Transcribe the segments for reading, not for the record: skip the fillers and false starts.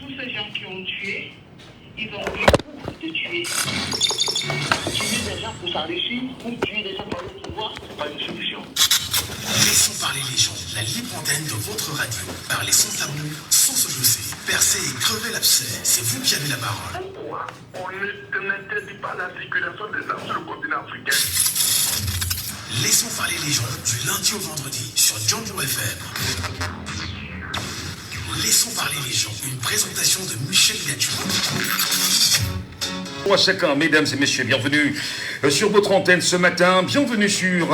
tous ces gens qui ont tué, ils ont eu beaucoup de tuer. Tuer des gens pour s'enrichir, ou tuer des gens pour le pouvoir, ce n'est pas une solution. Laissons parler les gens, la libre antenne de votre radio. Parlez sans tabou, sans se jausser, percer et crever l'abcès. C'est vous qui avez la parole. Pourquoi on n'interdit pas la circulation des armes sur le continent africain? Laissons parler les gens du lundi au vendredi sur John Joe FM. Laissons parler les gens, une présentation de Michel Gatiou. Bonjour à chacun, mesdames et messieurs, bienvenue sur votre antenne ce matin, bienvenue sur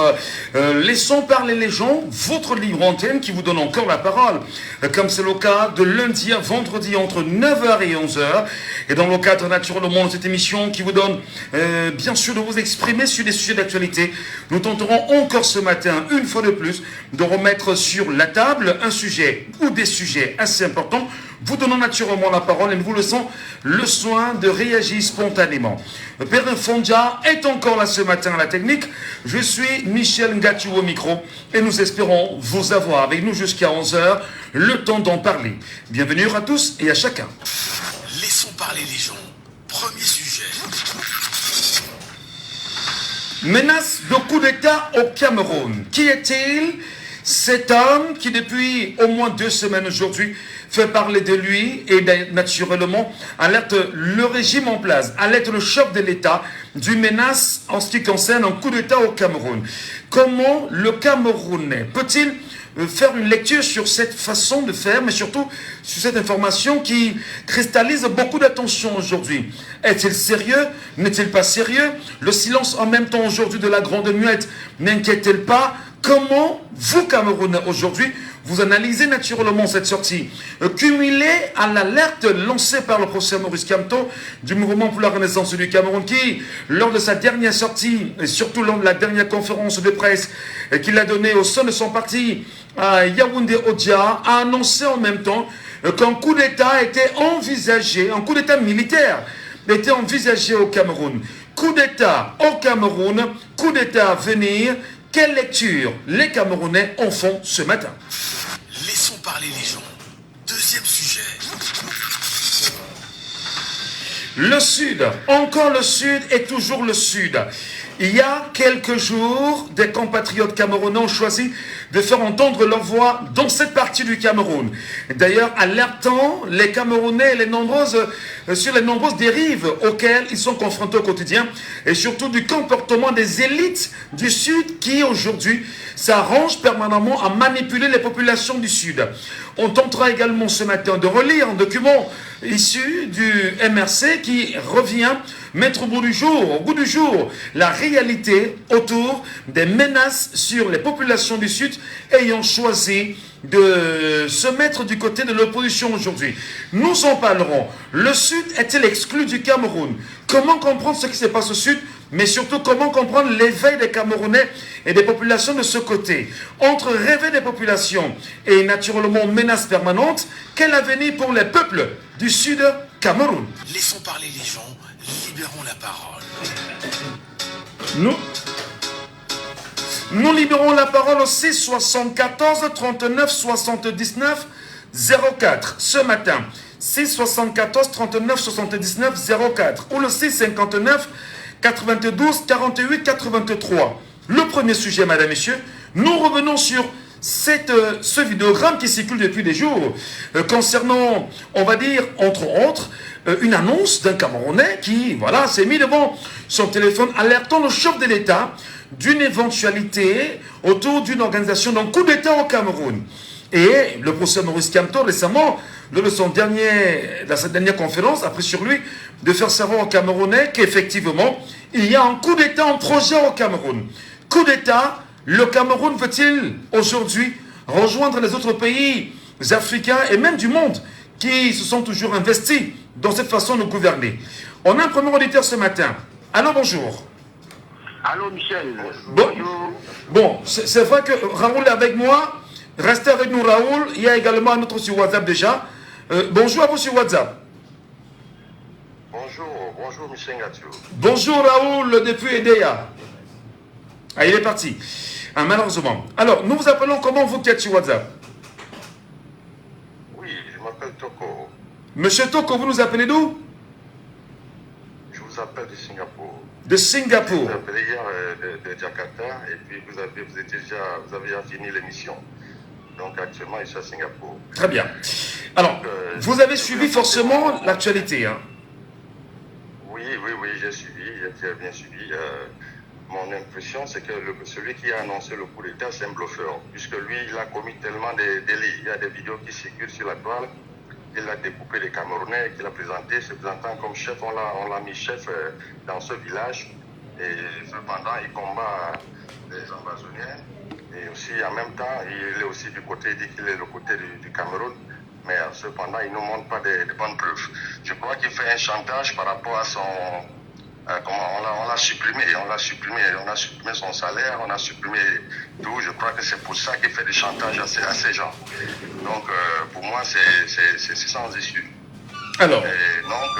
Laissons parler les gens, votre libre antenne qui vous donne encore la parole, comme c'est le cas de lundi à vendredi entre 9h et 11h, et dans le cadre naturellement de cette émission qui vous donne bien sûr de vous exprimer sur des sujets d'actualité. Nous tenterons encore ce matin, une fois de plus, de remettre sur la table un sujet ou des sujets assez importants, vous donnons naturellement la parole et nous vous laissons le soin de réagir spontanément. Père Fondia est encore là ce matin à la technique. Je suis Michel Ngatiou au micro et nous espérons vous avoir avec nous jusqu'à 11h, le temps d'en parler. Bienvenue à tous et à chacun. Laissons parler les gens. Premier sujet. Menace de coup d'État au Cameroun. Qui est-il? Cet homme qui depuis au moins 2 semaines aujourd'hui fait parler de lui et naturellement alerte le régime en place, alerte le chef de l'État d'une menace en ce qui concerne un coup d'État au Cameroun. Comment le Camerounais peut-il faire une lecture sur cette façon de faire, mais surtout sur cette information qui cristallise beaucoup d'attention aujourd'hui? Est-il sérieux? N'est-il pas sérieux? Le silence en même temps aujourd'hui de la grande muette n'inquiète-t-il pas? Comment vous, Camerounais, aujourd'hui, vous analysez naturellement cette sortie, cumulée à l'alerte lancée par le professeur Maurice Kamto du Mouvement pour la Renaissance du Cameroun, qui, lors de sa dernière sortie, et surtout lors de la dernière conférence de presse qu'il a donnée au sein de son parti à Yaoundé Odia, a annoncé en même temps qu'un coup d'État était envisagé, un coup d'État militaire était envisagé au Cameroun. Coup d'État au Cameroun, coup d'État à venir. Quelle lecture les Camerounais en font ce matin? Laissons parler les gens. Deuxième sujet. Le Sud, encore le Sud et toujours le Sud. Il y a quelques jours, des compatriotes camerounais ont choisi de faire entendre leur voix dans cette partie du Cameroun. D'ailleurs, alertant les Camerounais sur les nombreuses dérives auxquelles ils sont confrontés au quotidien et surtout du comportement des élites du Sud qui aujourd'hui s'arrangent permanemment à manipuler les populations du Sud. On tentera également ce matin de relire un document issu du MRC qui revient mettre au goût du jour la réalité autour des menaces sur les populations du Sud ayant choisi de se mettre du côté de l'opposition aujourd'hui. Nous en parlerons. Le Sud est-il exclu du Cameroun? Comment comprendre ce qui se passe au Sud? Mais surtout, comment comprendre l'éveil des Camerounais et des populations de ce côté? Entre réveil des populations et naturellement menace permanente, quel avenir pour les peuples du Sud Cameroun? Laissons parler les gens, libérons la parole. Nous libérons la parole au 6 74 39 79 04 ce matin. 6 74 39 79 04 ou le 6 59 92 48 83. Le premier sujet, madame, messieurs, nous revenons sur ce vidéogramme qui circule depuis des jours concernant, on va dire, entre autres, une annonce d'un Camerounais qui, voilà, s'est mis devant son téléphone alertant le chef de l'État d'une éventualité autour d'une organisation d'un coup d'État au Cameroun. Et le professeur Maurice Kamto, récemment, lors de sa dernière conférence, a pris sur lui de faire savoir aux Camerounais qu'effectivement, il y a un coup d'État en projet au Cameroun. Coup d'État, le Cameroun veut-il aujourd'hui rejoindre les autres pays africains et même du monde qui se sont toujours investis dans cette façon de gouverner? On a un premier auditeur ce matin. Allô, bonjour. Allô, Michel. Bon, c'est vrai que Raoul est avec moi. Restez avec nous, Raoul. Il y a également un autre sur WhatsApp déjà. Bonjour à vous sur WhatsApp. Bonjour, Michel Gatiou. Bonjour, Raoul, depuis Edea. Ah, il est parti. Ah, malheureusement. Alors, nous vous appelons comment vous qui êtes sur WhatsApp? Oui, je m'appelle Toko. Monsieur Toko, vous nous appelez d'où? Je vous appelle de Singapour. De Je Singapour. vous ai appelé hier de Jakarta et puis vous avez déjà fini l'émission. Donc actuellement, je suis à Singapour. Très bien. Alors, Donc, vous avez suivi forcément l'actualité, hein? Oui, j'ai suivi, j'ai bien suivi. Mon impression, c'est que celui qui a annoncé le coup d'État, c'est un bluffeur, puisque lui, il a commis tellement de délits. Il y a des vidéos qui circulent sur la toile. Il a découpé les Camerounais, qu'il a présenté, se présentant comme chef. On l'a mis chef dans ce village. Et cependant, il combat les invasonniers. Et aussi, en même temps, il est aussi du côté, il dit qu'il est du côté du Cameroun. Mais cependant, il ne nous montre pas de bonnes preuves. Je crois qu'il fait un chantage par rapport à son... on l'a supprimé son salaire, on a supprimé tout. Je crois que c'est pour ça qu'il fait des chantages à ces gens. Donc, pour moi, c'est sans issue. Alors, Et donc,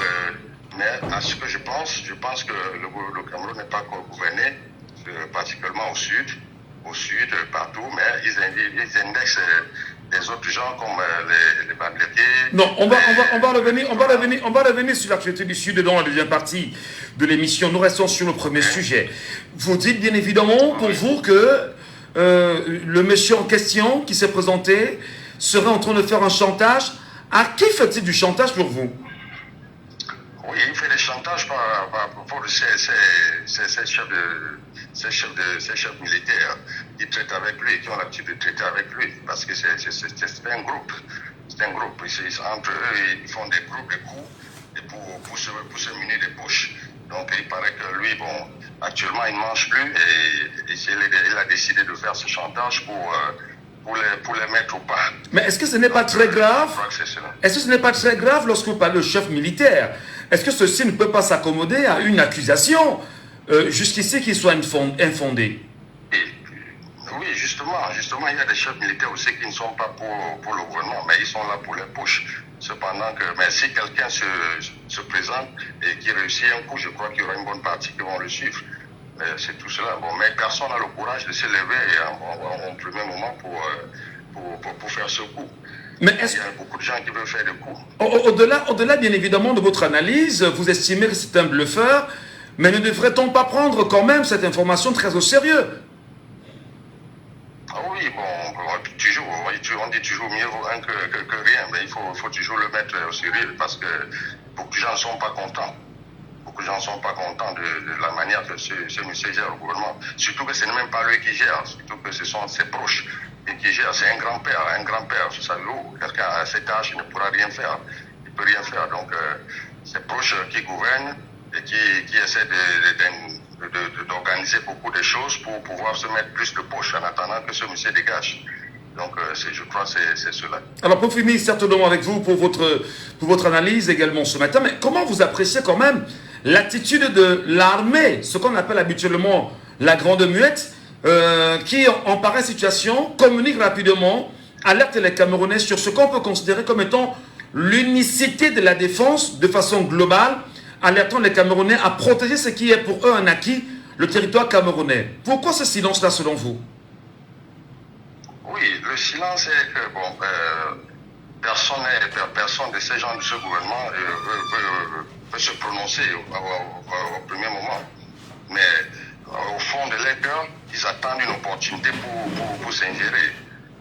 mais à ce que je pense que le Cameroun n'est pas encore gouverné, particulièrement au sud, partout, mais ils indexent des autres gens comme les banditiers. non, on va revenir sur l'actualité du Sud dans la deuxième partie de l'émission. Nous restons sur le premier sujet. Vous dites bien évidemment pour vous que le monsieur en question qui s'est présenté serait en train de faire un chantage. À qui fait-il du chantage pour vous? Oui, il fait des chantages pour ces chefs militaires qui traitent avec lui, qui ont l'habitude de traiter avec lui, parce que c'est un groupe. C'est un groupe. Entre eux, ils font des groupes de coups et pour se munir des poches. Donc il paraît que lui, bon, actuellement, il ne mange plus et il a décidé de faire ce chantage pour les mettre au pas. Mais est-ce que ce n'est pas très grave? Est-ce que ce n'est pas très grave lorsque vous parlez de chef militaire? Est-ce que ceci ne peut pas s'accommoder à une accusation jusqu'ici qui soit infondée? Oui, justement, il y a des chefs militaires aussi qui ne sont pas pour le gouvernement, mais ils sont là pour les poches. Cependant que, mais si quelqu'un se présente et qui réussit un coup, je crois qu'il y aura une bonne partie qui vont le suivre. C'est tout cela. Bon, mais personne n'a le courage de se lever en premier moment pour faire ce coup. Mais il y a beaucoup de gens qui veulent faire des coups. Au-delà, bien évidemment, de votre analyse, vous estimez que c'est un bluffeur, mais ne devrait-on pas prendre quand même cette information très au sérieux? Ah oui, bon, on dit toujours mieux vaut un que rien, mais il faut toujours le mettre au sérieux parce que beaucoup de gens ne sont pas contents. Beaucoup de gens ne sont pas contents de la manière que ce monsieur gère le gouvernement. Surtout que ce n'est même pas lui qui gère, surtout que ce sont ses proches qui gèrent. C'est un grand-père, c'est ça, quelqu'un à cet âge, il ne pourra rien faire. Il ne peut rien faire. Donc, ses proches qui gouvernent et qui essaient d'organiser beaucoup de choses pour pouvoir se mettre plus de poches en attendant que ce monsieur dégage. Donc, je crois que c'est cela. Alors, pour finir certainement avec vous pour votre analyse également ce matin, mais comment vous appréciez quand même l'attitude de l'armée, ce qu'on appelle habituellement la grande muette, qui en pareille situation communique rapidement, alerte les Camerounais sur ce qu'on peut considérer comme étant l'unicité de la défense de façon globale, alertant les Camerounais à protéger ce qui est pour eux un acquis, le territoire camerounais. Pourquoi ce silence-là selon vous? Oui, le silence est que, bon, personne de ces gens de ce gouvernement veut se prononcer au premier moment. Mais au fond de leur cœur, ils attendent une opportunité pour s'ingérer.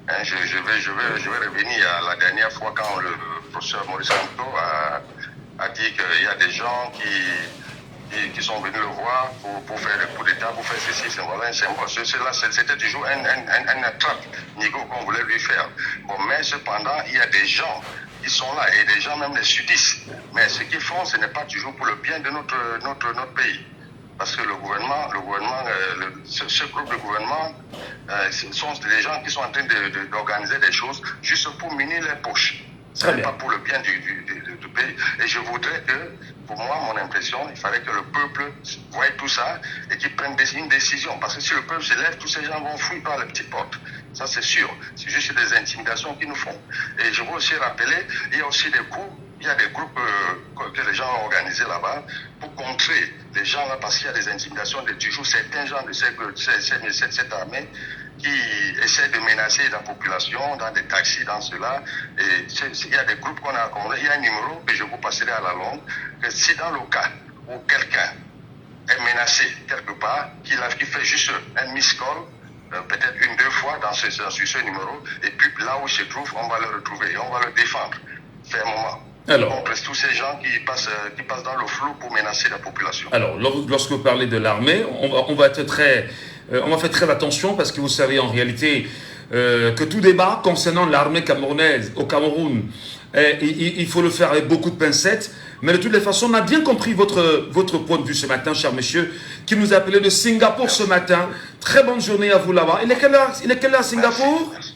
Hein, je vais revenir à la dernière fois quand le professeur Maurice Kamto a dit qu'il y a des gens qui sont venus le voir pour faire le coup d'État, pour faire ceci, c'est voilà un symbole. C'était toujours un attrape, Nigo, qu'on voulait lui faire. Bon, mais cependant, il y a des gens qui sont là, et des gens même des sudistes. Mais ce qu'ils font, ce n'est pas toujours pour le bien de notre pays. Parce que le gouvernement, ce groupe de gouvernement, ce sont des gens qui sont en train d'organiser des choses juste pour miner les poches. Ce n'est pas pour le bien du pays. Et je voudrais que, pour moi, mon impression, il fallait que le peuple voie tout ça et qu'il prenne une décision. Parce que si le peuple se lève, tous ces gens vont fuir par les petites portes. Ça, c'est sûr. C'est juste des intimidations qu'ils nous font. Et je veux aussi rappeler, il y a aussi des coups, il y a des groupes que les gens ont organisés là-bas pour contrer les gens là parce qu'il y a des intimidations de toujours certains gens de cette armée qui essaient de menacer la population dans des taxis, dans cela. Et il y a des groupes qu'on a, il y a un numéro que je vous passerai à la longue, que si dans le cas où quelqu'un est menacé quelque part, qu'il fait juste un miss call, peut-être une, deux fois sur ce numéro, et puis là où il se trouve, on va le retrouver et on va le défendre fermement. Alors, contre tous ces gens qui passent dans le flou pour menacer la population. Alors, lorsque vous parlez de l'armée, on va faire très attention parce que vous savez en réalité que tout débat concernant l'armée camerounaise au Cameroun, il faut le faire avec beaucoup de pincettes. Mais de toutes les façons, on a bien compris votre point de vue ce matin, cher monsieur, qui nous a appelé de Singapour ce matin. Très bonne journée à vous là-bas. Il est quelle heure à Singapour? Merci.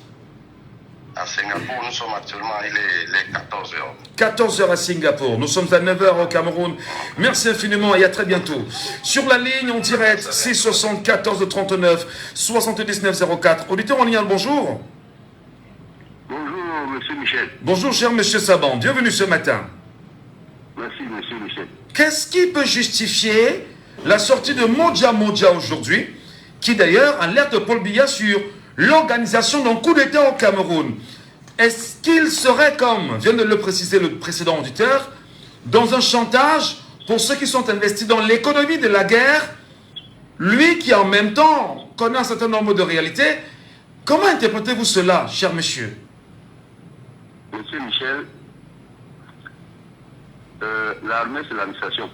À Singapour, nous sommes actuellement, il est 14h. 14h à Singapour. Nous sommes à 9h au Cameroun. Merci infiniment et à très bientôt. Sur la ligne en direct, 674 39 79 04. Auditeur en ligne, bonjour. Bonjour, monsieur Michel. Bonjour, cher monsieur Saban. Bienvenue ce matin. Merci, monsieur Michel. Qu'est-ce qui peut justifier la sortie de Modja aujourd'hui, qui d'ailleurs alerte Paul Biya sur l'organisation d'un coup d'État au Cameroun? Est-ce qu'il serait, comme vient de le préciser le précédent auditeur, dans un chantage pour ceux qui sont investis dans l'économie de la guerre, lui qui en même temps connaît un certain nombre de réalités? Comment interprétez-vous cela, cher monsieur? Monsieur Michel, l'armée c'est l'administration.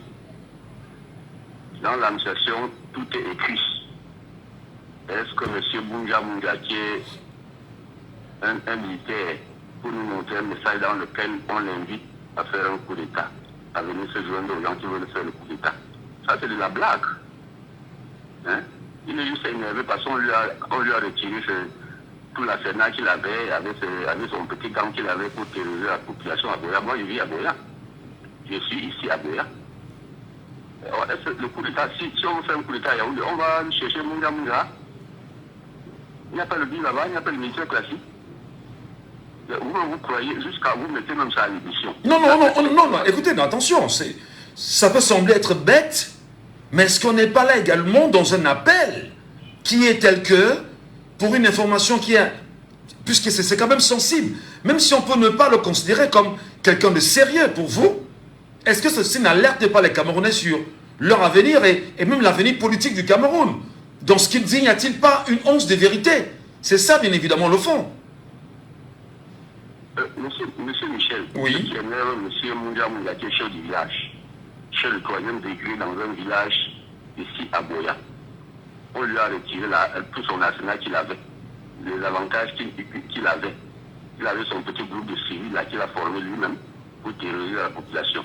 Dans l'administration, tout est écrit. Est-ce que M. Bounja qui est un militaire pour nous montrer un message dans lequel on l'invite à faire un coup d'État, à venir se joindre aux gens qui veulent faire le coup d'État? Ça, c'est de la blague. Hein? Il est juste énervé parce qu'on lui a retiré tout l'arsenal qu'il avait, avec son petit camp qu'il avait pour terroriser la population à Boya. Moi, je vis à Boya. Je suis ici à Boya. Le coup d'État, si on fait un coup d'État à Yaoundé, on va chercher Munga. Il n'y a pas le bill là-bas, il n'y a pas le ministère classique. Vous croyez, jusqu'à vous mettez même ça à l'édition. Non, écoutez, non, attention, ça peut sembler être bête, mais est-ce qu'on n'est pas là également dans un appel qui est tel que, pour une information qui est, puisque c'est quand même sensible, même si on peut ne pas le considérer comme quelqu'un de sérieux pour vous, est-ce que ceci n'alerte pas les Camerounais sur leur avenir et même l'avenir politique du Cameroun? Dans ce qu'il dit, n'y a-t-il pas une once de vérité? C'est ça, bien évidemment, le fond. Monsieur Michel, oui. Qui énerve monsieur Mounja qui est chef du village, chef de 3e degré dans un village ici à Boya. On lui a retiré tout son arsenal qu'il avait, les avantages qu'il avait. Il avait son petit groupe de civils là qu'il a formé lui-même pour terroriser la population.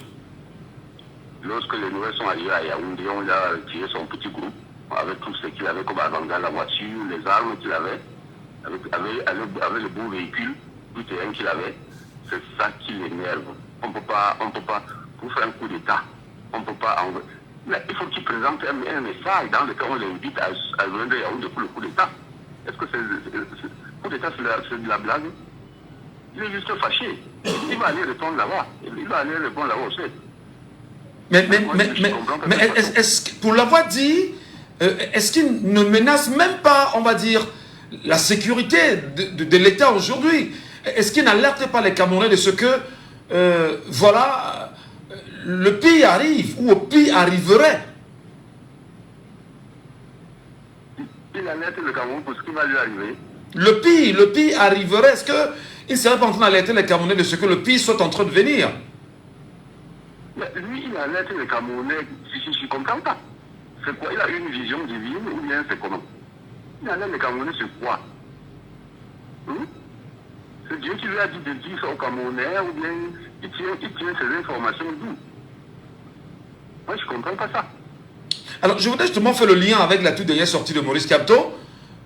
Lorsque les nouvelles sont arrivées à Yaoundé, on lui a retiré son petit groupe avec tout ce qu'il avait comme avantage, la voiture, les armes qu'il avait, avec le beau véhicule, tout terrain qu'il avait. C'est ça qui l'énerve. On peut pas, pour faire un coup d'État, on ne peut pas envoyer. Mais il faut qu'il présente un message dans lequel on l'invite à joindre Yaoundé pour le coup d'État. Est-ce que le coup d'État c'est de la blague? Il est juste fâché. Il va aller répondre là-bas. Aussi. Mais est-ce pour l'avoir dit, est-ce qu'il ne menace même pas, on va dire, la sécurité de l'État aujourd'hui? Est-ce qu'il n'alerte pas les Camerounais de ce que, voilà, le pire arrive, ou au pire arriverait? Il alerte le Cameroun pour ce qui va lui arriver. Le pire arriverait. Est-ce qu'il ne serait pas en train d'alerter les Camerounais de ce que le pire soit en train de venir? Mais lui, il alerte les Camerounais, si je ne comprends pas. C'est quoi? Il a une vision divine ou bien c'est comment? Il alerte les Camerounais sur quoi? C'est Dieu qui lui a dit de dire ça aux Camerounais ou bien il tient ces informations d'où? Moi, je ne comprends pas ça. Alors, je voudrais justement faire le lien avec la toute dernière sortie de Maurice Kamto,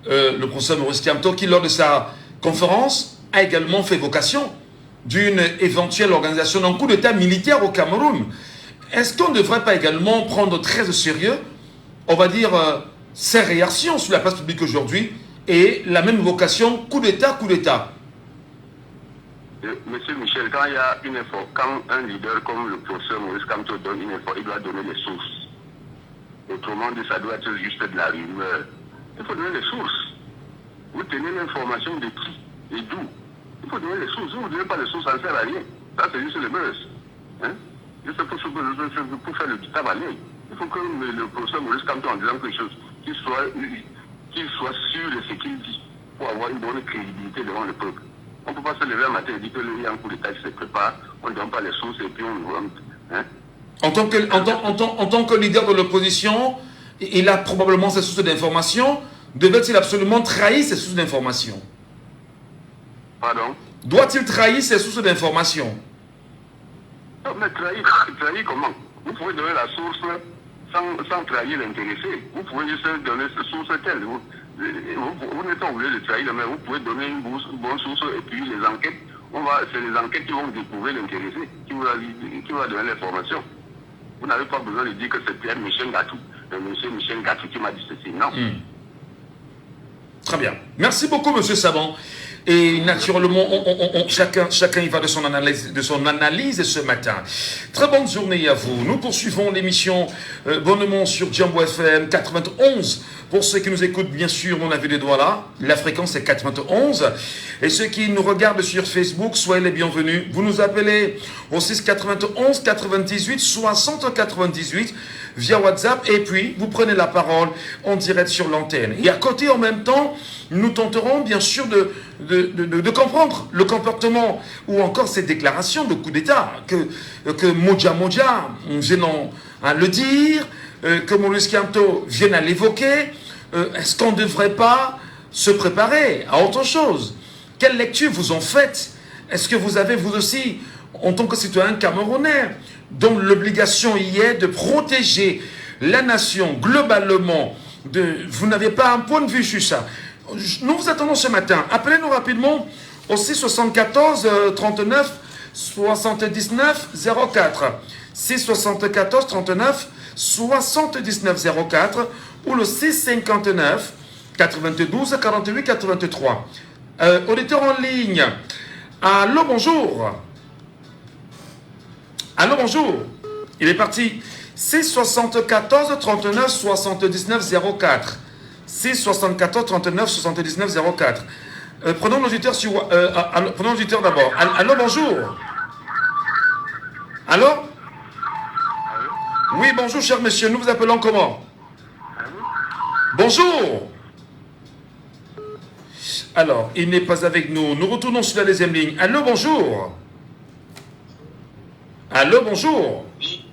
le professeur Maurice Kamto, qui lors de sa conférence a également fait évocation d'une éventuelle organisation d'un coup d'État militaire au Cameroun. Est-ce qu'on ne devrait pas également prendre très au sérieux, on va dire, ces réactions sur la place publique aujourd'hui et la même vocation coup d'État, coup d'État? Monsieur Michel, quand il y a une info, quand un leader comme le professeur Maurice Kamto donne une info, il doit donner les sources. Autrement dit, ça doit être juste de la rumeur. Il faut donner les sources. Vous tenez l'information de qui et d'où? Il faut donner les sources. Si vous ne donnez pas les sources, ça ne sert à rien. Ça, c'est juste les mœurs. Hein? Juste pour faire le petit tabac. Il faut que le professeur Maurice Kamto, en disant quelque chose, qu'il soit sûr de ce qu'il dit pour avoir une bonne crédibilité devant le peuple. On ne peut pas se lever un matin et dire qu'il y a un coup d'État qui se prépare, on ne donne pas les sources et puis on nous rentre. Hein? En tant que leader de l'opposition, il a probablement ses sources d'information. Devait-il absolument trahir ses sources d'information? Pardon? Doit-il trahir ses sources d'information? Non, mais trahir comment? Vous pouvez donner la source sans trahir l'intéressé. Vous pouvez juste donner cette source telle. Vous n'êtes pas obligé de trahir, mais vous pouvez donner une bonne source et puis les enquêtes. C'est les enquêtes qui vont découvrir l'intéressé, qui va donner l'information. Vous n'avez pas besoin de dire que c'est Pierre Michel Gatou. Monsieur Michel Gatou qui m'a dit ceci. Non. Très bien. Merci beaucoup, monsieur Savant. Et naturellement, chacun y va de son analyse ce matin. Très bonne journée à vous. Nous poursuivons l'émission bonnement sur Jambo FM 91. Pour ceux qui nous écoutent, bien sûr, on a vu les doigts là. La fréquence est 91. Et ceux qui nous regardent sur Facebook, soyez les bienvenus. Vous nous appelez au 691 98 60 98 via WhatsApp. Et puis, vous prenez la parole en direct sur l'antenne. Et à côté, en même temps, nous tenterons bien sûr de comprendre le comportement ou encore ces déclarations de coup d'État que Modja vienne à le dire, que Maurice Kamto vienne à l'évoquer. Est-ce qu'on ne devrait pas se préparer à autre chose? Quelle lecture vous en faites? Est-ce que vous avez, vous aussi, en tant que citoyen camerounais, dont l'obligation y est de protéger la nation globalement, vous n'avez pas un point de vue sur ça? Nous vous attendons ce matin. Appelez-nous rapidement au 674 39 79 04. 674 39 79 04 ou le 659 92 48 83. Auditeur en ligne. Allô, bonjour. Allô, bonjour. Il est parti. 674 39 79 04. 674 39 79 04. Prenons l'auditeur d'abord. Allô, bonjour. Allô? Oui, bonjour, cher monsieur. Nous vous appelons comment? Bonjour. Alors, il n'est pas avec nous. Nous retournons sur la deuxième ligne. Allô, bonjour. Allô, bonjour. Oui.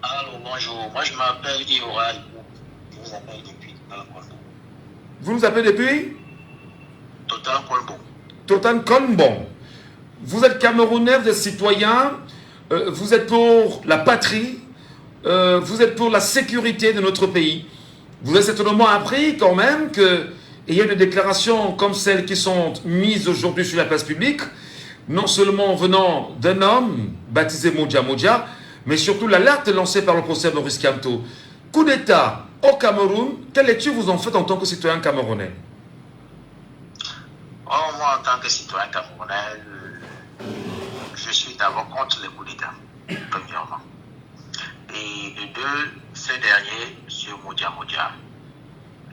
Allô, bonjour. Moi, je m'appelle Iora. Je vous appelle depuis Total Colbon. Vous nous appelez depuis Total Colbon. Total Colbon. Vous êtes Camerounais, vous êtes citoyen, vous êtes pour la patrie, vous êtes pour la sécurité de notre pays. Vous avez certainement appris quand même qu'il y a des déclarations comme celles qui sont mises aujourd'hui sur la place publique, non seulement venant d'un homme baptisé Modja, mais surtout l'alerte lancée par le professeur Maurice Kamto. Coup d'État au Cameroun, quelle lecture vous en faites en tant que citoyen camerounais? Oh, moi, en tant que citoyen camerounais, je suis d'abord contre les coups d'État, premièrement. Et de deux, ce dernier, M. Modja,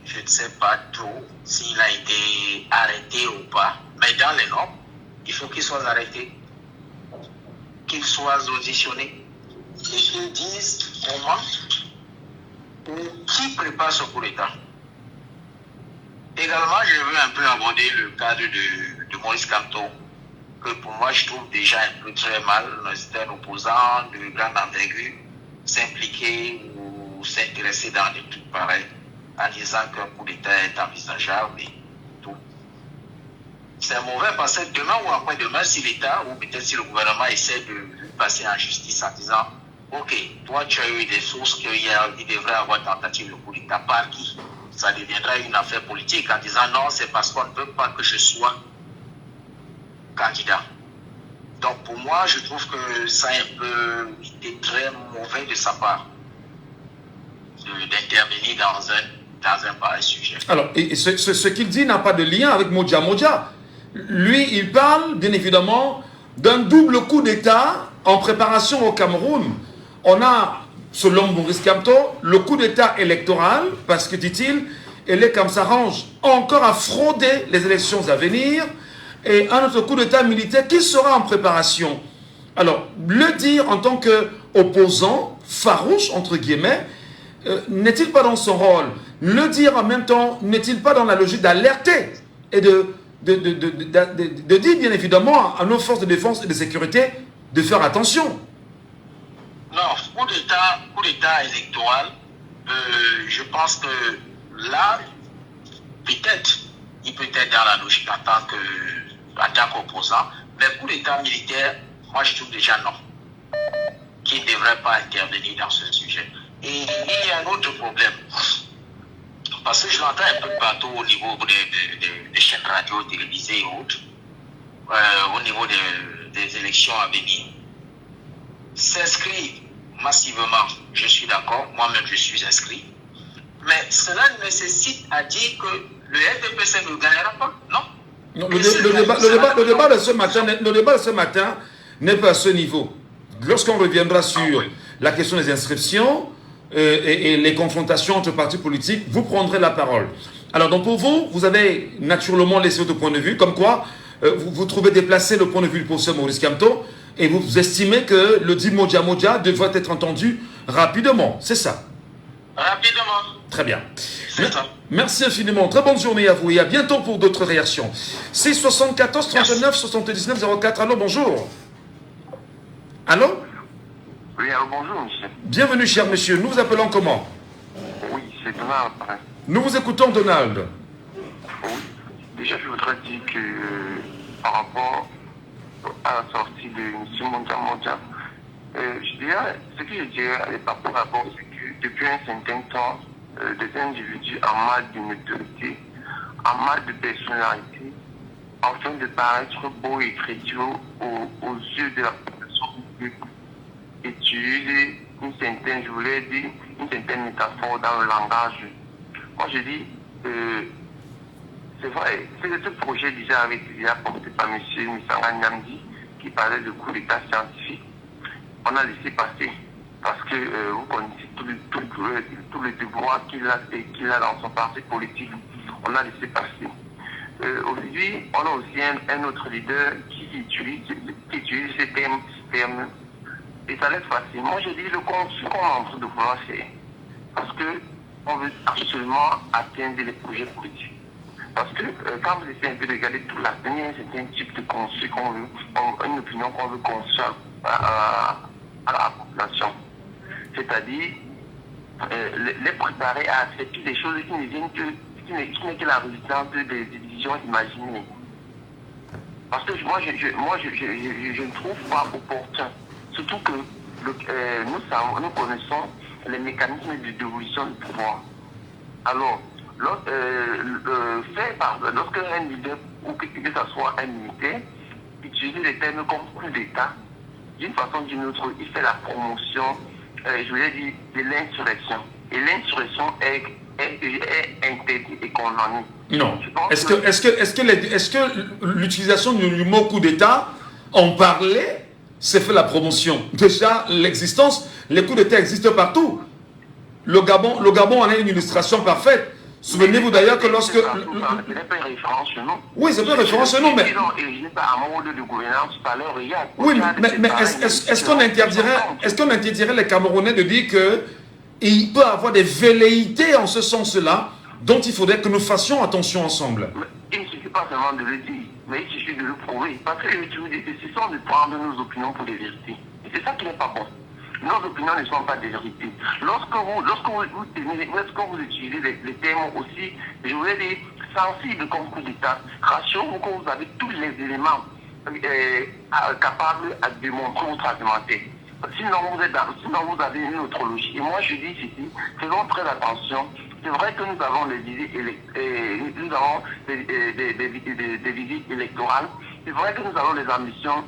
je ne sais pas trop s'il a été arrêté ou pas, mais dans les normes, il faut qu'il soit arrêté, qu'il soit auditionné, et qu'ils disent comment ou qui prépare ce coup d'État. Également, je veux un peu aborder le cadre de Maurice Kamto, que pour moi, je trouve déjà un peu très mal, un opposant de grande envergure, s'impliquer ou s'intéresser dans des trucs pareils, en disant qu'un coup d'État est envisageable et tout. C'est mauvais parce que demain ou après-demain, si l'État ou peut-être si le gouvernement essaie de passer en justice en disant ok, toi tu as eu des sources qu'il devrait avoir tentative de coup d'État, par qui? Ça deviendra une affaire politique en disant non, c'est parce qu'on ne veut pas que je sois candidat. Donc pour moi, je trouve que ça a un peu été très mauvais de sa part d'intervenir dans un pareil sujet. Alors, et ce qu'il dit n'a pas de lien avec Modja. Lui, il parle bien évidemment d'un double coup d'État en préparation au Cameroun. On a, selon Maurice Kamto, le coup d'État électoral, parce que, dit-il, et les Kamsarange encore à frauder les élections à venir, et un autre coup d'État militaire qui sera en préparation. Alors, le dire en tant qu'opposant, farouche, entre guillemets, n'est-il pas dans son rôle? Le dire en même temps, n'est-il pas dans la logique d'alerter et de dire bien évidemment à nos forces de défense et de sécurité de faire attention? Non, coup d'État électoral, je pense que là, peut-être, il peut être dans la logique en tant qu'opposant, mais coup d'État militaire, moi je trouve déjà non, qui ne devrait pas intervenir dans ce sujet. Et il y a un autre problème, parce que je l'entends un peu partout au niveau des chaînes radio, télévisées et autres, au niveau des élections à venir. S'inscrire massivement, je suis d'accord, moi-même je suis inscrit, mais cela nécessite à dire que le RDPC ne gagnera pas, non? Non, le débat de ce matin n'est pas à ce niveau. Lorsqu'on reviendra sur la question des inscriptions et les confrontations entre partis politiques, vous prendrez la parole. Alors donc pour vous, vous avez naturellement laissé votre point de vue, comme quoi vous trouvez déplacé le point de vue du professeur Maurice Kamto, et vous estimez que le dit Moja Moja devrait être entendu rapidement, c'est ça? Rapidement. Très bien. C'est ça. Merci infiniment. Très bonne journée à vous et à bientôt pour d'autres réactions. 674 39 79 04. Allô, bonjour. Allô? Oui, alors bonjour, monsieur. Bienvenue, cher monsieur. Nous vous appelons comment? Oui, c'est Donald. Nous vous écoutons, Donald. Oui. Déjà, je voudrais dire que par rapport à la sortie de M. Monja, je dirais, ce que je dirais par rapport, c'est que depuis un certain temps, des individus en mal de notoriété, en mal de personnalité, afin de paraître beau et crédible aux yeux de la population publique, utilisent une certaine, je voulais dire, une certaine métaphore dans le langage. Moi, je dis, c'est vrai, ce projet déjà avait été porté par M. Missanga Nyamdi, qui parlait de coup d'État scientifique. On a laissé passer, parce que vous connaissez tout le devoir qu'il a dans son parti politique. On a laissé passer. Aujourd'hui, on a aussi un autre leader qui utilise ces termes. Et ça laisse facile. Moi, je dis ce qu'on est en train de vouloir faire. Parce qu'on veut absolument atteindre les projets politiques. Parce que quand vous essayez un peu de regarder tout l'avenir, c'est un type de construit qu'on veut, une opinion qu'on veut construire à la population. C'est-à-dire les préparer à accepter des choses qui ne viennent qui n'est que la résultante des décisions imaginées. Parce que moi, je ne trouve pas opportun. Surtout que nous connaissons les mécanismes de dévolution du pouvoir. Alors, lorsqu'un leader, ou que ce soit un militaire, utilise des termes comme coup d'État, d'une façon ou d'une autre, il fait la promotion, je voulais dire, de l'insurrection. Et l'insurrection est interdite et condamnée. Non. Est-ce que l'utilisation du mot coup d'État, en parler, c'est fait la promotion? Déjà, l'existence, les coups d'État existent partout. Le Gabon en est une illustration parfaite. Souvenez-vous d'ailleurs que lorsque... Ce n'est pas une référence chez nous. Oui, c'est pas une référence chez nous, mais... Oui, mais est-ce qu'on interdirait les Camerounais de dire qu'il peut y avoir des velléités en ce sens-là dont il faudrait que nous fassions attention ensemble? Il ne suffit pas seulement de le dire, mais il suffit de le prouver. Parce que les décisions de prendre nos opinions pour des vérités. Et c'est ça qui n'est pas bon. Nos opinions ne sont pas des vérités. Lorsque vous utilisez les termes aussi, je voulais dire, sensibles comme coup d'État, rassurez-vous que vous avez tous les éléments capables de démontrer votre argumentaire. Sinon, vous avez une autre logique. Et moi, je dis ici, faisons très attention. C'est vrai que nous avons des visites électorales. C'est vrai que nous avons des ambitions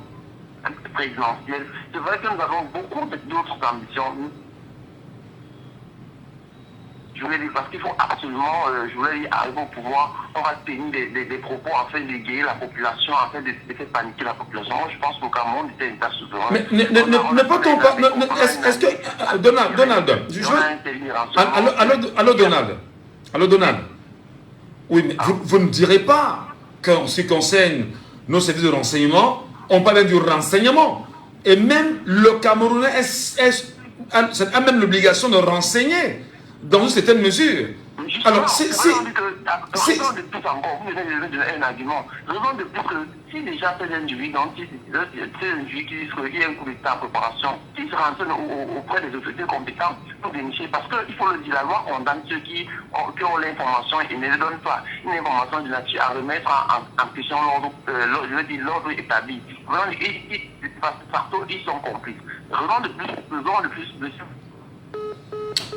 présidentielles. C'est vrai que nous avons beaucoup d'autres ambitions. Je voulais dire, parce qu'il faut absolument, arriver au pouvoir, on va tenir des propos afin d'égayer la population, afin de faire paniquer la population. Moi, je pense qu'au Cameroun, c'était un état souverain. Mais ne peut-on pas... Est-ce que... Donald, allô Donald. Oui, mais vous ne direz pas qu'en ce qui concerne nos services de renseignement, on parle du renseignement. Et même le Camerounais a même l'obligation de renseigner dans une certaine mesure. Alors, raison de plus encore, vous venez de donner un argument. Raison de plus que si déjà cet individu, donc c'est un individu qui y a un coup d'état en préparation, s'il se renseigne auprès des autorités compétentes pour dénicher, parce qu'il faut le dire, la loi condamne ceux qui ont l'information et ne le donnent pas. Une information de nature à remettre en question l'ordre établi. Vraiment, ils sont complices. Raison de plus, monsieur.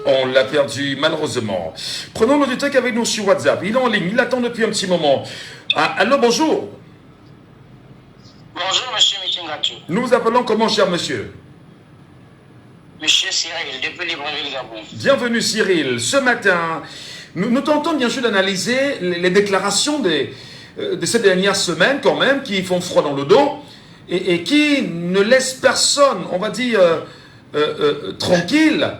On l'a perdu, malheureusement. Prenons l'auditeur qui est avec nous sur WhatsApp. Il est en ligne, il attend depuis un petit moment. Allô, bonjour. Bonjour, monsieur Michingatou. Nous vous appelons comment, cher monsieur? Monsieur Cyril, depuis Libreville, Gabon. Bienvenue, Cyril. Ce matin, nous tentons bien sûr d'analyser les déclarations de ces dernières semaines, quand même, qui font froid dans le dos et qui ne laissent personne, on va dire, tranquille.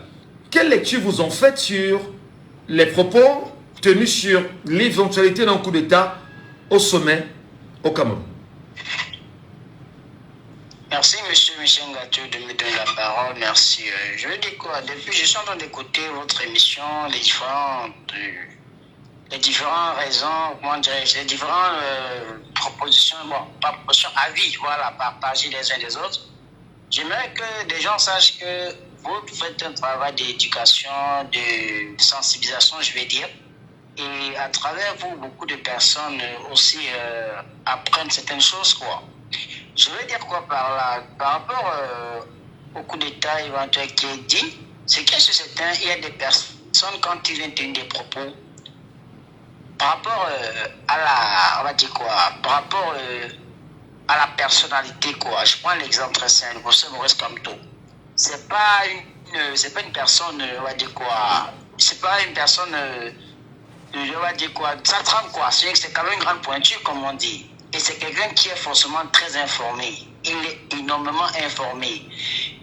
Quelle lecture vous en faites sur les propos tenus sur l'éventualité d'un coup d'État au sommet au Cameroun? Merci, monsieur Michingatou, de me donner la parole. Merci. Je veux dire quoi? Depuis, je suis en train d'écouter votre émission, les différentes raisons, comment dirais-je, les différentes propositions, pas propositions, avis, voilà, partagés les uns des autres. J'aimerais que des gens sachent que vous faites un travail d'éducation, de sensibilisation, je vais dire. Et à travers vous, beaucoup de personnes aussi apprennent certaines choses, quoi. Je veux dire quoi par là? Par rapport au coup d'État éventuel qui est dit, c'est que sur certains, il y a des personnes, quand ils viennent tenir des propos, par rapport à la, on va dire quoi, par rapport à la personnalité, quoi. Je prends l'exemple très simple, M. Maurice Kamto. C'est pas une personne, on va dire quoi, c'est pas une personne, on va dire quoi, ça trempe quoi, c'est quand même une grande pointure, comme on dit. Et c'est quelqu'un qui est forcément très informé. Il est énormément informé.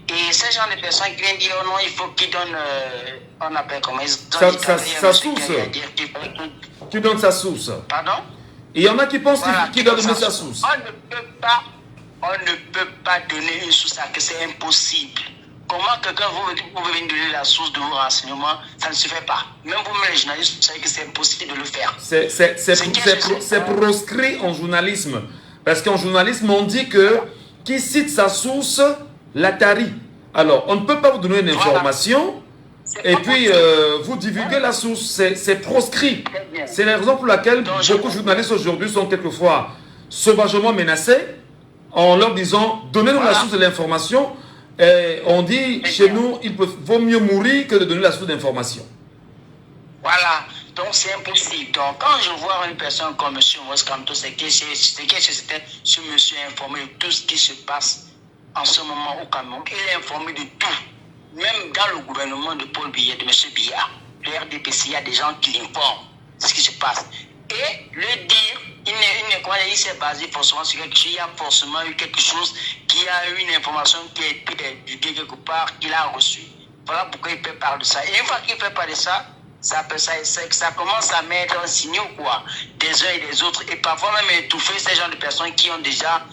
Et ces gens de personnes qui viennent dire, oh non, il faut qu'ils donnent, on appelle comment, sa source. Qui donne sa source. Pardon? Il y en a qui pensent qu'il doit donner sa source. On ne peut pas donner une source, que c'est impossible. Comment quelqu'un vous venir donner la source de vos renseignements, ça ne se fait pas. Même vous-même les journalistes, vous savez que c'est impossible de le faire. C'est proscrit en journalisme. Parce qu'en journalisme, on dit que qui cite sa source, la tarit. Alors, on ne peut pas vous donner une information et puis vous divulguer la source. C'est proscrit. C'est la raison pour laquelle beaucoup de journalistes aujourd'hui sont quelquefois sauvagement menacés en leur disant « Donnez-nous la source de l'information ». Et on dit chez nous, il vaut mieux mourir que de donner la source d'information. Voilà, donc c'est impossible. Donc quand je vois une personne comme M. Maurice Kamto, c'est que ce monsieur est informé de tout ce qui se passe en ce moment au Cameroun. Il est informé de tout. Même dans le gouvernement de Paul Biya, de M. Biya, le RDPC, il y a des gens qui l'informent de ce qui se passe. Et le dire, il s'est basé forcément sur quelque chose. Il y a forcément eu quelque chose qui a eu une information qui a été divulguée quelque part, qu'il a reçue. Voilà pourquoi il peut parler de ça. Et une fois qu'il peut parler de ça, ça commence à mettre un signal quoi, des uns et des autres. Et parfois même étouffer ces gens de personnes qui ont déjà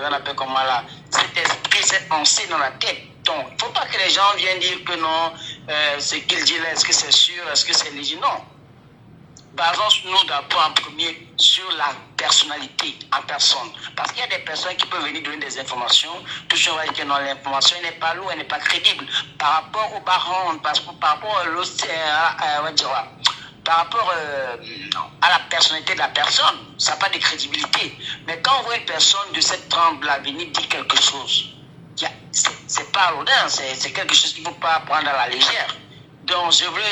on appelle comment là, cet esprit, cette pensée dans la tête. Donc, il ne faut pas que les gens viennent dire que non, ce qu'ils disent là, est-ce que c'est sûr, est-ce que c'est légitime? Non. Basons-nous d'abord en premier sur la personnalité en personne. Parce qu'il y a des personnes qui peuvent venir donner des informations. Tout ce qu'on va dire que non, l'information n'est pas lourde, elle n'est pas crédible. Par rapport aux barons, par rapport à la personnalité de la personne, ça n'a pas de crédibilité. Mais quand on voit une personne de cette trempe-là venir dire quelque chose, c'est pas anodin, c'est quelque chose qu'il ne faut pas prendre à la légère. Donc je voulais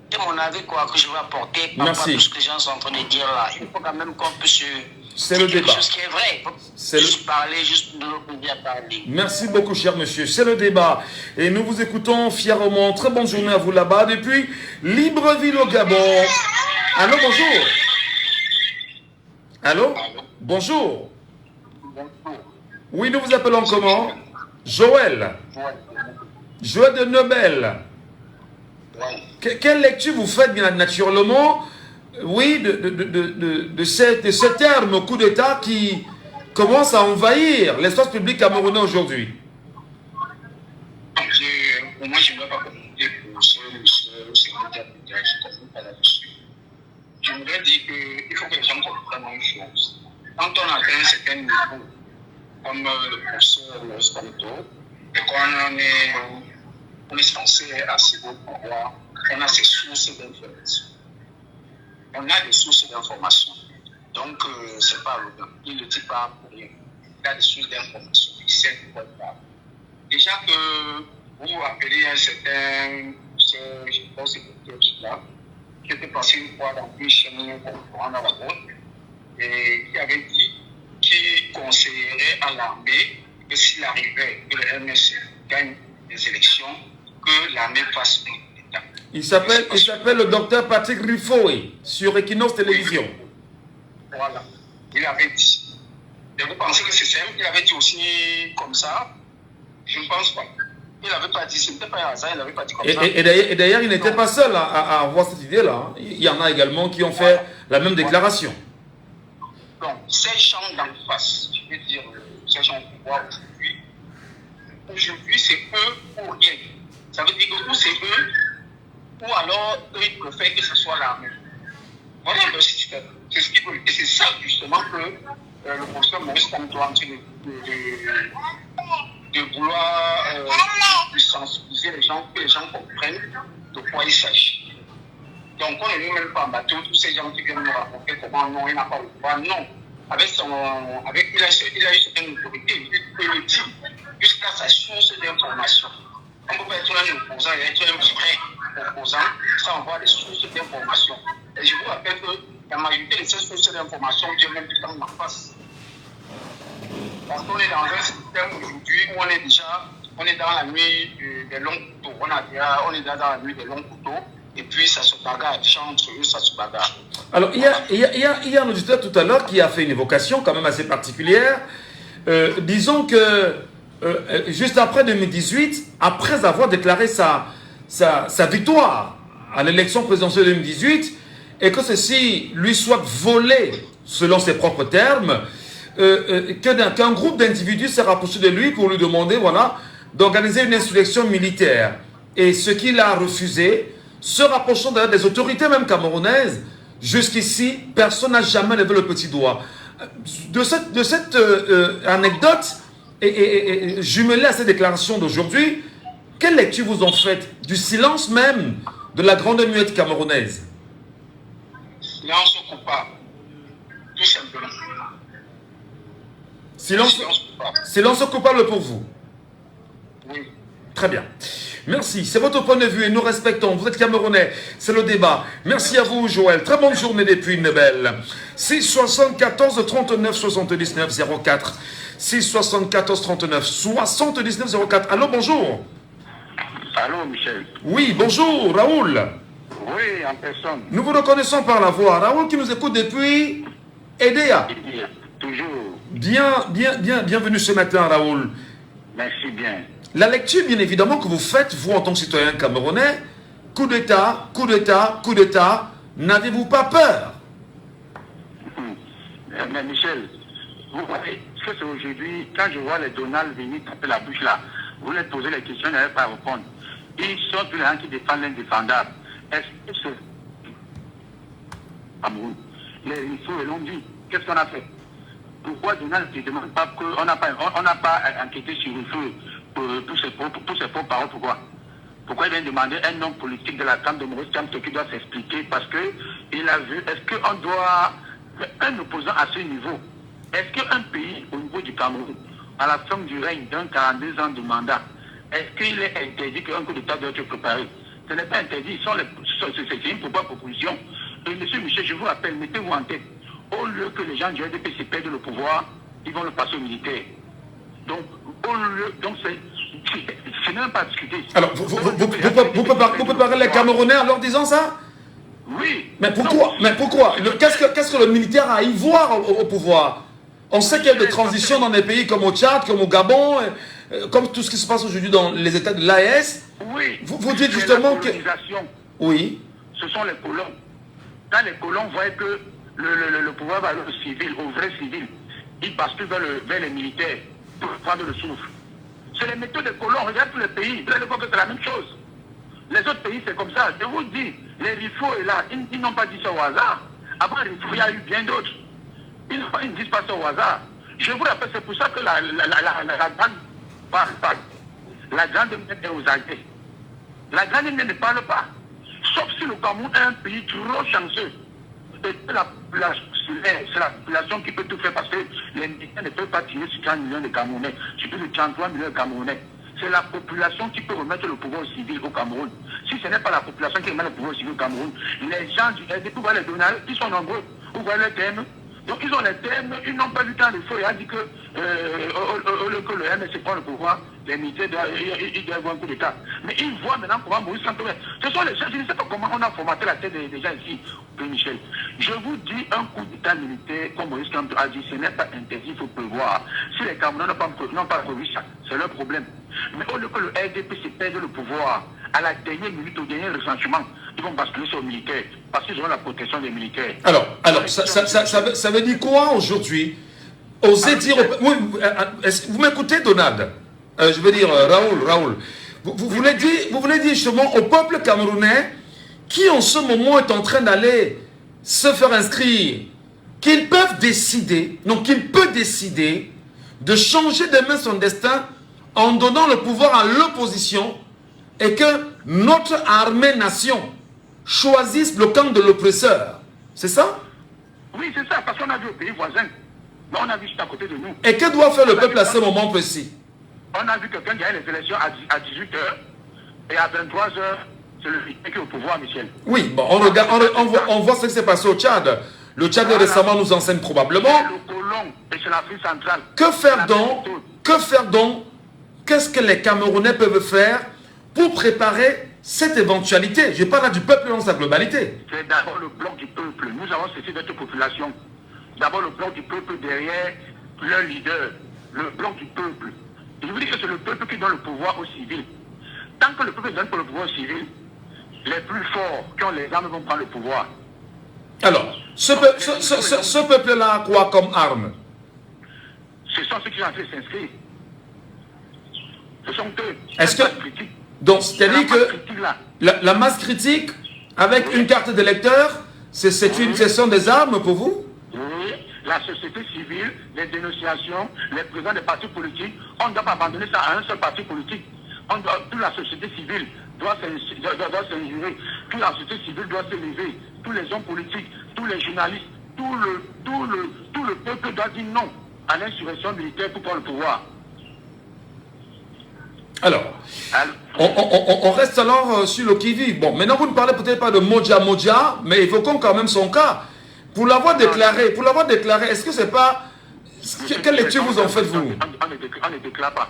c'est mon avis quoi, que je vais apporter par rapport à tout ce que les gens sont en train de dire là. Il faut quand même qu'on puisse dire quelque chose qui est vrai. Juste parler, juste de nous bien parler. Merci beaucoup, cher monsieur. C'est le débat. Et nous vous écoutons fièrement. Très bonne journée à vous là-bas depuis Libreville au Gabon. Allô, bonjour. Allô? Bonjour. Oui, nous vous appelons comment? Joël. Joël de Nobel. Quelle lecture vous faites, bien naturellement, oui, de ce terme coup d'État qui commence à envahir l'espace public camerounais aujourd'hui. Pour moi, je ne vais pas commenter pour ce secrétaire d'État, je ne comprends pas là-dessus. Je voudrais dire qu'il faut que les gens comprennent une chose. Quand on atteint un certain niveau, comme le professeur Maurice Kamto, et quand on est censé accéder au pouvoir, on a ses sources d'information. On a des sources d'information. Donc, c'est pas le il ne le dit pas pour rien. Il a des sources d'information. Il sait de quoi il parle. Déjà que vous appelez un certain, je pense que c'est là, qui était passé une fois dans une chaîne pour rendre la route, et qui avait dit qu'il conseillerait à l'armée que s'il arrivait que le MS gagne des élections, que l'armée fasse un État. Il s'appelle le docteur Patrick Riffoy sur Equinox Télévision. Voilà, il avait dit. Et vous pensez que c'est simple? Il avait dit aussi comme ça? Je ne pense pas. Il n'avait pas dit, ce n'était pas un hasard, il n'avait pas dit comme ça. Et d'ailleurs, il n'était pas seul à avoir cette idée-là. Il y en a également qui ont fait la même déclaration. Donc, ces gens d'en face, je veux dire, ces gens au pouvoir aujourd'hui, c'est eux ou rien. Ça veut dire que ou c'est eux, ou alors eux, ils préfèrent que ce soit l'armée. Voilà le système. C'est ce qu'ils veulent. Et c'est ça, justement, que le professeur Maurice Kamto est en train de vouloir sensibiliser les gens, que les gens comprennent de quoi il s'agit. Donc, on n'est même pas en bateau, tous ces gens qui viennent nous raconter comment non, il n'a pas le pouvoir. Non. Il a eu certaines autorités, il peut le dire, jusqu'à sa source d'information. On ne peut pas être un opposant et être un vrai opposant sans avoir des sources d'information. Et je vous rappelle que la majorité de ces sources d'information viennent même du temps de ma face. Parce qu'on est dans un système aujourd'hui où on est dans la nuit des longs couteaux. On est dans la nuit des longs couteaux. Et puis ça se bagarre, entre eux, ça se bagarre. Alors, il y a un auditeur tout à l'heure qui a fait une évocation quand même assez particulière. Disons que juste après 2018, après avoir déclaré sa victoire à l'élection présidentielle de 2018, et que ceci lui soit volé, selon ses propres termes, qu'un groupe d'individus s'est rapproché de lui pour lui demander, voilà, d'organiser une insurrection militaire. Et ce qu'il a refusé, se rapprochant d'ailleurs des autorités même camerounaises, jusqu'ici, personne n'a jamais levé le petit doigt. De cette anecdote, et jumelée à cette déclaration d'aujourd'hui, quelle lecture vous en faites du silence même de la grande muette camerounaise? Silence coupable, tout simplement. Silence coupable pour vous? Oui. Très bien. Merci, c'est votre point de vue et nous respectons. Vous êtes Camerounais, c'est le débat. Merci à vous, Joël. Très bonne journée depuis Nebel. 6 74 39 79 04. 6 74 39 79 04. Allô, bonjour. Allô, Michel. Oui, bonjour, Raoul. Oui, en personne. Nous vous reconnaissons par la voix. Raoul qui nous écoute depuis Edea. Toujours. Bienvenue ce matin, Raoul. Merci bien. La lecture, bien évidemment, que vous faites, vous, en tant que citoyen camerounais, coup d'État, coup d'État, coup d'État, n'avez-vous pas peur? Mais Michel, vous voyez, ce que c'est aujourd'hui, quand je vois les Donald venir taper la bouche là, vous leur posez les questions, ils n'arrivent pas à répondre. Ils sont tous les gens qui défendent l'indéfendable. Est-ce que c'est Cameroun? Les réseaux l'ont dit. Qu'est-ce qu'on a fait? Pourquoi Donald ne demande pas qu'on n'a pas enquêté sur le feu pour ses propres paroles? Pourquoi il vient demander un homme politique de la Camp de Maurice Kamto qui doit s'expliquer? Parce qu'il a vu, est-ce qu'on doit, un opposant à ce niveau, est-ce qu'un pays au niveau du Cameroun, à la fin du règne d'un 42 ans de mandat, est-ce qu'il est interdit qu'un coup d'État doit être préparé? Ce n'est pas interdit, c'est une proposition. Et monsieur Michel, je vous rappelle, mettez-vous en tête, au lieu que les gens du RDPC perdent le pouvoir, ils vont le passer aux militaires. Donc, c'est même pas discuté. Alors, vous préparez les Camerounais en leur disant ça? Oui. Mais pourquoi? Qu'est-ce que le militaire a à y voir au pouvoir? On sait qu'il y a des transitions dans des pays comme au Tchad, comme au Gabon, comme tout ce qui se passe aujourd'hui dans les États de l'AES. Oui. Vous dites justement que... Oui. Oui. Ce sont les colons. quand les colons voient que le pouvoir va au civil, au vrai civil, ils basculent vers les militaires pour prendre le souffle. C'est les méthodes des colons. Regarde tous les pays. Vous allez voir que c'est la même chose. Les autres pays, c'est comme ça. Je vous dis, les Rifo est là. Ils n'ont pas dit ça au hasard. Avant Rifo, il y a eu bien d'autres. Ils ne disent pas ça au hasard. Je vous rappelle, c'est pour ça que la grande parle pas. La grande est aux aguets. La grande ne parle pas. Sauf si le Cameroun est un pays trop chanceux. Et c'est la population qui peut tout faire parce que les militaires ne peuvent pas tirer sur 30 millions de Camerounais, sur plus de 33 millions de Camerounais. C'est la population qui peut remettre le pouvoir civil au Cameroun. Si ce n'est pas la population qui remet le pouvoir civil au Cameroun, les gens du RDP, vous voyez les donateurs, ils sont nombreux. Vous voyez les thèmes. Donc ils ont les thèmes, ils n'ont pas du temps de feu. Il a dit que le MSC prend le pouvoir, les militaires ils doivent avoir un coup d'État. Mais ils voient maintenant comment Maurice Kamto. Ce sont les gens, je ne sais pas comment on a formaté la tête des gens ici, Michel. Je vous dis, un coup d'État militaire, comme Maurice Kamto a dit, ce n'est pas interdit, il faut prévoir. Si les Camerounais n'ont pas prévu ça, c'est leur problème. Mais au lieu que le RDP se perde le pouvoir, à la dernière minute, au dernier recensement, ils vont basculer sur les militaires, parce qu'ils auront la protection des militaires. Alors ça veut dire quoi aujourd'hui? Oser dire... Oui, vous m'écoutez, Donald? Je veux dire, Raoul. Vous voulez dire justement au peuple camerounais qui en ce moment est en train d'aller se faire inscrire, qu'ils peuvent décider, donc qu'il peut décider de changer demain son destin en donnant le pouvoir à l'opposition et que notre armée-nation choisisse le camp de l'oppresseur. C'est ça? Oui, c'est ça, parce qu'on a vu au pays voisin. Mais on a vu juste à côté de nous. Et que doit faire le peuple à ce moment précis? On a vu quelqu'un gagner les élections à 18h et à 23h, c'est le qui est au pouvoir, Michel. Oui, bon, on voit ce qui s'est passé au Tchad. Le Tchad récemment nous enseigne probablement. Le colon et c'est l'Afrique centrale. Que faire donc? Qu'est-ce que les Camerounais peuvent faire pour préparer cette éventualité? Je parle là du peuple dans sa globalité. C'est d'abord le bloc du peuple. Nous avons cessé d'être population. D'abord le bloc du peuple derrière leur leader. Le bloc du peuple. Je vous dis que c'est le peuple qui donne le pouvoir aux civils. Tant que le peuple donne pour le pouvoir aux civils, les plus forts qui ont les armes vont prendre le pouvoir. Alors, ce peuple-là a quoi comme arme? Ce sont ceux qui ont fait s'inscrire. Ce sont eux. Est-ce que... Donc, c'est-à-dire que la masse critique, avec une carte d'électeur, ce sont des armes pour vous? Oui, la société civile, les dénonciations, les présidents des partis politiques, on ne doit pas abandonner ça à un seul parti politique. Toute la société civile doit s'injurer, toute la société civile doit se lever, tous les hommes politiques, tous les journalistes, tout le peuple doit dire non à l'insurrection militaire pour prendre le pouvoir. Alors, on reste alors sur le qui-vive. Bon, maintenant vous ne parlez peut-être pas de Modja, mais évoquons quand même son cas. Pour l'avoir déclaré, est-ce que c'est pas... Quelle lecture vous en faites, vous? On ne déclare pas.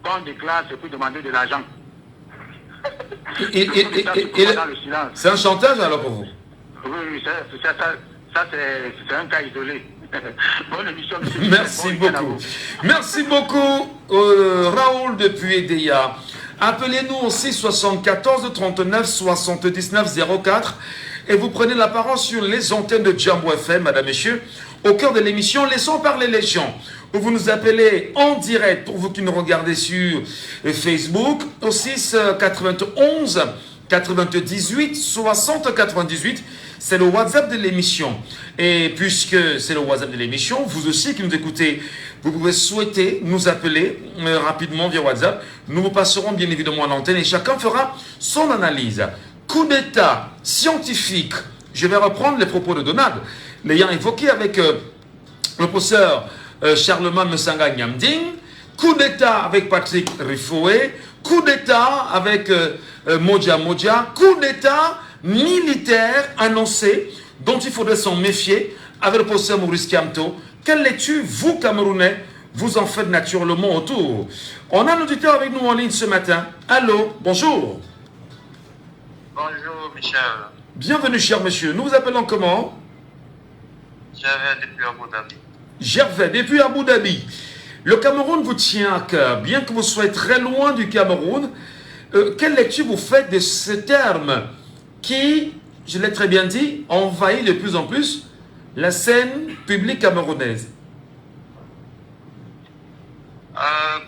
Quand on déclare, c'est pour demander de l'argent. C'est un chantage alors pour vous? Oui, ça c'est un cas isolé. Bonne émission, monsieur. Merci beaucoup. Merci beaucoup, Raoul depuis Edea. Appelez-nous au 674 39 79 04 et vous prenez la parole sur les antennes de Jambo FM, madame, messieurs. Au cœur de l'émission, laissons parler les gens. Vous nous appelez en direct pour vous qui nous regardez sur Facebook au 6 91 98 60 98. C'est le WhatsApp de l'émission. Et puisque c'est le WhatsApp de l'émission, vous aussi qui nous écoutez, vous pouvez souhaiter nous appeler rapidement via WhatsApp. Nous vous passerons bien évidemment à l'antenne et chacun fera son analyse. Coup d'état scientifique. Je vais reprendre les propos de Donald, l'ayant évoqué avec le professeur Charlemagne Msanga Nyamding. Coup d'état avec Patrick Rifoué. Coup d'état avec Modja. Coup d'état militaire annoncé dont il faudrait s'en méfier avec le professeur Maurice Kamto. Quelle lecture, vous Camerounais, vous en faites naturellement autour? On a un auditeur avec nous en ligne ce matin. Allô, bonjour. Bonjour Michel. Bienvenue cher monsieur, nous vous appelons comment? Gervais depuis Abu Dhabi. Gervais depuis Abu Dhabi. Le Cameroun vous tient à cœur, bien que vous soyez très loin du Cameroun. Quelle lecture vous faites de ce terme qui je l'ai très bien dit, envahit de plus en plus la scène publique camerounaise.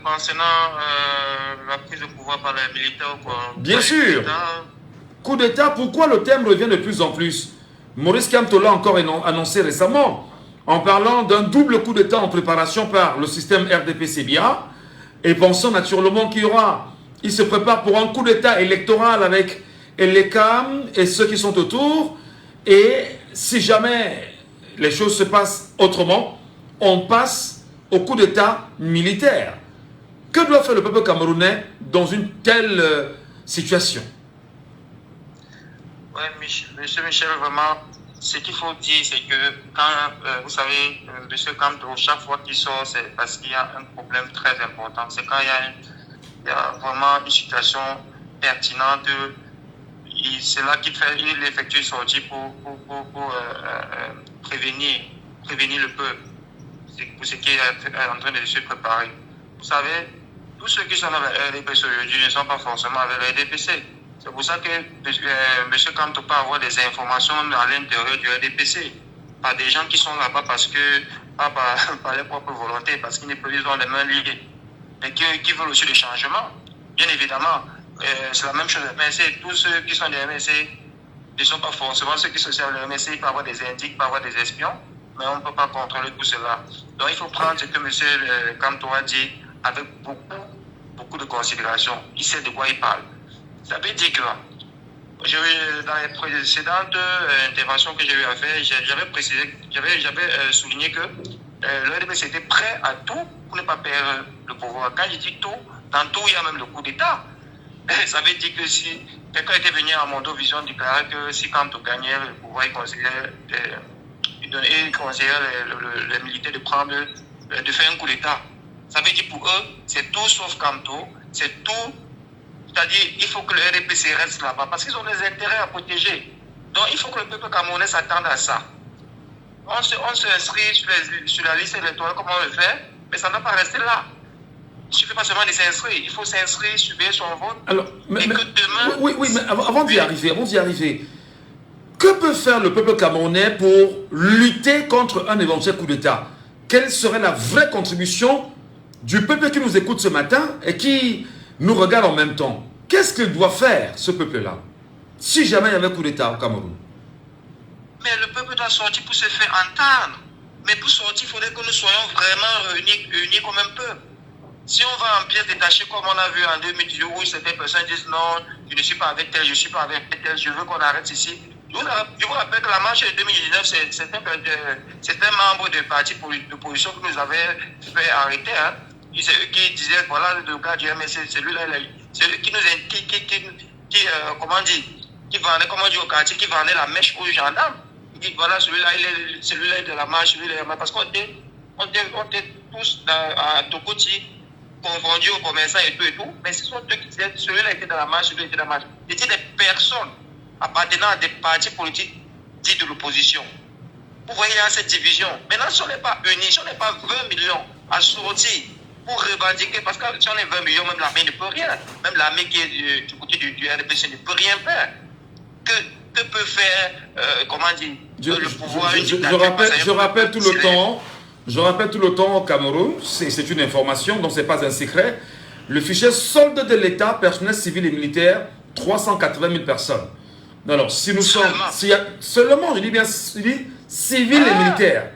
Concernant la prise de pouvoir par les militaires, quoi. Bien sûr. Coup d'État, pourquoi le thème revient de plus en plus? Maurice Kamto l'a encore annoncé récemment, en parlant d'un double coup d'État en préparation par le système RDP-CBA, et pensant naturellement qu'il y aura, il se prépare pour un coup d'État électoral avec les CAM et ceux qui sont autour, et si jamais les choses se passent autrement, on passe au coup d'État militaire. Que doit faire le peuple camerounais dans une telle situation? Oui, monsieur Michel, vraiment, ce qu'il faut dire, c'est que quand, vous savez, monsieur Kamto, chaque fois qu'il sort, c'est parce qu'il y a un problème très important. C'est quand il y a vraiment une situation pertinente. C'est là qu'il effectue une sortie pour prévenir le peuple. C'est pour ce qui est en train de se préparer. Vous savez, tous ceux qui sont avec la RDPC aujourd'hui ne sont pas forcément avec la RDPC. C'est pour ça que M. Kamto peut avoir des informations à l'intérieur du RDPC. Pas des gens qui sont là-bas parce que, pas par leur propre volonté, parce qu'ils ont les mains liées, mais qui veulent aussi des changements. Bien évidemment, c'est la même chose avec MSC. Tous ceux qui sont des MSC ne sont pas forcément ceux qui sont sur le MSC. Il peut y avoir des indices, il peut y avoir des espions, mais on ne peut pas contrôler tout cela. Donc il faut prendre ce que M. Kamto a dit avec beaucoup de considération. Il sait de quoi il parle. Ça veut dire que dans les précédentes interventions que j'ai eu à faire, j'avais souligné que le RDPC était prêt à tout pour ne pas perdre le pouvoir. Quand je dis tout, dans tout, il y a même le coup d'État. Ça veut dire que si quelqu'un était venu à Mondo Vision déclarer que si Kamto gagnait le pouvoir, il conseillerait les militaires de faire un coup d'État. Ça veut dire pour eux, c'est tout sauf Kamto, c'est tout. C'est-à-dire, il faut que le RDPC reste là-bas parce qu'ils ont des intérêts à protéger. Donc, il faut que le peuple camerounais s'attende à ça. On s'inscrit sur la liste électorale comme on le fait, mais ça ne va pas rester là. Il ne suffit pas seulement de s'inscrire, il faut s'inscrire, subir son vote. Alors, et que demain... Oui, mais avant d'y arriver, que peut faire le peuple camerounais pour lutter contre un éventuel coup d'État? Quelle serait la vraie contribution du peuple qui nous écoute ce matin et qui nous regarde en même temps? Qu'est-ce qu'il doit faire, ce peuple-là, si jamais il y avait un coup d'État au Cameroun? Mais le peuple doit sortir pour se faire entendre. Mais pour sortir, il faudrait que nous soyons vraiment unis comme un peuple. Si on va en pièces détachées, comme on a vu en 2018, où certaines personnes disent non, je ne suis pas avec tel, je ne suis pas avec tel, je veux qu'on arrête ici. Je vous rappelle que la marche de 2019, certains membres de partis d'opposition qui nous avaient fait arrêter. Hein. C'est eux qui disaient, voilà, le gars du MSC, celui-là, c'est eux qui vendait, comment dire au quartier, qui vendait la mèche aux gendarmes. Ils disent, voilà, celui-là est de la marche, celui-là est de la marche. Parce qu'on était tous à Tokoti, confondus aux commerçants et tout, mais ce sont eux qui disaient, celui-là était dans la marche, celui-là était dans la marche. C'était des personnes appartenant à des partis politiques dits de l'opposition. Vous voyez, il y a cette division. Maintenant, si on n'est pas unis, si on n'est pas 20 millions à sortir pour revendiquer, parce que si on est 20 millions, même l'armée ne peut rien. Même l'armée qui est du côté du RDPC ne peut rien faire. Que peut faire, comment dire, le pouvoir? Je rappelle tout le temps au Cameroun, c'est une information, donc ce n'est pas un secret. Le fichier solde de l'État, personnel civil et militaire, 380 000 personnes. Alors, si nous sommes... Seulement, je dis bien civil et militaire.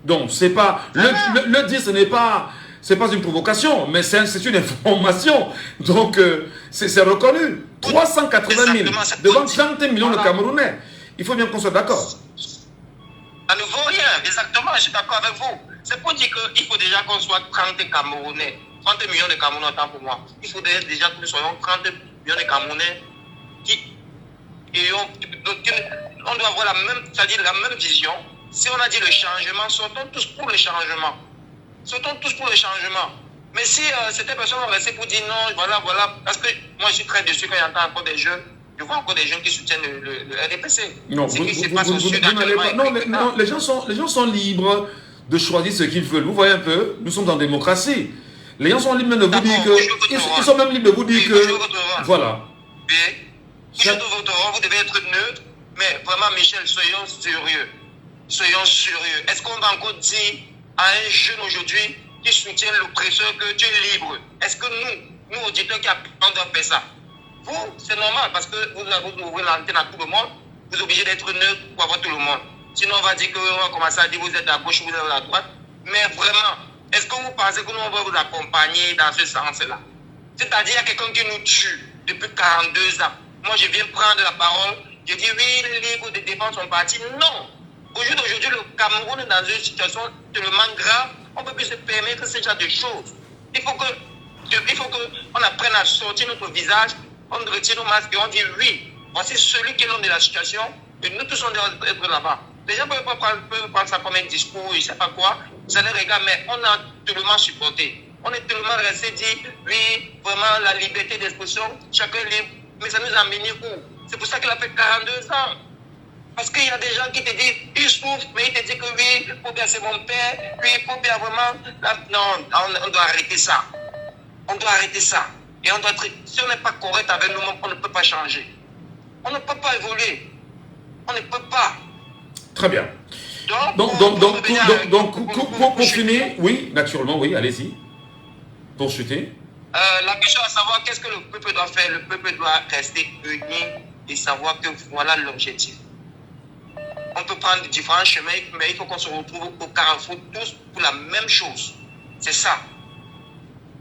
Donc, c'est pas... Le dire, ce n'est pas... C'est pas une provocation, mais c'est une information. Donc, c'est reconnu. 380 000 devant 30 millions de Camerounais. Il faut bien qu'on soit d'accord. Ça ne vaut rien, exactement, je suis d'accord avec vous. C'est pour dire qu'il faut déjà qu'on soit 30 Camerounais. 30 millions de Camerounais, autant pour moi. Il faudrait déjà que nous soyons 30 millions de Camerounais on doit avoir la même vision. Si on a dit le changement, sortons tous pour le changement. Sortons tous pour le changement. Mais si certaines personnes vont rester pour dire non, voilà, parce que moi je suis très déçu quand j'entends encore des jeunes. Je vois encore des jeunes qui soutiennent le RDPC. Non, les gens sont libres de choisir ce qu'ils veulent. Vous voyez un peu, nous sommes en démocratie. Les gens sont libres de vous dire que... Ils sont même libres de vous dire que... Voilà. Vous devez être neutre, Mais vraiment, Michel, soyons sérieux. Soyons sérieux. Est-ce qu'on va encore dire à un jeune aujourd'hui qui soutient l'oppresseur que tu es libre? Est-ce que nous auditeurs qui apprenons à faire ça? Vous, c'est normal parce que vous ouvrez l'antenne à tout le monde. Vous êtes obligé d'être neutre pour avoir tout le monde. Sinon, on va dire qu'on va commencer à dire vous êtes à gauche, vous êtes à droite. Mais vraiment, est-ce que vous pensez que nous, on va vous accompagner dans ce sens-là? C'est-à-dire, il y a quelqu'un qui nous tue depuis 42 ans. Moi, je viens prendre la parole. Je dis oui, les livres de défense sont partis. Non. Aujourd'hui, le Cameroun est dans une situation tellement grave. On ne peut plus se permettre ce genre de choses. Il faut qu'on apprenne à sortir notre visage. On retire nos masques et on dit oui. Voici celui qui est l'homme de la situation. Et nous tous, on doit être là-bas. Les gens peuvent prendre ça comme un discours, je ne sais pas quoi. Ça les regarde, mais on a tellement supporté. On est tellement resté dit, oui, vraiment, la liberté d'expression, chacun est libre. Mais ça nous a mené où? C'est pour ça qu'il a fait 42 ans. Parce qu'il y a des gens qui te disent, ils souffrent, mais ils te disent que oui, Pobia c'est mon père, oui, Pobia vraiment. Non, on doit arrêter ça. On doit arrêter ça. Et on doit être, si on n'est pas correct avec nous-mêmes, on ne peut pas changer. On ne peut pas évoluer. On ne peut pas. Très bien. Donc, pour finir, oui, naturellement, oui, allez-y. Pour chuter. La question à savoir qu'est-ce que le peuple doit faire. Le peuple doit rester uni et savoir que voilà l'objectif. On peut prendre différents chemins, mais il faut qu'on se retrouve au carrefour tous pour la même chose. C'est ça.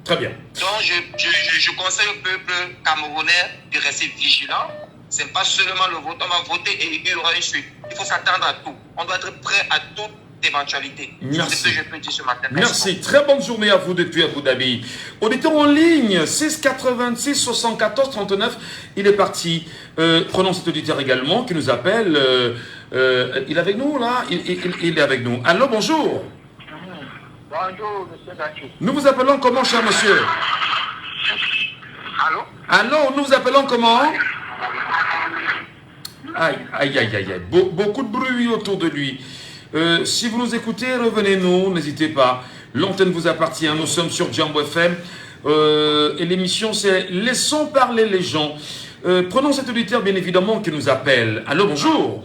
Très bien. Donc, je conseille au peuple camerounais de rester vigilant. Ce n'est pas seulement le vote. On va voter et il y aura une suite. Il faut s'attendre à tout. On doit être prêt à toute éventualité. Merci. C'est ce que je peux dire ce matin. Merci. Très bonne journée à vous depuis Abu Dhabi. Auditeur en ligne, 686 74 39. Il est parti. Prenons cet auditeur également qui nous appelle. Il est avec nous là. Il est avec nous. Allô, bonjour. Bonjour, monsieur Gachou. Nous vous appelons comment, cher monsieur? Allô? Allô, nous vous appelons comment? Aïe, aïe, aïe, aïe, aïe. Beaucoup de bruit autour de lui. Si vous nous écoutez, revenez-nous, n'hésitez pas. L'antenne vous appartient, nous sommes sur Jambo FM. Et l'émission, c'est Laissons parler les gens. Prenons cet auditeur, bien évidemment, qui nous appelle. Allô, bonjour.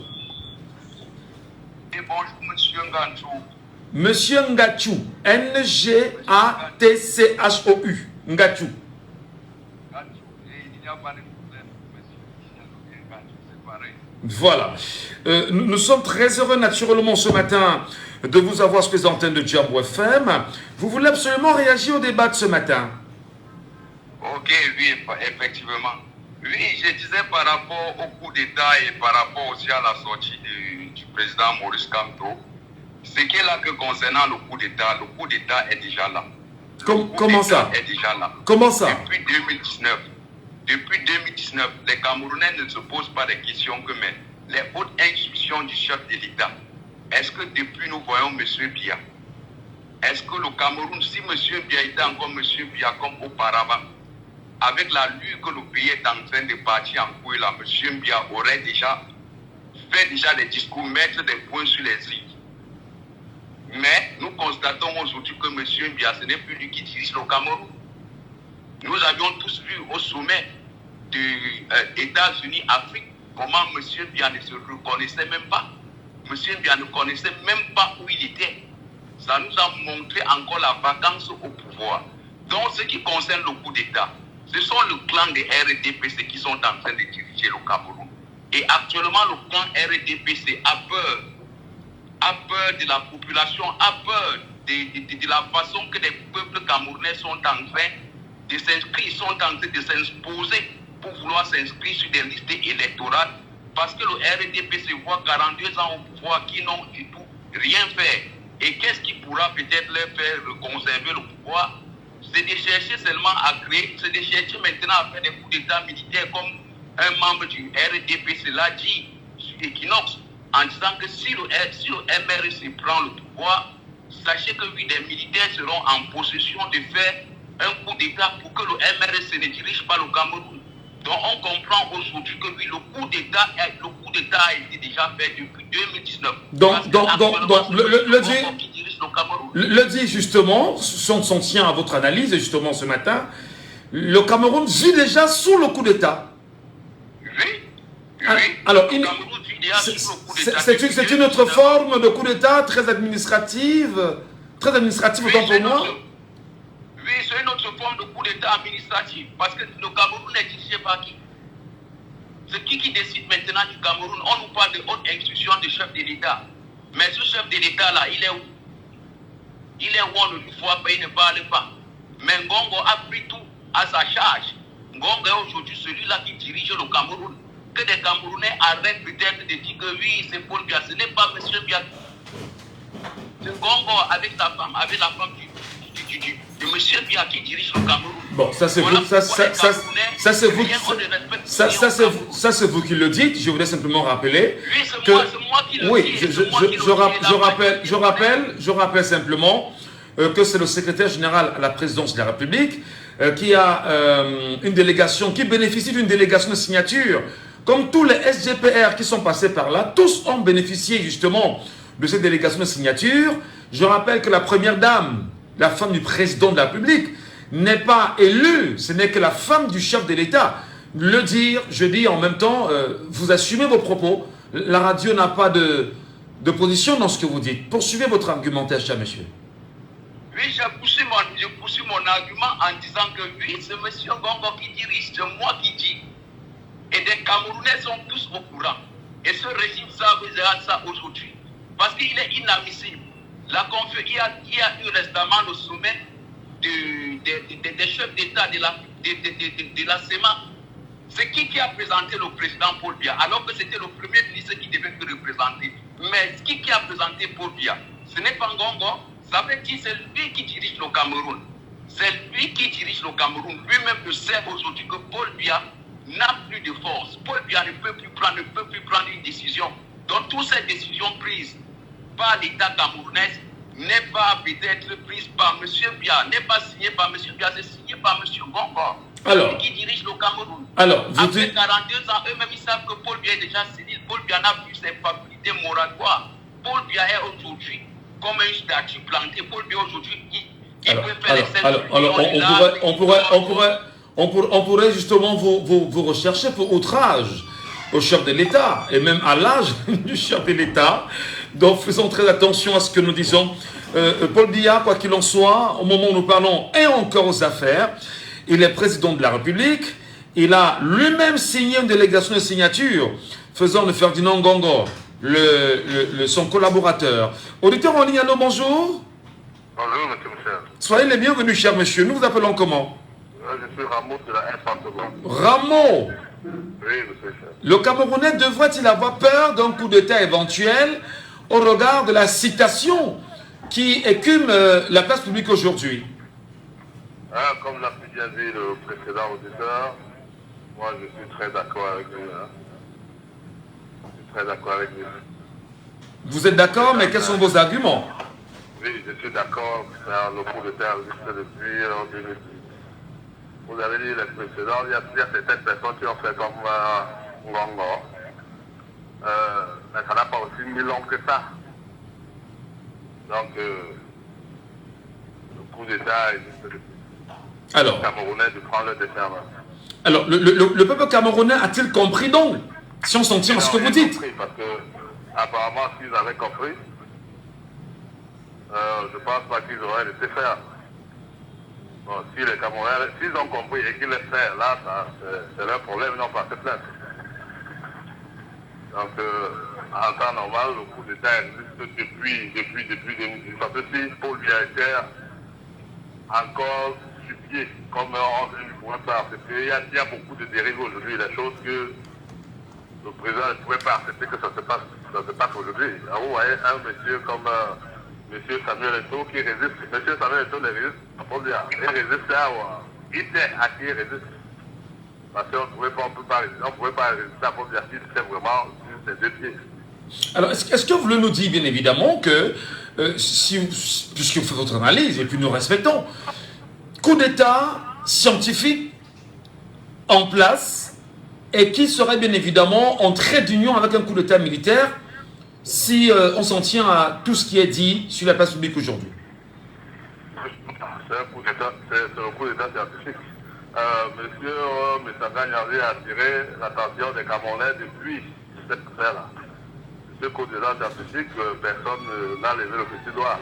Et bonjour, monsieur Ngachou. Monsieur Ngachou. N-G-A-T-C-H-O-U. Ngachou. Il n'y a pas de problème, monsieur Ngachou, c'est pareil. Voilà. Nous sommes très heureux naturellement ce matin de vous avoir sur les antennes de Jambo FM. Vous voulez absolument réagir au débat de ce matin? Ok, oui, effectivement. Oui, je disais par rapport au coup d'État et par rapport aussi à la sortie du président Maurice Kamto, ce qui est là que concernant le coup d'État est déjà là. Comment ça? Est déjà là. Comment ça? Depuis 2019, les Camerounais ne se posent pas des questions que mais les hautes instructions du chef de l'État. Est-ce que depuis nous voyons M. Biya, est-ce que le Cameroun, si M. Biya était encore M. Biya comme auparavant, avec la lutte que le pays est en train de partir en couille là, M. Biya aurait déjà fait des discours, mettre des points sur les i. Mais nous constatons aujourd'hui que M. Biya, ce n'est plus lui qui dirige le Cameroun. Nous avions tous vu au sommet des États-Unis, Afrique, comment M. Biya ne se reconnaissait même pas. M. Biya ne connaissait même pas où il était. Ça nous a montré encore la vacance au pouvoir. Donc, ce qui concerne le coup d'État, ce sont le clan des RDPC qui sont en train de diriger le Cameroun. Et actuellement, le clan RDPC a peur de la population, a peur de la façon que les peuples camerounais sont en train de s'inscrire, ils sont en train de s'imposer pour vouloir s'inscrire sur des listes électorales parce que le RDPC voit 42 ans au pouvoir qui n'ont du tout rien fait. Et qu'est-ce qui pourra peut-être leur faire conserver le pouvoir? C'est de chercher seulement à créer, c'est de chercher maintenant à faire des coups d'État militaires comme un membre du RDPC l'a dit sur Equinox, en disant que si le MRC prend le pouvoir, sachez que oui, des militaires seront en possession de faire un coup d'État pour que le MRC ne dirige pas le Cameroun. Donc on comprend aujourd'hui que oui, le coup d'État a été déjà fait depuis 2019. Le dit justement, son tient à votre analyse justement ce matin, le Cameroun vit déjà sous le coup d'État. Oui, Alors, le Cameroun vit déjà sous le coup d'État. c'est une autre forme de coup d'État très administrative autant pour moi. Oui, c'est une autre forme de coup d'État administratif. Parce que le Cameroun est dirigé par qui? C'est qui décide maintenant du Cameroun? On nous parle de haute institution de chef de l'État. Mais ce chef de l'État-là, il est où? Il est où on ne le voit pas, il ne parle pas. Mais Ngongo a pris tout à sa charge. Ngongo est aujourd'hui celui-là qui dirige le Cameroun. Que des Camerounais arrêtent peut-être de dire que oui, c'est Paul Biya. Ce n'est pas M. Biya. C'est Ngongo avec sa femme, avec la femme de M. Biya qui dirige le Cameroun. Bon, ça c'est vous, c'est vous qui le dites. Je voulais simplement rappeler que oui, je rappelle simplement que c'est le secrétaire général à la présidence de la République qui a une délégation, qui bénéficie d'une délégation de signature. Comme tous les SGPR qui sont passés par là, tous ont bénéficié justement de cette délégation de signature. Je rappelle que la première dame, la femme du président de la République, n'est pas élue, ce n'est que la femme du chef de l'État. Le dire, je dis en même temps, vous assumez vos propos. La radio n'a pas de position dans ce que vous dites. Poursuivez votre argumentaire, cher monsieur. Oui, j'ai poussé mon argument en disant que oui, c'est M. Ngongo qui dirige, c'est moi qui dis. Et des Camerounais sont tous au courant. Et ce régime savent ça aujourd'hui. Parce qu'il est inadmissible. Il y a eu récemment le sommet des chefs d'État de la SEMA. C'est qui a présenté le président Paul Biya, alors que c'était le premier ministre qui devait le représenter. Mais qui a présenté Paul Biya? Ce n'est pas Ngongo. Ça veut dire que c'est lui qui dirige le Cameroun. C'est lui qui dirige le Cameroun. Lui-même le sait aujourd'hui que Paul Biya n'a plus de force. Paul Biya ne peut plus prendre une décision. Donc toutes ces décisions prises par l'État camerounais n'est pas peut-être prise par M. Biya, n'est pas signée par M. Biya, c'est signé par M. Ngongo. Alors, qui dirige le Cameroun. Alors, après 42 ans, eux-mêmes ils savent que Paul Biya est déjà sénile. Paul Biya n'a plus ses facultés moratoires. Paul Biya est aujourd'hui comme une statue plantée. Paul Biya aujourd'hui, il peut faire les 7 on pourrait justement vous rechercher pour outrage au chef de l'État et même à l'âge du chef de l'État. Donc faisons très attention à ce que nous disons. Paul Biya, quoi qu'il en soit, au moment où nous parlons, est encore aux affaires. Il est président de la République. Il a lui-même signé une délégation de signature faisant de Ferdinand Ngongo son collaborateur. Auditeur en ligne, allô, bonjour. Bonjour, monsieur Michel. Soyez les bienvenus, cher monsieur. Nous vous appelons comment? Je suis Rameau de la F-Pentagon. Rameau. Oui, monsieur Michel. Le Camerounais devrait-il avoir peur d'un coup d'État éventuel au regard de la citation qui écume la place publique aujourd'hui? Comme l'a pu bien dit le précédent auditeur, moi je suis très d'accord avec lui. Je suis très d'accord avec lui. Vous êtes d'accord, mais quels sont vos arguments? Oui, je suis d'accord. Le coup d'État existe depuis 2010. Vous avez dit les précédents, il y a certaines personnes qui ont fait comme Ngongo. Mais ça n'a pas aussi mis long que ça. Donc, le coup d'État existe depuis. Alors, les Camerounais de prendre le déferment. Alors, le peuple camerounais a-t-il compris donc? Si on s'en tient à ce que vous dites. Compris, parce que, apparemment, s'ils avaient compris, je ne pense pas qu'ils auraient laissé faire. Bon, si les Camerounais, s'ils ont compris et qu'ils laissent faire, là, c'est leur problème, ils n'ont pas fait plainte. Donc, en temps normal, le coup d'État existe depuis 2010. Parce que si Paul Biya était encore sur pied, comme on ne pourrait pas accepter, il y a beaucoup de dérives aujourd'hui, des choses que le président ne pouvait pas accepter que ça se passe aujourd'hui. Alors, vous voyez un monsieur comme monsieur Samuel Eto'o qui résiste. Monsieur Samuel Eto'o résiste à Paul Biya. Il résiste il était à qui il résiste. Parce qu'on ne pouvait pas résister à Paul Biya s'il était vraiment sur ses deux pieds. Alors, est-ce que vous voulez nous dire, bien évidemment, que, puisque vous faites votre analyse, et puis nous respectons, coup d'État scientifique en place, et qui serait bien évidemment en trait d'union avec un coup d'État militaire, si on s'en tient à tout ce qui est dit sur la place publique aujourd'hui? C'est un coup d'État scientifique. Monsieur Messanga Nyandé a attiré l'attention des Camerounais depuis cette affaire-là. Ce qu'au-delà scientifique, personne n'a levé le petit doigt.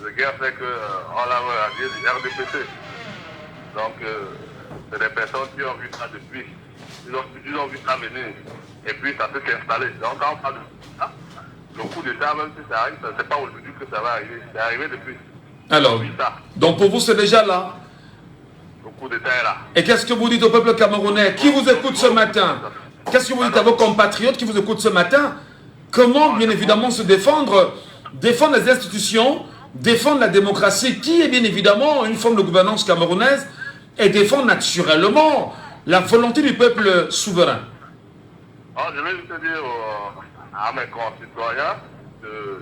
Ce qui a fait qu'on l'a radié du RDPC. Donc, c'est des personnes qui ont vu ça depuis. Ils ont vu ça venir. Et puis, ça peut s'installer. Donc, quand on parle de ça, le coup d'État, même si ça arrive, ce n'est pas aujourd'hui que ça va arriver. C'est arrivé depuis. Alors, donc pour vous, c'est déjà là. Le coup d'État est là. Et qu'est-ce que vous dites au peuple camerounais qui vous écoute ce matin? Qu'est-ce que vous dites à vos compatriotes qui vous écoutent ce matin? Comment, bien évidemment, se défendre les institutions, défendre la démocratie, qui est bien évidemment une forme de gouvernance camerounaise, et défendre naturellement la volonté du peuple souverain. Alors, je vais juste dire à mes concitoyens de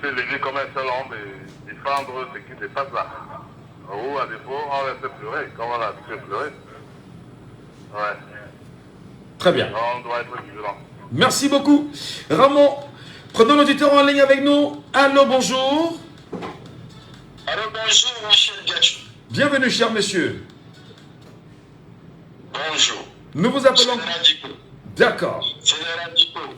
s'élever comme un seul homme et défendre ce qui se passe là. Ou à défaut, on va se pleurer, comme on a fait pleurer. Ouais. Très bien. On doit être vigilant. Merci beaucoup. Ramon, prenons l'auditeur en ligne avec nous. Allô, bonjour. Allô, bonjour, Michel Gachou. Bienvenue, cher monsieur. Bonjour. Nous vous appelons... C'est les radicaux. D'accord. C'est les radicaux.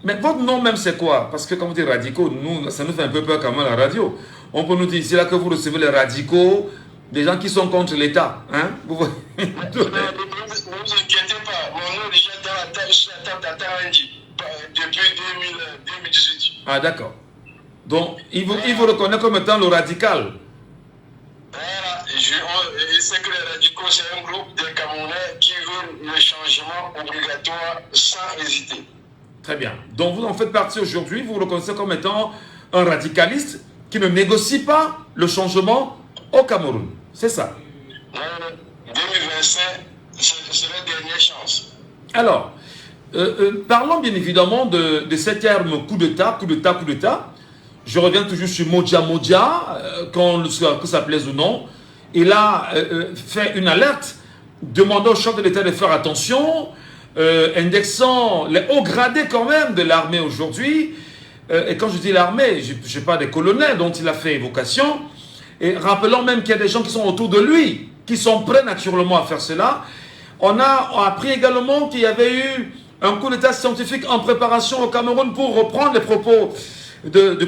Mais votre nom même, c'est quoi? Parce que quand vous dites radicaux, nous, ça nous fait un peu peur quand même à la radio. On peut nous dire, c'est là que vous recevez les radicaux, des gens qui sont contre l'État. Hein? Vous voyez? Ne vous inquiétez pas, mon nom est déjà dans la table, sur la table d'Atarendi depuis 2018. Ah, d'accord. Donc, il vous reconnaît comme étant le radical. Voilà, et c'est que les radicaux, c'est un groupe de Camerounais qui veulent le changement obligatoire sans hésiter. Très bien. Donc, vous en faites partie aujourd'hui, vous vous reconnaissez comme étant un radicaliste qui ne négocie pas le changement au Cameroun. C'est ça. 2025, c'est la dernière chance. Alors, parlons bien évidemment de cet terme coup d'État. Je reviens toujours sur Modja, que ça plaise ou non. Il a fait une alerte, demandant au chef de l'État de faire attention, indexant les hauts gradés quand même de l'armée aujourd'hui. Et quand je dis l'armée, je ne sais pas des colonels dont il a fait évocation. Et rappelant même qu'il y a des gens qui sont autour de lui, qui sont prêts naturellement à faire cela. On a appris également qu'il y avait eu un coup d'État scientifique en préparation au Cameroun pour reprendre les propos de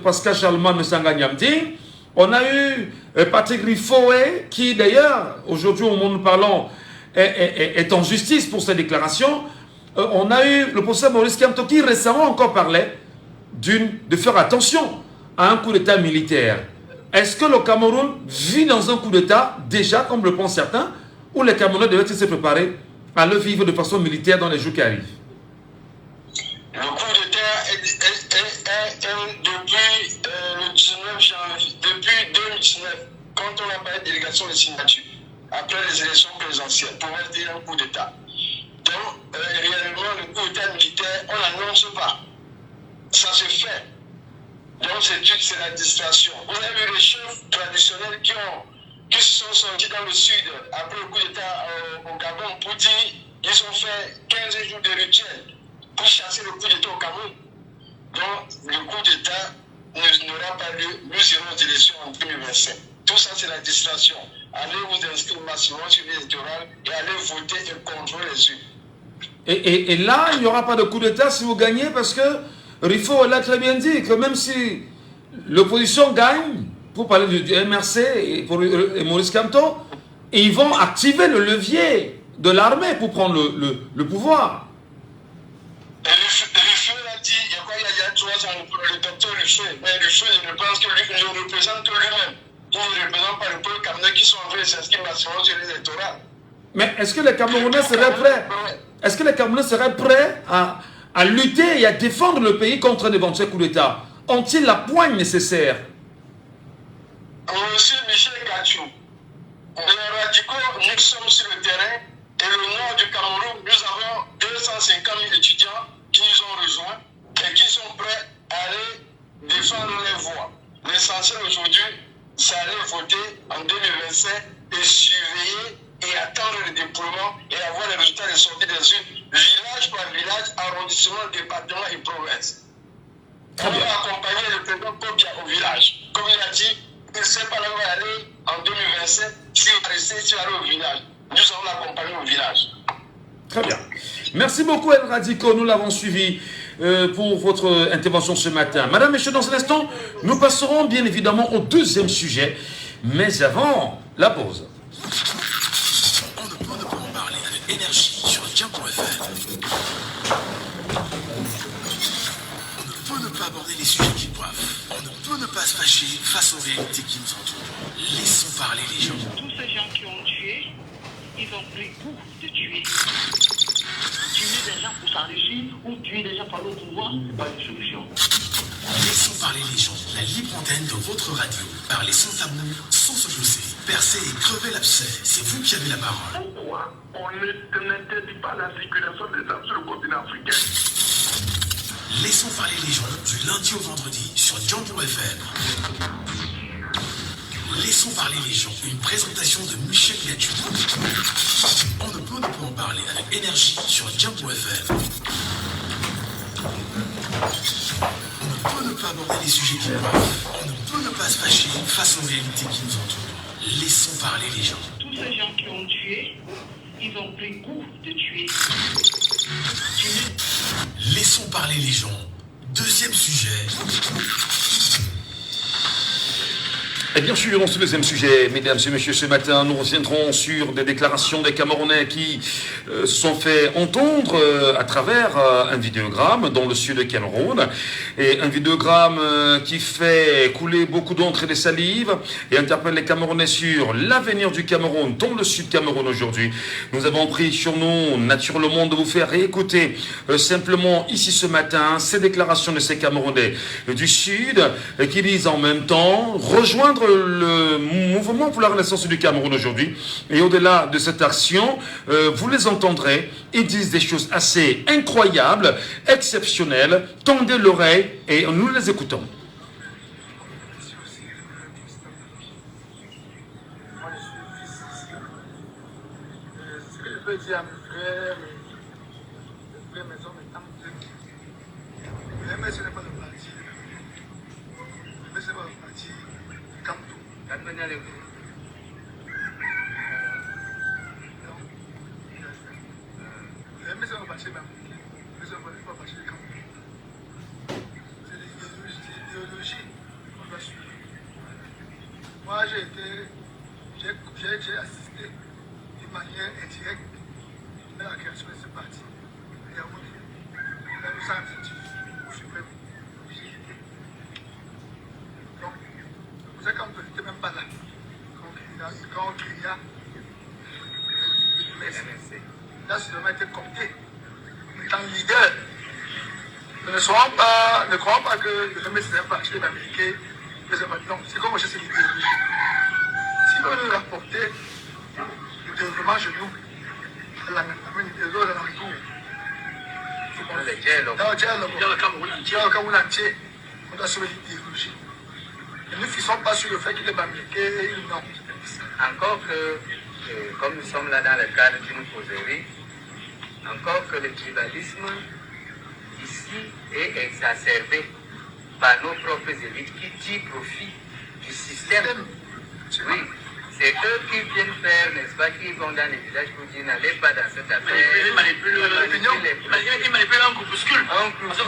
Pascal Charlemagne Messanga Nyandé. On a eu Patrick Riffoé, qui d'ailleurs, aujourd'hui au moment où nous parlons, est en justice pour ses déclarations. On a eu le professeur Maurice Kamto qui récemment encore parlait de faire attention à un coup d'État militaire. Est-ce que le Cameroun vit dans un coup d'État, déjà, comme le pensent certains, ou les Camerounais devaient se préparer à le vivre de façon militaire dans les jours qui arrivent? Le coup d'État est depuis le 19 janvier, depuis 2019, quand on a parlé de délégation de signature, après les élections présidentielles, pour dire un coup d'État. Donc, réellement, le coup d'État militaire, on n'annonce pas. Ça se fait. Donc, c'est la distraction. Vous avez vu les chefs traditionnels qui se sont sortis dans le sud après le coup d'État au Gabon pour dire qu'ils ont fait 15 jours de rituel pour chasser le coup d'État au Cameroun. Donc, le coup d'État n'aura pas lieu. Nous irons aux élections en 2025. Tout ça, c'est la distraction. Allez vous inscrire massivement sur les électorales et allez voter et contrôler les urnes. Et là, il n'y aura pas de coup d'État si vous gagnez, parce que Rifo l'a très bien dit que même si l'opposition gagne, pour parler du MRC et Maurice Kamto, ils vont activer le levier de l'armée pour prendre le pouvoir. Rifo l'a dit, il y a 3 ans, le docteur Rifo, mais Rifo, je pense qu'il le représente lui-même. Il ne représente pas le peuple camerounais qui sont en train de s'inscrire massivement sur les électorales. Mais est-ce que les Camerounais seraient prêts? Est-ce que les Camerounais seraient prêts à lutter et à défendre le pays contre un éventuel coup d'État? Ont-ils la poigne nécessaire? Monsieur Michel Gachou, les radicaux, nous sommes sur le terrain et le nord du Cameroun, nous avons 250 000 étudiants qui nous ont rejoints et qui sont prêts à aller défendre les voix. L'essentiel aujourd'hui, c'est aller voter en 2025 et surveiller et attendre le déploiement et avoir les résultats des sorties des urnes, village par village, arrondissement, département et province. On va accompagner le président Kobia au village. Comme il a dit, il ne sait pas là où aller en 2025. tu vas aller au village. Nous allons l'accompagner au village. Très bien. Merci beaucoup, El Radico. Nous l'avons suivi pour votre intervention ce matin. Madame, Messieurs, dans un instant, nous passerons bien évidemment au deuxième sujet. Mais avant, la pause. On ne peut pas en parler avec énergie sur Jam.fr. On ne peut ne pas aborder les sujets qui coiffent. On ne peut ne pas se fâcher face aux réalités qui nous entourent. Laissons parler les gens. Tous ces gens qui ont tué, ils ont pris goût de tuer. Tuer des gens pour s'enrichir ou tuer des gens par le pouvoir, c'est pas une solution. Laissons parler les gens. La libre antenne de votre radio. Parlez sans tabou, sans se jausser. Percez et crevez l'abcès. C'est vous qui avez la parole. Pourquoi on n'interdit pas la circulation des armes sur le continent africain? Laissons parler les gens du lundi au vendredi sur Jam.fr. Laissons parler les gens. Une présentation de Michel Yachou. On ne peut pas en parler avec énergie sur Jam.fr. On ne peut ne pas aborder les sujets qui coiffent. On ne peut ne pas se fâcher face aux réalités qui nous entourent. Laissons parler les gens. Tous ces gens qui ont tué, ils ont pris goût de tuer. Laissons parler les gens. Deuxième sujet. Et bien sûr, dans ce deuxième sujet, mesdames et messieurs, ce matin, nous reviendrons sur des déclarations des Camerounais qui se sont fait entendre à travers un vidéogramme dans le sud de Cameroun. Et un vidéogramme qui fait couler beaucoup d'encre et de salive et interpelle les Camerounais sur l'avenir du Cameroun dans le sud Cameroun aujourd'hui. Nous avons pris sur nous, naturellement, de vous faire réécouter simplement ici ce matin ces déclarations de ces Camerounais du sud qui disent en même temps rejoindre le mouvement pour la renaissance du Cameroun aujourd'hui. Et au-delà de cette action, vous les entendrez, ils disent des choses assez incroyables, exceptionnelles. Tendez l'oreille et nous les écoutons. Ce que je peux dire à mes frères, mes frères, mes hommes, mais ce n'est pas le parti. Mais ce n'est pas le parti. Camto. Mais c'est un parti d'Amérique. Mais ce n'est pas le parti de Camto. C'est l'idéologie qu'on doit suivre. Moi, j'ai assisté d'une manière indirecte à la création de ce parti. Il y a le centre au suprême. Donc, vous savez, quand on n'était même pas là, quand on cria, là, c'est vraiment été compté. Étant leader, ne croyons pas que le MSC est un parti américain. Non, c'est comme moi, c'est l'idéologie. Si on veut rapporter le développement chez nous, dans le Cameroun entier, on doit sauver l'idéologie. Ne fixons pas sur le fait qu'il est américain, non. Encore que, comme nous sommes là dans le cadre d'une causerie, encore que le tribalisme ici est exacerbé par nos propres élites qui tirent profit du système. Oui, c'est eux qui viennent faire, n'est-ce pas, qui vont dans les villages pour dire n'allez pas dans cette affaire. Ils manipulent l'opinion. Imaginez qu'ils manipulent un groupuscule. Un groupuscule.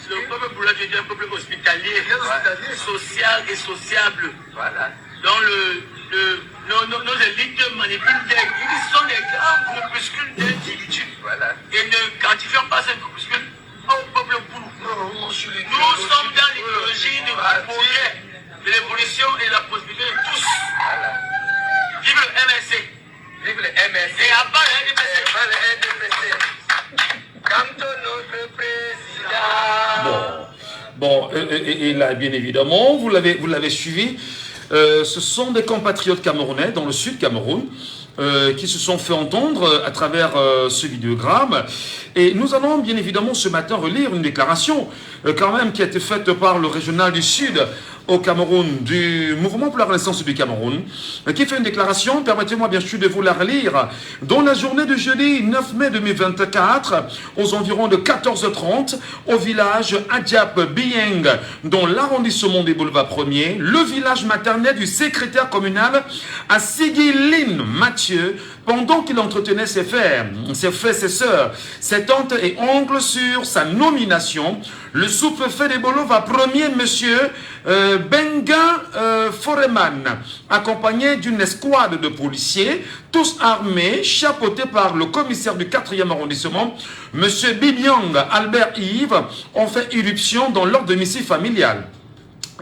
Le peuple boulanger est un peuple hospitalier, social et sociable. Voilà. Dans nos élites manipulent ils sont des grands groupuscules d'individus. Voilà. Et ne quantifions pas ces groupuscules au peuple boulou. Nous sommes dans l'idéologie du progrès, de l'évolution et de la prospérité de tous. Voilà. Vive le MSC. Vive le MSC. Et à part le NDPC. Camto notre président. Bon, et là, bien évidemment, vous l'avez suivi. Ce sont des compatriotes camerounais dans le sud Cameroun qui se sont fait entendre à travers ce vidéogramme. Et nous allons bien évidemment ce matin relire une déclaration quand même qui a été faite par le régional du Sud au Cameroun, du mouvement pour la renaissance du Cameroun, qui fait une déclaration, permettez-moi bien sûr de vous la relire, dans la journée du jeudi 9 mai 2024, aux environs de 14h30, au village Adjap Bieng, dans l'arrondissement des boulevards 1er, le village maternel du secrétaire communal à Sigilin Mathieu, pendant qu'il entretenait ses frères, ses sœurs, ses tantes et oncles sur sa nomination, le sous-préfet des Bolova 1er, monsieur Benga Foreman, accompagné d'une escouade de policiers, tous armés, chapeautés par le commissaire du 4e arrondissement, monsieur Bibiang Albert Yves, ont fait irruption dans leur domicile familial.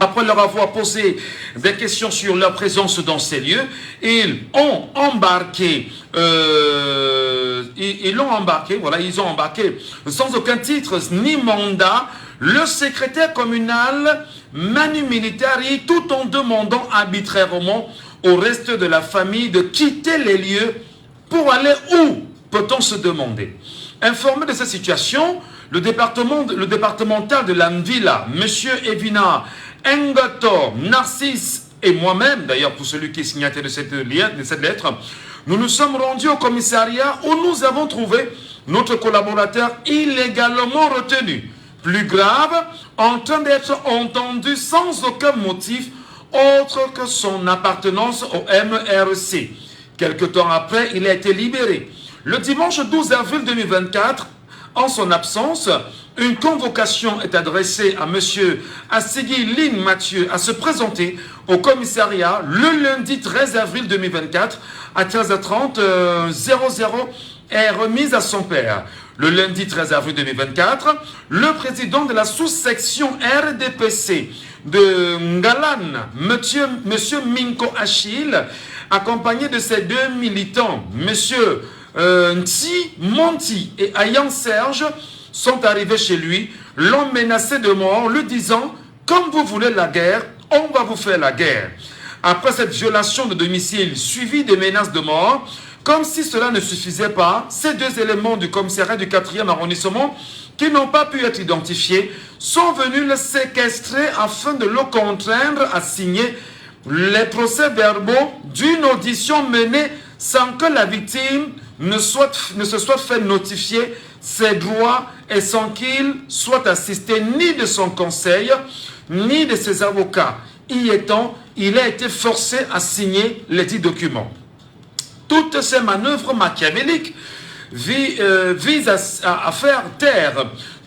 Après leur avoir posé des questions sur leur présence dans ces lieux, ils ont embarqué sans aucun titre ni mandat le secrétaire communal Manu Militari, tout en demandant arbitrairement au reste de la famille de quitter les lieux pour aller où, peut-on se demander. Informé de cette situation, le départemental de l'Anvila, M. Evina Engato, Narcisse et moi-même, d'ailleurs pour celui qui est signataire de cette lettre, nous nous sommes rendus au commissariat où nous avons trouvé notre collaborateur illégalement retenu. Plus grave, en train d'être entendu sans aucun motif autre que son appartenance au MRC. Quelque temps après, il a été libéré. Le dimanche 12 avril 2024, en son absence, une convocation est adressée à M. Assigui Lin Mathieu à se présenter au commissariat le lundi 13 avril 2024 à 13h30 00 est remise à son père. Le lundi 13 avril 2024, le président de la sous-section RDPC de Ngalan, M. Minko Achille, accompagné de ses deux militants, M. Nti Monti et Ayan Serge, sont arrivés chez lui, l'ont menacé de mort, lui disant « Comme vous voulez la guerre, on va vous faire la guerre ». Après cette violation de domicile suivie des menaces de mort, comme si cela ne suffisait pas, ces deux éléments du commissariat du 4e arrondissement, qui n'ont pas pu être identifiés, sont venus le séquestrer afin de le contraindre à signer les procès-verbaux d'une audition menée sans que la victime ne se soit fait notifier ses droits et sans qu'il soit assisté ni de son conseil, ni de ses avocats. Y étant, il a été forcé à signer les dits documents. Toutes ces manœuvres machiavéliques visent à faire taire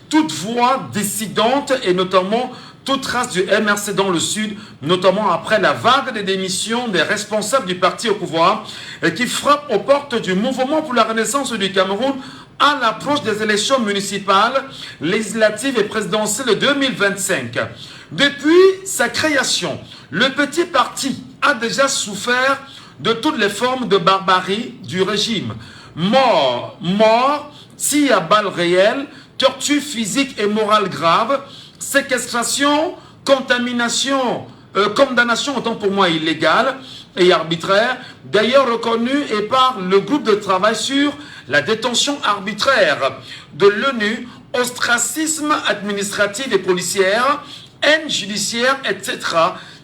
toute voix dissidente et notamment toute trace du MRC dans le Sud, notamment après la vague de démissions des responsables du parti au pouvoir et qui frappe aux portes du mouvement pour la renaissance du Cameroun à l'approche des élections municipales, législatives et présidentielles de 2025. Depuis sa création, le petit parti a déjà souffert de toutes les formes de barbarie du régime. Mort, tir à balles réelles, torture physique et morale grave, séquestration, condamnation autant pour moi illégale et arbitraire, d'ailleurs reconnue et par le groupe de travail sur la détention arbitraire de l'ONU, ostracisme administratif et policière, haine judiciaire, etc.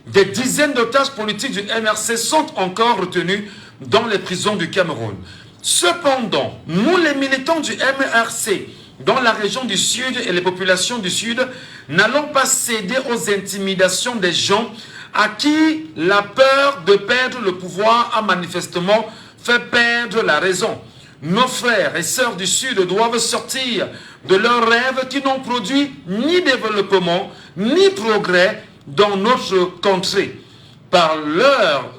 Des dizaines d'otages politiques du MRC sont encore retenus dans les prisons du Cameroun. Cependant, nous les militants du MRC, dans la région du Sud et les populations du Sud, n'allons pas céder aux intimidations des gens à qui la peur de perdre le pouvoir a manifestement fait perdre la raison. Nos frères et sœurs du Sud doivent sortir de leurs rêves qui n'ont produit ni développement, ni progrès dans notre contrée. Par leur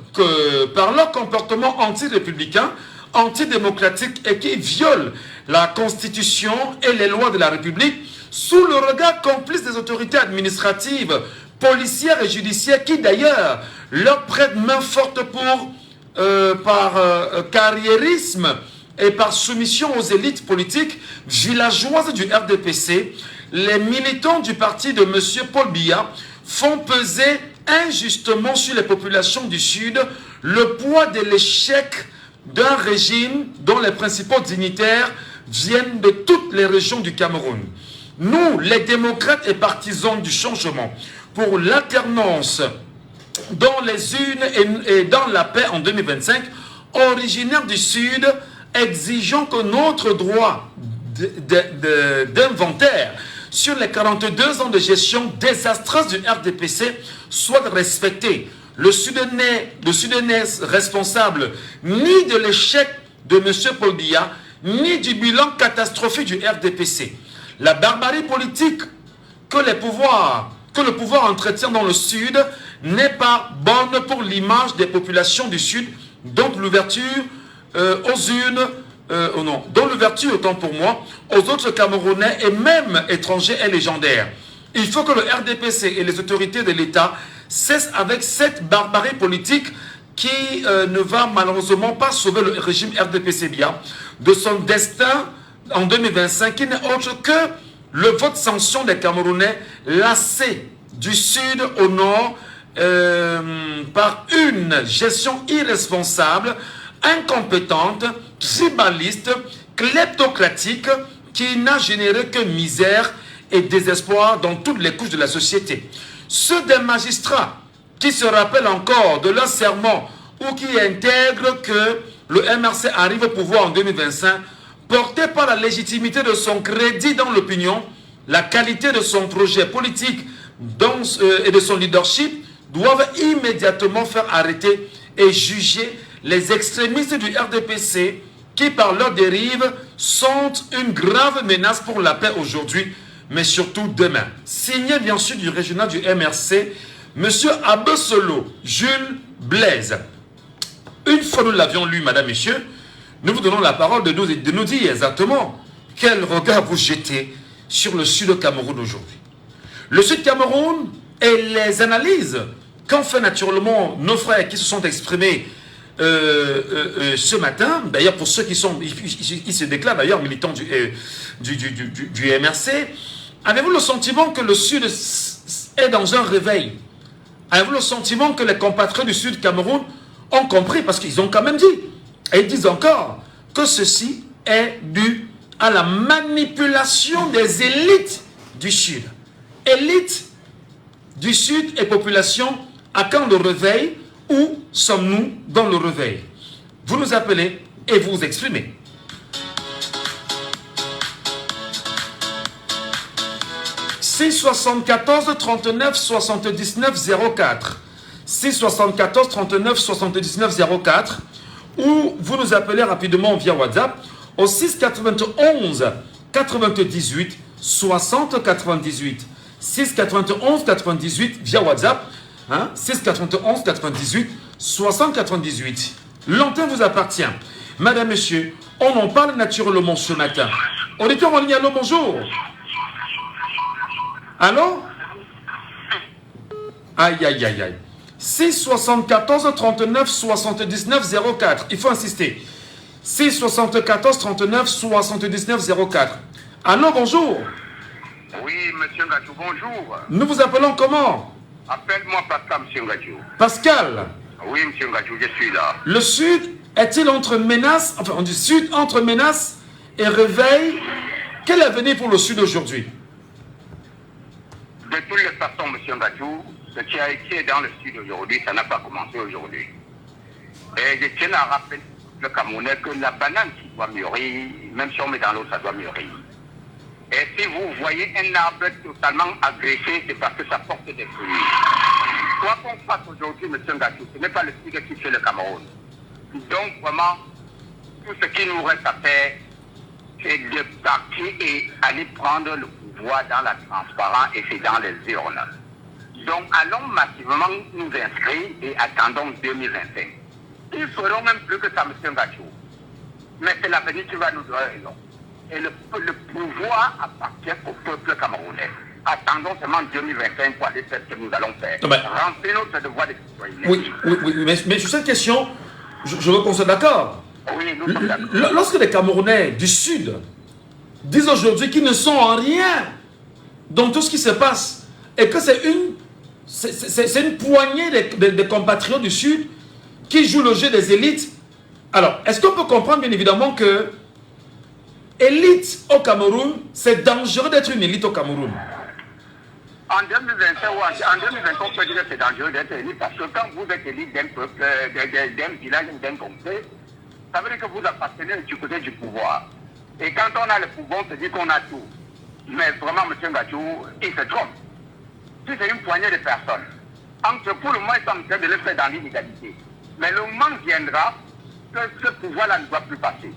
comportement anti-républicain, antidémocratique et qui viole la Constitution et les lois de la République sous le regard complice des autorités administratives, policières et judiciaires qui d'ailleurs leur prêtent main forte par carriérisme et par soumission aux élites politiques villageoises du RDPC. Les militants du parti de M. Paul Biya font peser injustement sur les populations du Sud le poids de l'échec d'un régime dont les principaux dignitaires viennent de toutes les régions du Cameroun. Nous, les démocrates et partisans du changement, pour l'alternance dans les urnes et dans la paix en 2025, originaires du Sud, exigeant que notre droit d'inventaire sur les 42 ans de gestion désastreuse du RDPC soit respecté. Le Soudanais responsable ni de l'échec de M. Paul Biya, ni du bilan catastrophique du RDPC. La barbarie politique que le pouvoir entretient dans le Sud n'est pas bonne pour l'image des populations du Sud, dont l'ouverture aux urnes, dont l'ouverture, autant pour moi, aux autres Camerounais et même étrangers est légendaire. Il faut que le RDPC et les autorités de l'État cessent avec cette barbarie politique qui ne va malheureusement pas sauver le régime RDPC Biya de son destin en 2025, qui n'est autre que le vote sanction des Camerounais lassés du sud au nord par une gestion irresponsable, incompétente, tribaliste, kleptocratique, qui n'a généré que misère et désespoir dans toutes les couches de la société. Ceux des magistrats qui se rappellent encore de leur serment ou qui intègrent que le MRC arrive au pouvoir en 2025, porté par la légitimité de son crédit dans l'opinion, la qualité de son projet politique et de son leadership, doivent immédiatement faire arrêter et juger les extrémistes du RDPC qui, par leur dérive, sont une grave menace pour la paix aujourd'hui, mais surtout demain. Signé bien sûr du régional du MRC, M. Abesolo Jules Blaise. Une fois nous l'avions lu, madame, messieurs, nous vous donnons la parole de nous dire exactement quel regard vous jetez sur le Sud Cameroun aujourd'hui. Le Sud Cameroun et les analyses qu'ont fait naturellement nos frères qui se sont exprimés ce matin, d'ailleurs pour ceux qui se déclarent d'ailleurs militants du MRC, avez-vous le sentiment que le Sud est dans un réveil? Avez-vous le sentiment que les compatriotes du Sud Cameroun ont compris, parce qu'ils ont quand même dit, et ils disent encore, que ceci est dû à la manipulation des élites du Sud. Élites du Sud et population, à quand le réveil? Où sommes-nous dans le réveil? Vous nous appelez et vous vous exprimez. « 674 39 79 04 » 674 39 79 04, ou vous nous appelez rapidement via WhatsApp au 691 98 60 98. 691 98 via WhatsApp, 691 98 60 98. L'antenne vous appartient. Madame, monsieur, on en parle naturellement ce matin. Auditeur en ligne, allô, bonjour. Allô? Aïe, aïe, aïe, aïe. 674 39 79 04. Il faut insister. 674 39 79 04. Allô, bonjour. Oui, monsieur Ngachou, bonjour. Nous vous appelons comment? Appelle-moi Pascal, monsieur Ngachou. Pascal. Oui, monsieur Ngachou, je suis là. Le Sud est-il entre menace, enfin, on dit Sud entre menace et réveil? Quel avenir pour le Sud aujourd'hui? De toutes les façons, monsieur Ngachou, ce qui a été dans le Sud aujourd'hui, ça n'a pas commencé aujourd'hui. Et je tiens à rappeler le Camerounais que la banane qui doit mûrir, même si on met dans l'eau, ça doit mûrir. Et si vous voyez un arbre totalement agressé, c'est parce que ça porte des fruits. Quoi qu'on fasse aujourd'hui, M. Ngachou, ce n'est pas le Sud qui fait le Cameroun. Donc vraiment, tout ce qui nous reste à faire, c'est de partir et aller prendre le pouvoir dans la transparence et c'est dans les urnes. Donc allons massivement nous inscrire et attendons 2025. Ils feront même plus que ça, M. Ngachou. Mais c'est l'avenir qui va nous donner raison. Et le pouvoir appartient au peuple camerounais. Attendons seulement 2025 pour aller faire ce que nous allons faire. Remplir notre devoir de citoyenneté. Oui, mais sur cette question, je veux qu'on soit d'accord. Oui, nous sommes d'accord. Lorsque les Camerounais du Sud disent aujourd'hui qu'ils ne sont en rien dans tout ce qui se passe, et que c'est une poignée de compatriotes du Sud qui jouent le jeu des élites, alors, est-ce qu'on peut comprendre bien évidemment que élite au Cameroun, c'est dangereux d'être une élite au Cameroun? En 2025 ou en 2023, on peut dire que c'est dangereux d'être élu parce que quand vous êtes élu d'un peuple, d'un village ou d'un comté, ça veut dire que vous appartenez du côté du pouvoir. Et quand on a le pouvoir, on se dit qu'on a tout. Mais vraiment, M. Ngachou, il se trompe. Si c'est une poignée de personnes, pour le moment, ils sont en train de le faire dans l'inégalité. Mais le moment viendra que ce pouvoir-là ne doit plus passer.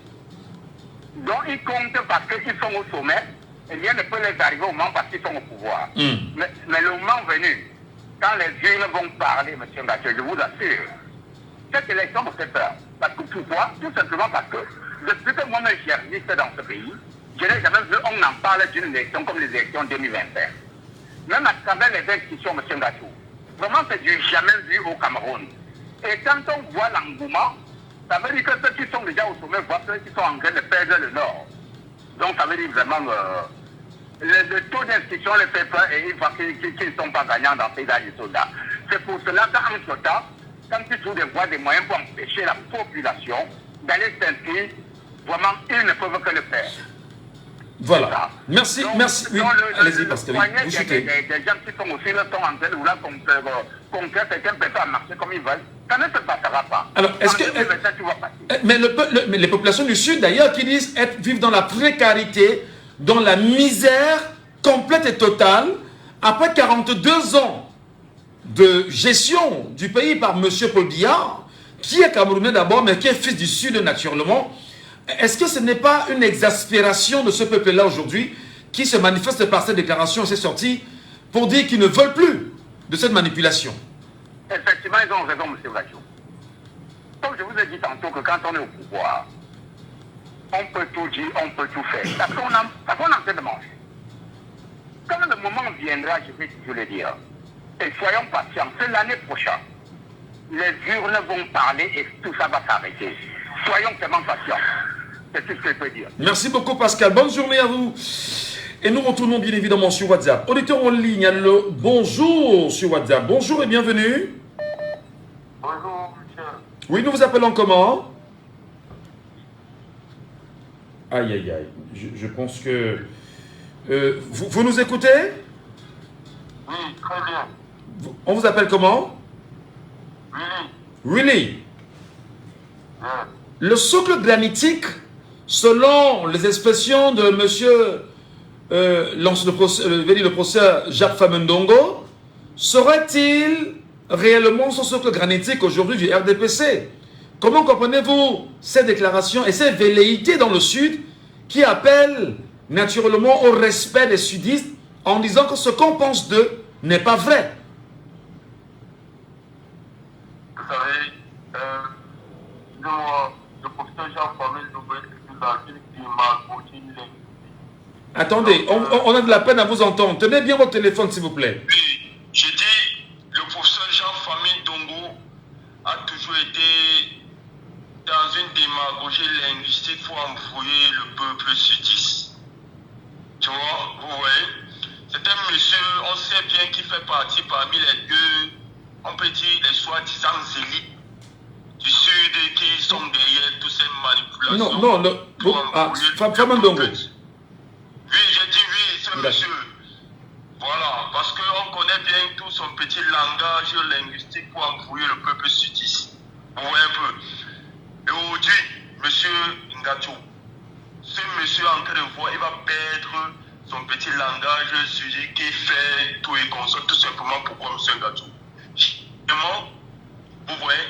Donc, ils comptent parce qu'ils sont au sommet, et rien ne peut les arriver au moment parce qu'ils sont au pouvoir. Mais le moment venu, quand les urnes vont parler, M. Ngachou, je vous assure, cette élection me fait peur. Parce que pourquoi? Tout simplement parce que depuis que moi-même j'existe dans ce pays, je n'ai jamais vu on en parle d'une élection comme les élections 2021. Même à travers les institutions, M. Ngachou. Vraiment, c'est du jamais vu au Cameroun. Et quand on voit l'engouement, ça veut dire que ceux qui sont déjà au sommet voient ceux qui sont en train de perdre le nord. Donc ça veut dire vraiment le taux d'inscription les fait peur et ils voient qu'ils ne sont pas gagnants dans ces âges de soldats. C'est pour cela qu'en ce temps, quand ils trouvent des moyens pour empêcher la population d'aller s'inscrire, vraiment, ils ne peuvent que le faire. Voilà. Merci, donc, merci. Oui, allez-y, parce que vous chutez. Des gens qui sont aussi là, sont en train de vouloir conquérir certaines personnes à marcher comme ils veulent. Ça ne se passera pas. Alors, est-ce que. Mais les populations du Sud, d'ailleurs, qui disent vivre dans la précarité, dans la misère complète et totale, après 42 ans de gestion du pays par M. Paul Biya, qui est Camerounais d'abord, mais qui est fils du Sud naturellement, est-ce que ce n'est pas une exaspération de ce peuple-là aujourd'hui qui se manifeste par cette déclaration et ces sorties pour dire qu'ils ne veulent plus de cette manipulation? Effectivement, ils ont raison, M. Ngachou. Comme je vous ai dit tantôt que quand on est au pouvoir, on peut tout dire, on peut tout faire. Parce qu'on est en train de manger. Quand le moment viendra, je vais toujours le dire, et soyons patients, c'est l'année prochaine. Les urnes vont parler et tout ça va s'arrêter. Soyons vraiment patients. C'est tout ce que je peux dire. Merci beaucoup Pascal. Bonne journée à vous. Et nous retournons bien évidemment sur WhatsApp. Auditeur en ligne, le bonjour sur WhatsApp. Bonjour et bienvenue. Bonjour, monsieur. Oui, nous vous appelons comment? Aïe, aïe, aïe. Je pense que... vous nous écoutez? Oui, très bien. On vous appelle comment? Really? Yeah. Le socle granitique, selon les expressions de monsieur le professeur Jacques Famendongo, serait-il réellement ce socle granitique aujourd'hui du RDPC? Comment comprenez-vous ces déclarations et ces velléités dans le Sud qui appellent naturellement au respect des sudistes en disant que ce qu'on pense d'eux n'est pas vrai? Vous savez, le professeur Jean-Famille Doumbé est dans une démagogie. Attendez, on a de la peine à vous entendre. Tenez bien votre téléphone, s'il vous plaît. Oui, j'ai dit, le professeur Jean-Famille Dongo a toujours été dans une démagogie linguistique pour embrouiller le peuple sudiste. Tu vois, vous voyez? C'est un monsieur, on sait bien qu'il fait partie parmi les deux, on peut dire les soi-disant élites du Sud qui sont derrière toutes ces manipulations. Non, Famendongo. Oui, j'ai dit oui, c'est monsieur. Voilà, parce qu'on connaît bien tout son petit langage linguistique pour embrouiller le peuple sudiste. Vous voyez un peu. Et aujourd'hui, monsieur Ngachou, ce monsieur en train de voir, il va perdre son petit langage sudiste qui fait tout et console, tout simplement pourquoi monsieur Ngachou. Justement, vous voyez,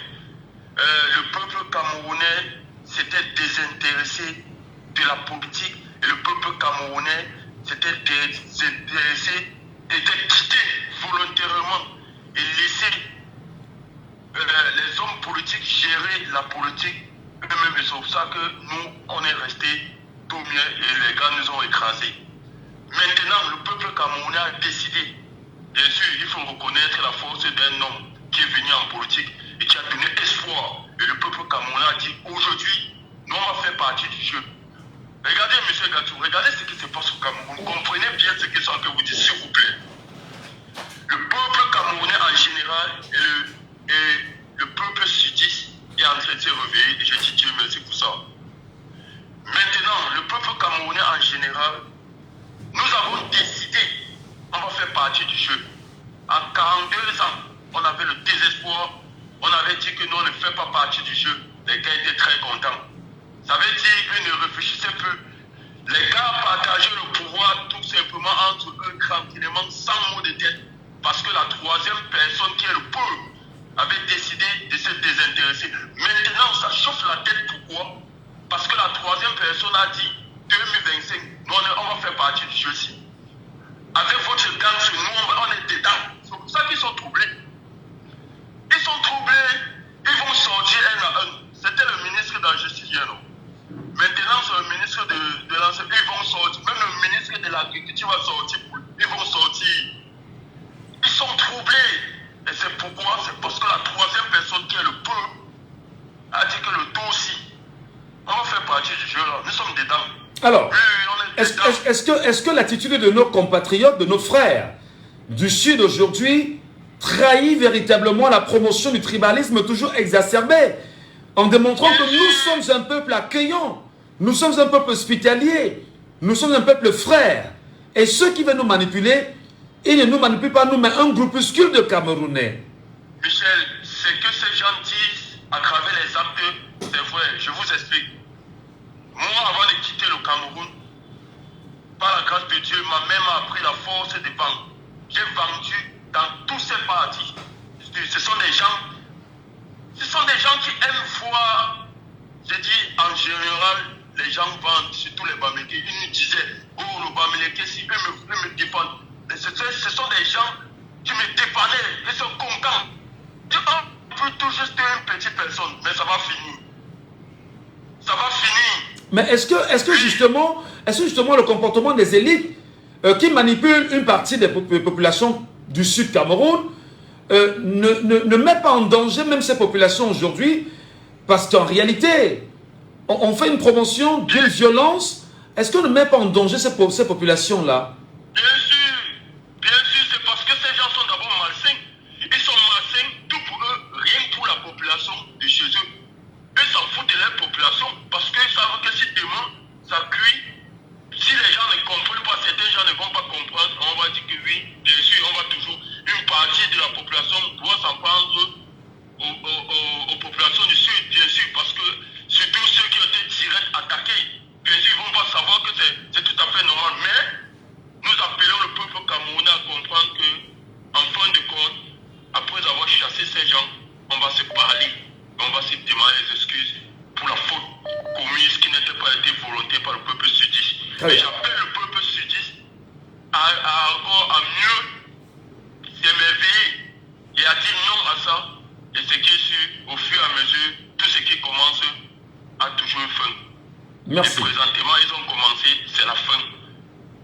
le peuple camerounais s'était désintéressé de la politique et le peuple camerounais s'était désintéressé, était quitté volontairement et laissé les hommes politiques gérer la politique eux-mêmes. Et c'est pour ça que nous, on est restés tout mieux et les gars nous ont écrasés. Maintenant, le peuple camerounais a décidé, bien sûr, il faut reconnaître la force d'un homme qui est venu en politique et qui a donné espoir. Et le peuple camerounais a dit, aujourd'hui, nous on va faire partie du jeu. Regardez, monsieur Ngachou, regardez ce qui se passe au Cameroun. Comprenez bien ce que je vous dis, s'il vous plaît. Le peuple camerounais en général et le peuple sudiste est en train de se réveiller. Et je dis Dieu merci pour ça. Maintenant, le peuple camerounais en général, nous avons décidé, on va faire partie du jeu. fait pas partie du jeu, les gars étaient très contents. Ça veut dire qu'ils ne réfléchissaient plus. Les gars partageaient le pouvoir tout simplement entre eux tranquillement, sans mot de tête. Parce que la troisième personne, qui est le peuple, avait décidé de se désintéresser. Maintenant, ça chauffe la tête. Pourquoi? Parce que la troisième personne a dit 2025, nous, on va faire partie du jeu ci. Avec votre gang, chez nous, on est dedans. C'est pour ça qu'ils sont troublés. Ils sont troublés. Ils vont sortir un à un. C'était le ministre de la Justice hier, non? Maintenant, c'est le ministre de l'Enseignement. Ils vont sortir. Même le ministre de l'Agriculture va sortir. Ils vont sortir. Ils sont troublés. Et c'est pourquoi? C'est parce que la troisième personne, qui est le peuple, a dit que le taux aussi, on va faire partie du jeu là. Nous sommes dedans. Alors, oui, est-ce que l'attitude de nos compatriotes, de nos frères du Sud aujourd'hui, trahit véritablement la promotion du tribalisme toujours exacerbé, en démontrant que nous sommes un peuple accueillant, nous sommes un peuple hospitalier, nous sommes un peuple frère. Et ceux qui veulent nous manipuler, ils ne nous manipulent pas nous, mais un groupuscule de Camerounais. Michel, ce que ces gens disent à travers les actes, c'est vrai, je vous explique. Moi, avant de quitter le Cameroun, par la grâce de Dieu, ma mère m'a appris la force des banques. J'ai vendu dans tous ces partis. Ce sont des gens qui aiment voir, je dis en général, les gens vendent, surtout les Bamileke. Ils nous disaient, oh, le Bamileke, si eux me dépannent. Ce sont des gens qui me dépannaient, ils sont contents. On peut tout juste une petite personne, mais ça va finir. Ça va finir. Mais est-ce que justement le comportement des élites qui manipulent une partie des populations du Sud Cameroun ne met pas en danger même ces populations aujourd'hui? Parce qu'en réalité, on fait une promotion d'une violence. Est-ce qu'on ne met pas en danger ces populations-là? Bien sûr, c'est parce que ces gens sont d'abord malsains. Ils sont malsains, tout pour eux, rien que pour la population de chez eux. Eux s'en foutent de leur population parce qu'ils savent que si demain ça cuit, si les gens ne comprennent pas, certains gens ne vont pas comprendre, on va dire que oui, bien sûr, on va toujours, une partie de la population doit s'en prendre aux populations du Sud, bien sûr, parce que surtout ceux qui ont été direct attaqués, bien sûr, ils ne vont pas savoir que c'est tout à fait normal, mais nous appelons le peuple camerounais à comprendre que, en fin de compte, après avoir chassé ces gens, on va se parler, on va se demander des excuses pour la faute commise qui n'était pas été volonté par le peuple sudiste. Mais j'appelle le peuple sudiste à mieux s'émerveiller et à dire non à ça. Et ce qui est sûr, au fur et à mesure, tout ce qui commence a toujours une fin. Merci. Et présentement, ils ont commencé, c'est la fin.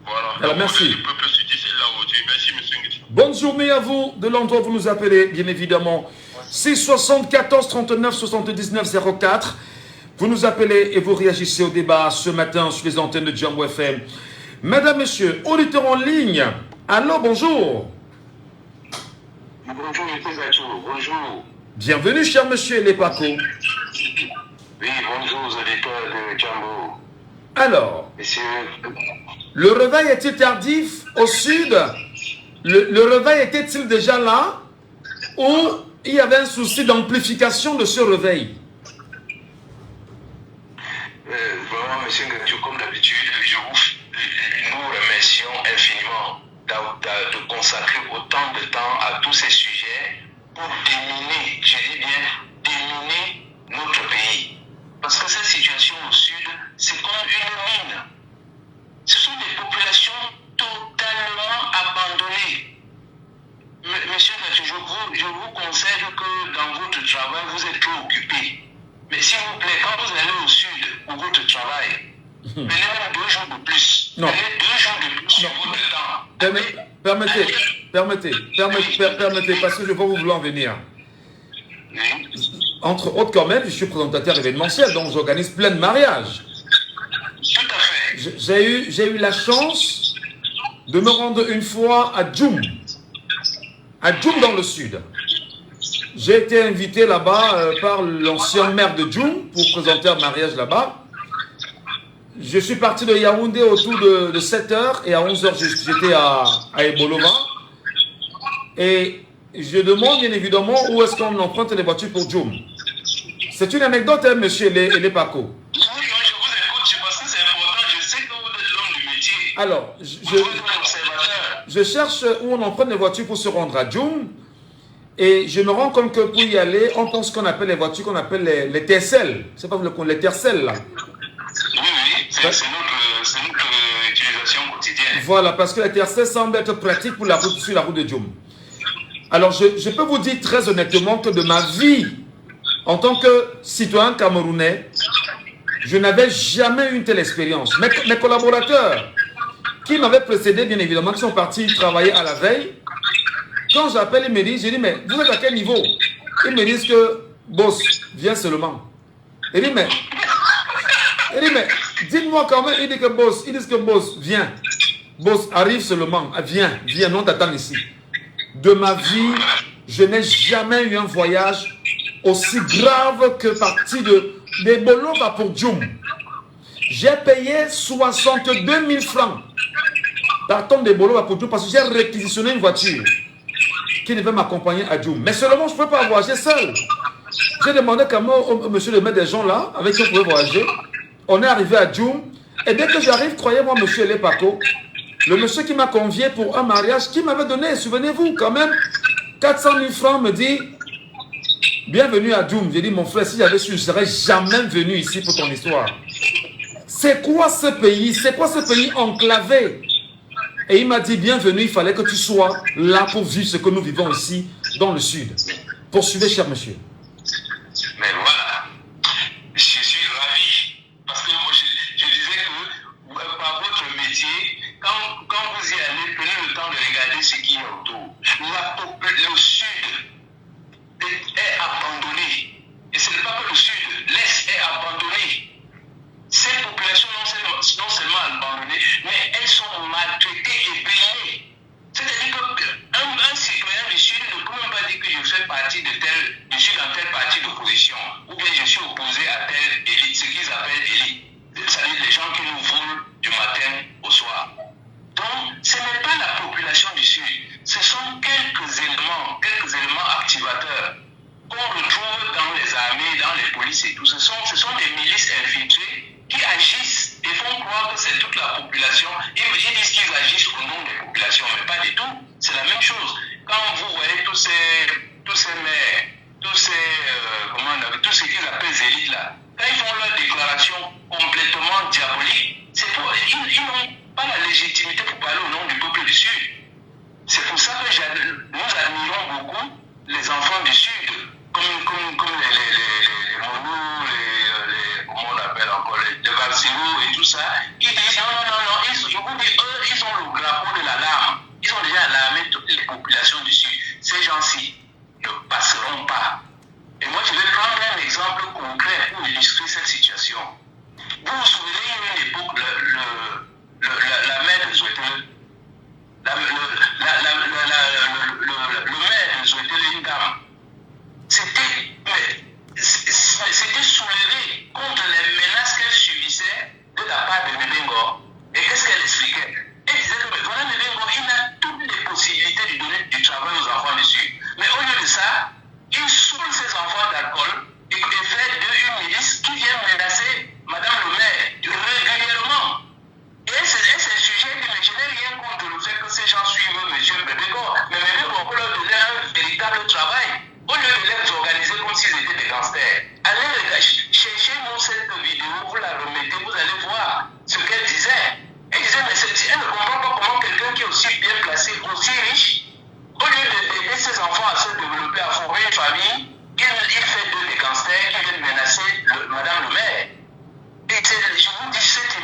Voilà. Alors, merci. Le peuple sudiste est là aujourd'hui. Merci, monsieur Nguessi. Bonne journée à vous, de l'endroit où vous nous appelez, bien évidemment. 674 39 79 04. Vous nous appelez et vous réagissez au débat ce matin sur les antennes de Jambo FM. Mesdames, messieurs, auditeurs en ligne. Allô, bonjour. Bonjour, monsieur Gacho. Bonjour. Bienvenue, cher monsieur Lepako. Oui, bonjour, auditeurs de Jambo. Alors, monsieur, le réveil est-il tardif au sud? Le réveil était-il déjà là? Ou il y avait un souci d'amplification de ce réveil? Vraiment, monsieur Gacho, comme d'habitude, nous remercions infiniment de consacrer autant de temps à tous ces sujets pour déminer, je dis bien, déminer notre pays. Parce que cette situation au sud, c'est comme une mine. Ce sont des populations totalement abandonnées. Monsieur Gacho, je vous conseille que dans votre travail, vous êtes trop occupé. Mais s'il vous plaît, quand vous allez au sud pour votre travail, prenez même 2 jours de plus. Non. Prenez 2 jours de plus sur votre temps. Permettez, parce que je vois où vous voulez en venir. Entre autres, quand même, je suis présentateur événementiel, donc j'organise plein de mariages. Tout à fait. J'ai eu la chance de me rendre une fois à Djoum dans le sud. J'ai été invité là-bas par l'ancien maire de Djoum pour présenter un mariage là-bas. Je suis parti de Yaoundé autour de 7h et à 11h j'étais à Ebolova. Et je demande bien évidemment où est-ce qu'on emprunte les voitures pour Djoum. C'est une anecdote, hein, monsieur Elé Paco. Oui, je vous écoute, parce que c'est important. Je sais que vous êtes l'homme du métier. Alors, je cherche où on emprunte les voitures pour se rendre à Djoum. Et je me rends compte que pour y aller, on pense qu'on appelle les voitures qu'on appelle les tercelles. C'est pas les tercelles là. Oui, c'est notre utilisation quotidienne. Voilà, parce que les tercelles semblent être pratiques pour la route, sur la route de Djoum. Alors, je peux vous dire très honnêtement que de ma vie, en tant que citoyen camerounais, je n'avais jamais eu une telle expérience. Mes collaborateurs, qui m'avaient précédé, bien évidemment, qui sont partis travailler à la veille, quand j'appelle, ils me disent, je dis, mais vous êtes à quel niveau? Ils me disent que, boss, viens seulement. Il dit, mais dites-moi quand même, ils disent que boss, viens. Boss, arrive seulement, viens, non t'attends ici. De ma vie, je n'ai jamais eu un voyage aussi grave que parti des Bolova pour Djoum. J'ai payé 62 000 francs par tonne de Bolova pour Djoum parce que j'ai réquisitionné une voiture qui devait m'accompagner à Djoum. Mais seulement, je ne pouvais pas voyager seul. J'ai demandé quand même au monsieur le maître des gens là, avec qui on pouvait voyager. On est arrivé à Djoum. Et dès que j'arrive, croyez-moi, monsieur Elé Paco, le monsieur qui m'a convié pour un mariage, qui m'avait donné, souvenez-vous, quand même, 400 000 francs, me dit, bienvenue à Djoum. J'ai dit, mon frère, si j'avais su, je ne serais jamais venu ici pour ton histoire. C'est quoi ce pays? C'est quoi ce pays enclavé? Et il m'a dit, bienvenue, il fallait que tu sois là pour vivre ce que nous vivons ici, dans le sud. Poursuivez, cher monsieur. Mais voilà, je suis ravi. Parce que moi, je disais que par votre métier, quand vous y allez, prenez le temps de regarder ce qui est autour. Le sud est abandonné. Et ce n'est pas que le sud, l'est est abandonné. Ces populations non seulement abandonnées, mais elles sont maltraitées et payées. C'est-à-dire qu'un citoyen du Sud ne peut même pas dire que je fais partie je suis dans telle partie d'opposition, ou bien je suis opposé à telle élite, ce qu'ils appellent élite. C'est-à-dire les gens qui nous volent du matin au soir. Donc, ce n'est pas la population du Sud, ce sont quelques éléments activateurs qu'on retrouve dans les armées, dans les polices et tout. Ce sont des milices infiltrées qui agissent et font croire que c'est toute la population. Ils disent qu'ils agissent au nom des populations, mais pas du tout. C'est la même chose. Quand vous voyez tous ces maires, tous ceux qu'ils appellent élites là, quand ils font leurs déclarations complètement diaboliques, ils n'ont pas la légitimité pour parler au nom du peuple du Sud. C'est pour ça que nous admirons beaucoup les enfants du Sud, comme les Moulous, comment on appelle encore, les Valsirou et tout ça, qui disent non, je vous dis, eux, ils ont le drapeau de l'alarme. Ils ont déjà alarmé toutes les populations du Sud. Ces gens-ci ne passeront pas. Et moi, je vais prendre un exemple concret pour illustrer cette situation. Vous vous souvenez, il y a une époque, la mère de Zouetele, le maire de Zouetele, une dame, c'était soulevé contre les menaces qu'elle subissait de la part de Mébengo. Et qu'est-ce qu'elle expliquait? Elle disait que voilà, Mébengo, il a toutes les possibilités de donner du travail aux enfants du Sud. Mais au lieu de ça, il saoule ses enfants d'alcool et fait d'eux une milice qui vient menacer Madame le maire régulièrement. Et c'est un sujet que je n'ai rien contre le fait que ces gens suivent M. Mébengo. Mais Mébengo peut leur donner un véritable travail. Au lieu de les organiser comme s'ils étaient des gangsters. Allez, cherchez-nous cette vidéo, vous la remettez, vous allez voir ce qu'elle disait. Elle disait, mais elle ne comprend pas comment quelqu'un qui est aussi bien placé, aussi riche, au lieu d'aider ses enfants à se développer, à former une famille, il fait d'eux des gangsters qui viennent menacer Madame le maire. Et je vous dis, cette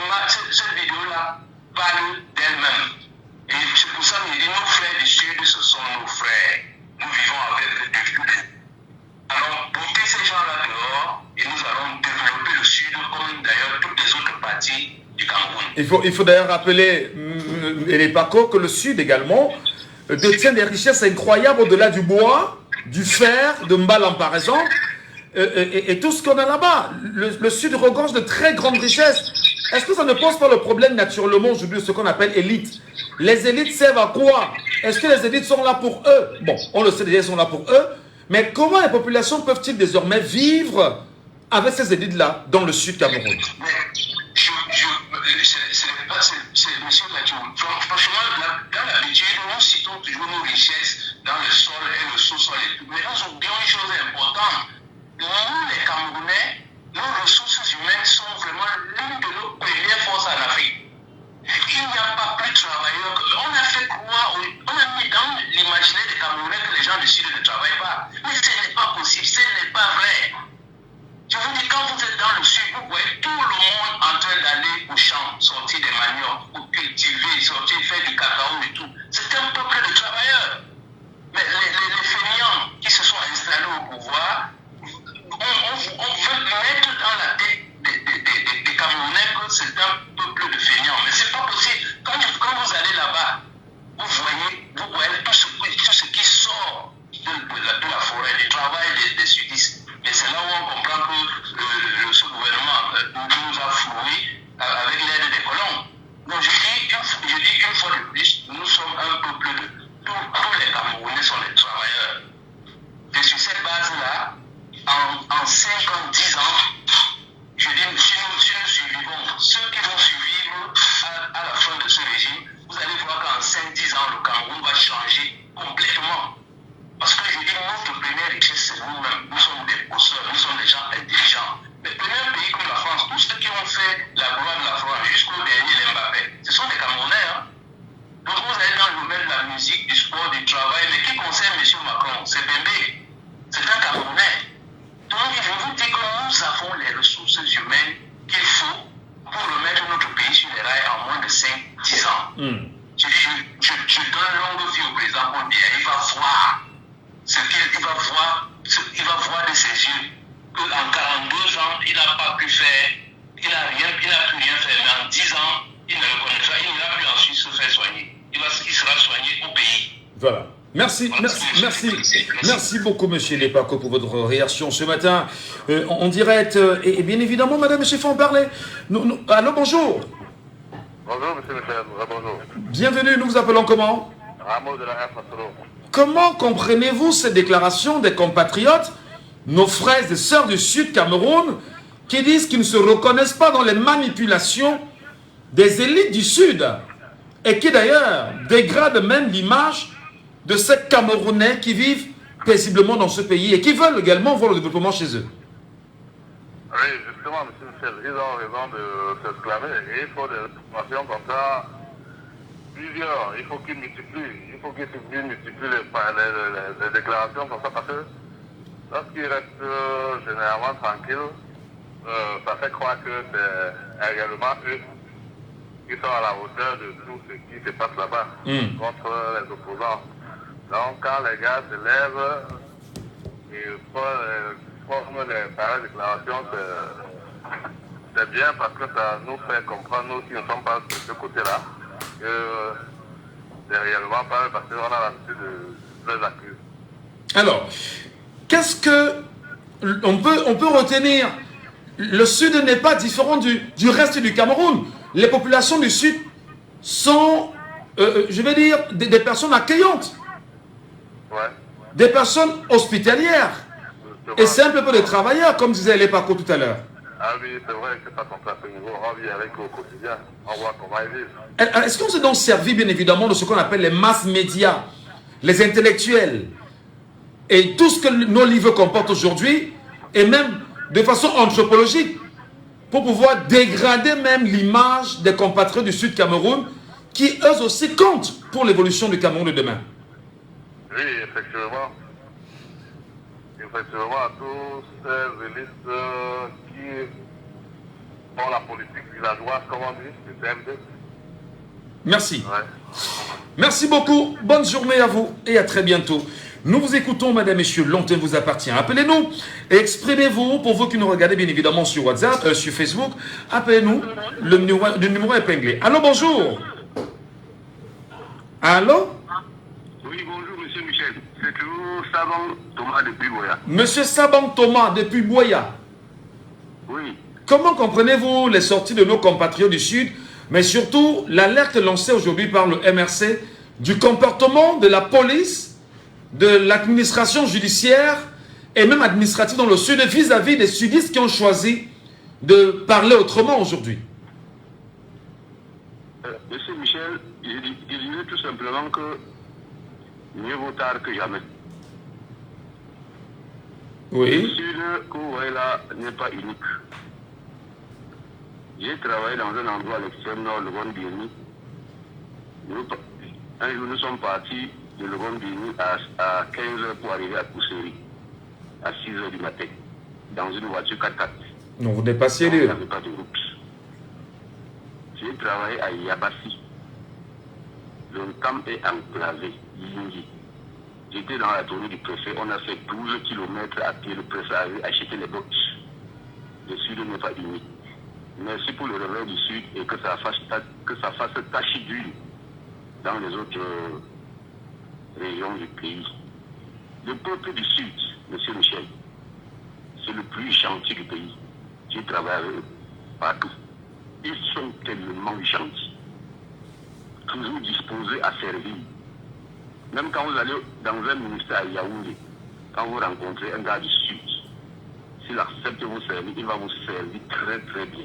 vidéo-là parle d'elle-même. Et c'est pour ça que je dis, nos frères du Sud, ce sont nos frères. Nous vivons avec eux depuis. Allons porter ces gens-là dehors et nous allons développer le Sud comme d'ailleurs toutes les autres parties du Cameroun. Il faut d'ailleurs rappeler, les Paco, que le Sud également détient des richesses incroyables au-delà du bois, du fer, de Mbala par exemple, et tout ce qu'on a là-bas. Le Sud regorge de très grandes richesses. Est-ce que ça ne pose pas le problème naturellement aujourd'hui de ce qu'on appelle élite? Les élites servent à quoi? Est-ce que les élites sont là pour eux? Bon, on le sait déjà, ils sont là pour eux. Mais comment les populations peuvent-ils désormais vivre avec ces élites-là dans le sud Cameroun? Mais c'est monsieur Mathieu. Franchement, dans l'habitude, nous citons toujours nos richesses dans le sol et le sous-sol. Mais nous oublions une chose importante. Nous, les Camerounais, nos ressources humaines sont vraiment l'une de nos premières forces en Afrique. Il n'y a pas plus de travailleurs. On a fait croire, on a mis dans l'imaginaire des Camerounais que les gens du Sud ne travaillent pas. Mais ce n'est pas possible, ce n'est pas vrai. Je vous dis, quand vous êtes dans le Sud, vous voyez tout le monde en train d'aller au champ, sortir des maniocs, pour cultiver, sortir, faire du cacao et tout. C'est un peuple de travailleurs. Mais les fainéants qui se sont installés au pouvoir, on veut mettre dans la tête des Camerounais que c'est un peuple de fainéants. Mais c'est pas possible. Quand vous allez là-bas, vous voyez tout ce qui sort de la forêt, du travail des sudistes. Et c'est là où on comprend que ce gouvernement nous a floués avec l'aide des colons. Donc je dis une fois de plus, nous sommes un peuple de... Tous les Camerounais sont des travailleurs. Et sur cette base-là, en 5 ans, 10 ans, je dis, si nous survivons, ceux qui vont survivre à la fin de ce régime, vous allez voir qu'en 5-10 ans, le Cameroun va changer complètement. Parce que je dis, notre première richesse, c'est nous-mêmes. Nous sommes des bosseurs, nous sommes des gens intelligents. Mais prenez un pays comme la France, tous ceux qui ont fait la gloire de la France jusqu'au dernier Mbappé, ce sont des Camerounais. Hein? Donc vous allez dans le domaine de la musique, du sport, du travail, mais qui concerne M. Macron, c'est Bembé. C'est un Camerounais. Donc je vous dis que nous avons les ressources humaines qu'il faut pour remettre notre pays sur les rails en moins de 5-10 ans. Je donne longue vie au président Paul Biya, il va voir. Il va voir de ses yeux qu'en 42 ans, il n'a pas pu faire, il n'a plus rien fait. Mais en 10 ans, il ne reconnaîtra, il n'ira plus ensuite se faire soigner. Il sera soigné au pays. Voilà. Merci beaucoup, monsieur Lepako, pour votre réaction ce matin en direct. Et bien évidemment, madame, monsieur, il faut en parler. Allô, bonjour. Bonjour, monsieur Michel. Bonjour. Bienvenue, nous vous appelons comment? Rameau de la F. Comment comprenez-vous ces déclarations des compatriotes, nos frères et sœurs du Sud Cameroun, qui disent qu'ils ne se reconnaissent pas dans les manipulations des élites du Sud et qui d'ailleurs dégradent même l'image de ces Camerounais qui vivent paisiblement dans ce pays et qui veulent également voir le développement chez eux? Oui, justement, M. Michel, ils ont raison de s'exclamer et il faut des informations comme ça. Plusieurs, il faut qu'ils multiplient, les déclarations comme ça parce que lorsqu'ils restent généralement tranquilles, ça fait croire que c'est réellement eux qui sont à la hauteur de tout ce qui se passe là-bas contre les opposants. Donc quand les gars se lèvent et font les pareilles déclarations, c'est bien parce que ça nous fait comprendre, nous qui ne sommes pas de ce côté-là, que c'est réellement pas parce qu'on a l'habitude de les accuser. Alors, qu'est-ce que on peut retenir? Le Sud n'est pas différent du reste du Cameroun. Les populations du Sud sont, je vais dire, des personnes accueillantes. Ouais. Des personnes hospitalières. Et c'est un peu de travailleurs, comme disait Lepako tout à l'heure. Ah oui, c'est vrai que ça compte à ce niveau. On vit avec eux au quotidien. On voit comment ils vivent. Est-ce qu'on s'est donc servi, bien évidemment, de ce qu'on appelle les masses médias, les intellectuels, et tout ce que nos livres comportent aujourd'hui, et même de façon anthropologique, pour pouvoir dégrader même l'image des compatriotes du Sud Cameroun, qui eux aussi comptent pour l'évolution du Cameroun de demain? Oui, effectivement. Effectivement, tous ces élites qui font la politique villageoise, comme on dit, du CMD. Merci. Ouais. Merci beaucoup. Bonne journée à vous et à très bientôt. Nous vous écoutons, madame, messieurs. L'antenne vous appartient. Appelez-nous et exprimez-vous. Pour vous qui nous regardez, bien évidemment, sur WhatsApp, sur Facebook, appelez-nous. Le numéro est épinglé. Allô, bonjour. Allô? Oui, bonjour, monsieur Michel. C'est toujours Saban Thomas depuis Boya. Monsieur Saban Thomas depuis Boya. Oui. Comment comprenez-vous les sorties de nos compatriotes du Sud, mais surtout l'alerte lancée aujourd'hui par le MRC du comportement de la police, de l'administration judiciaire et même administratif dans le Sud vis-à-vis des sudistes qui ont choisi de parler autrement aujourd'hui? Monsieur Michel, je dirais tout simplement que mieux vaut tard que jamais. Oui. Le Sud que vous voyez là n'est pas unique. J'ai travaillé dans un endroit à l'extrême nord, le Gondieni. Un jour, nous sommes partis de le Gondieni à 15h pour arriver à Kousséry, à 6h du matin, dans une voiture 4x4. Non, vous n'êtes pas sérieux. Il n'y avait pas de route. J'ai travaillé à Yabassi. Le camp est enclavé, Yingi. J'étais dans la tournée du préfet, on a fait 12 km à pied, le préfet avait acheté les bottes. Le Sud n'est pas uni. Merci pour le réveil du Sud et que ça fasse tache d'huile dans les autres régions du pays. Le peuple du Sud, monsieur Michel, c'est le plus gentil du pays. J'ai travaillé avec eux partout. Ils sont tellement gentils, toujours disposés à servir. Même quand vous allez dans un ministère à Yaoundé, quand vous rencontrez un gars du Sud, s'il accepte de vous servir, il va vous servir très très bien.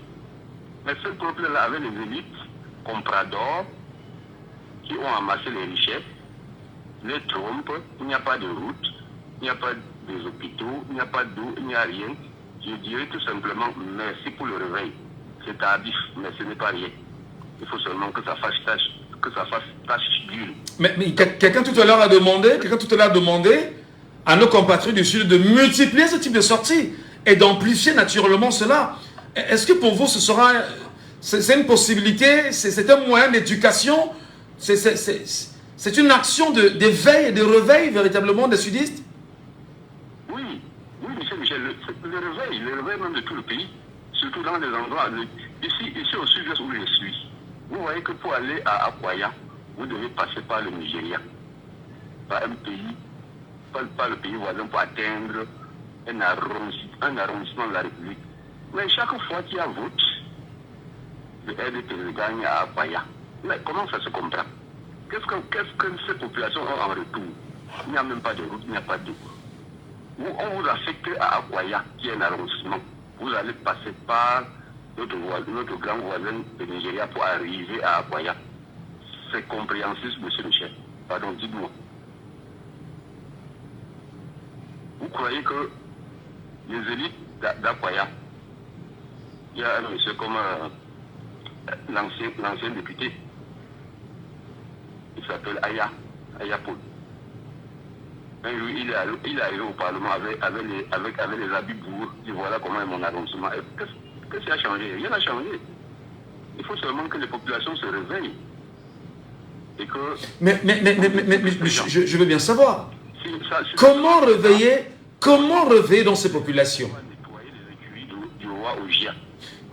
Mais ce peuple-là, avec les élites, compradors, qui ont amassé les richesses, les trompes, il n'y a pas de route, il n'y a pas des hôpitaux, il n'y a pas d'eau, il n'y a rien. Je dirais tout simplement merci pour le réveil. C'est tardif, mais ce n'est pas rien. Il faut seulement que ça fasse tâche d'huile. Mais quelqu'un tout à l'heure a demandé à nos compatriotes du Sud de multiplier ce type de sorties et d'amplifier naturellement cela. Est-ce que pour vous, ce sera... C'est une possibilité, c'est un moyen d'éducation, c'est une action d'éveil et de réveil véritablement des sudistes? Oui, monsieur Michel, le réveil même de tout le pays, surtout dans les endroits, ici au sud-est où je suis, vous voyez que pour aller à Akwaya, vous devez passer par le Nigeria, par un pays, pas le pays voisin pour atteindre un arrondissement de la République. Mais chaque fois qu'il y a vote, le RDP gagne à Akwaya. Mais comment ça se comprend? Qu'est-ce que ces populations ont en retour? Il n'y a même pas de route, il n'y a pas d'eau. On vous affecte à Akwaya, qui est un arrondissement. Vous allez passer par notre grand voisin de Nigeria pour arriver à Akwaya. C'est compréhensible, monsieur Michel. Pardon, dites-moi. Vous croyez que les élites d'Akwaya, il y a un monsieur comme l'ancien député, il s'appelle Aya Paul. Un jour, il est arrivé au Parlement avec les habits bourgs. Et voilà comment est mon arrondissement. Qu'est-ce qui a changé? Rien n'a changé. Il faut seulement que les populations se réveillent. Et que... Mais je veux bien savoir. Comment réveiller dans ces populations?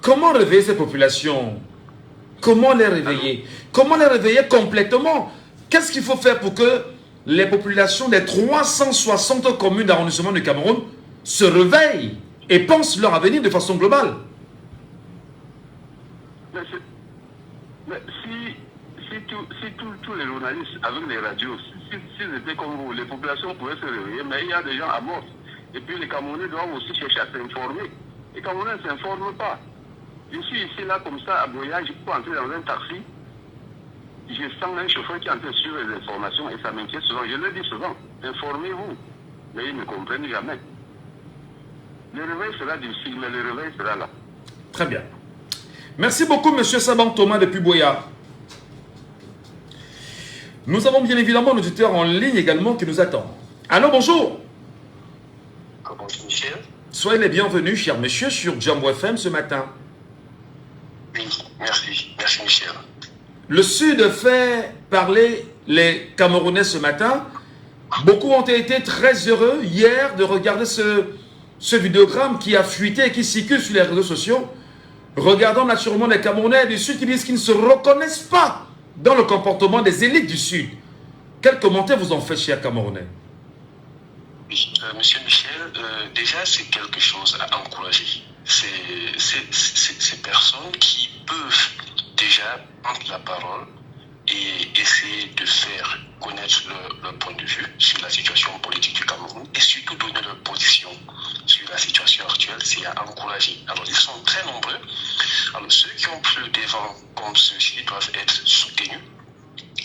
Comment réveiller ces populations? Comment les réveiller? Comment les réveiller complètement? Qu'est-ce qu'il faut faire pour que les populations des 360 communes d'arrondissement du Cameroun se réveillent et pensent leur avenir de façon globale? Mais si tous les journalistes avec les radios, s'ils étaient comme vous, les populations pourraient se réveiller, mais il y a des gens à mort. Et puis les Camerounais doivent aussi chercher à s'informer. Les Camerounais ne s'informent pas. Je suis ici, là, comme ça, à Boya, je peux entrer dans un taxi. Je sens un chauffeur qui est en train de suivre les informations et ça m'inquiète souvent. Je le dis souvent, informez-vous. Mais ils ne comprennent jamais. Le réveil sera difficile, mais le réveil sera là. Très bien. Merci beaucoup, M. Saban Thomas depuis Boya. Nous avons bien évidemment un auditeur en ligne également qui nous attend. Allô, bonjour. Bonjour, Michel. Soyez les bienvenus, cher monsieur, sur Jambo FM ce matin. Oui, merci. Merci, Michel. Le Sud fait parler les Camerounais ce matin. Beaucoup ont été très heureux hier de regarder ce vidéogramme qui a fuité et qui circule sur les réseaux sociaux. Regardons naturellement les Camerounais du Sud qui disent qu'ils ne se reconnaissent pas dans le comportement des élites du Sud. Quel commentaire vous en faites, chers Camerounais? Oui, monsieur Michel, déjà c'est quelque chose à encourager. Ces personnes qui peuvent déjà prendre la parole et essayer de faire connaître leur point de vue sur la situation politique du Cameroun et surtout donner leur position sur la situation actuelle, c'est à encourager. Alors, ils sont très nombreux. Alors, ceux qui ont pris le devant comme ceux-ci doivent être soutenus.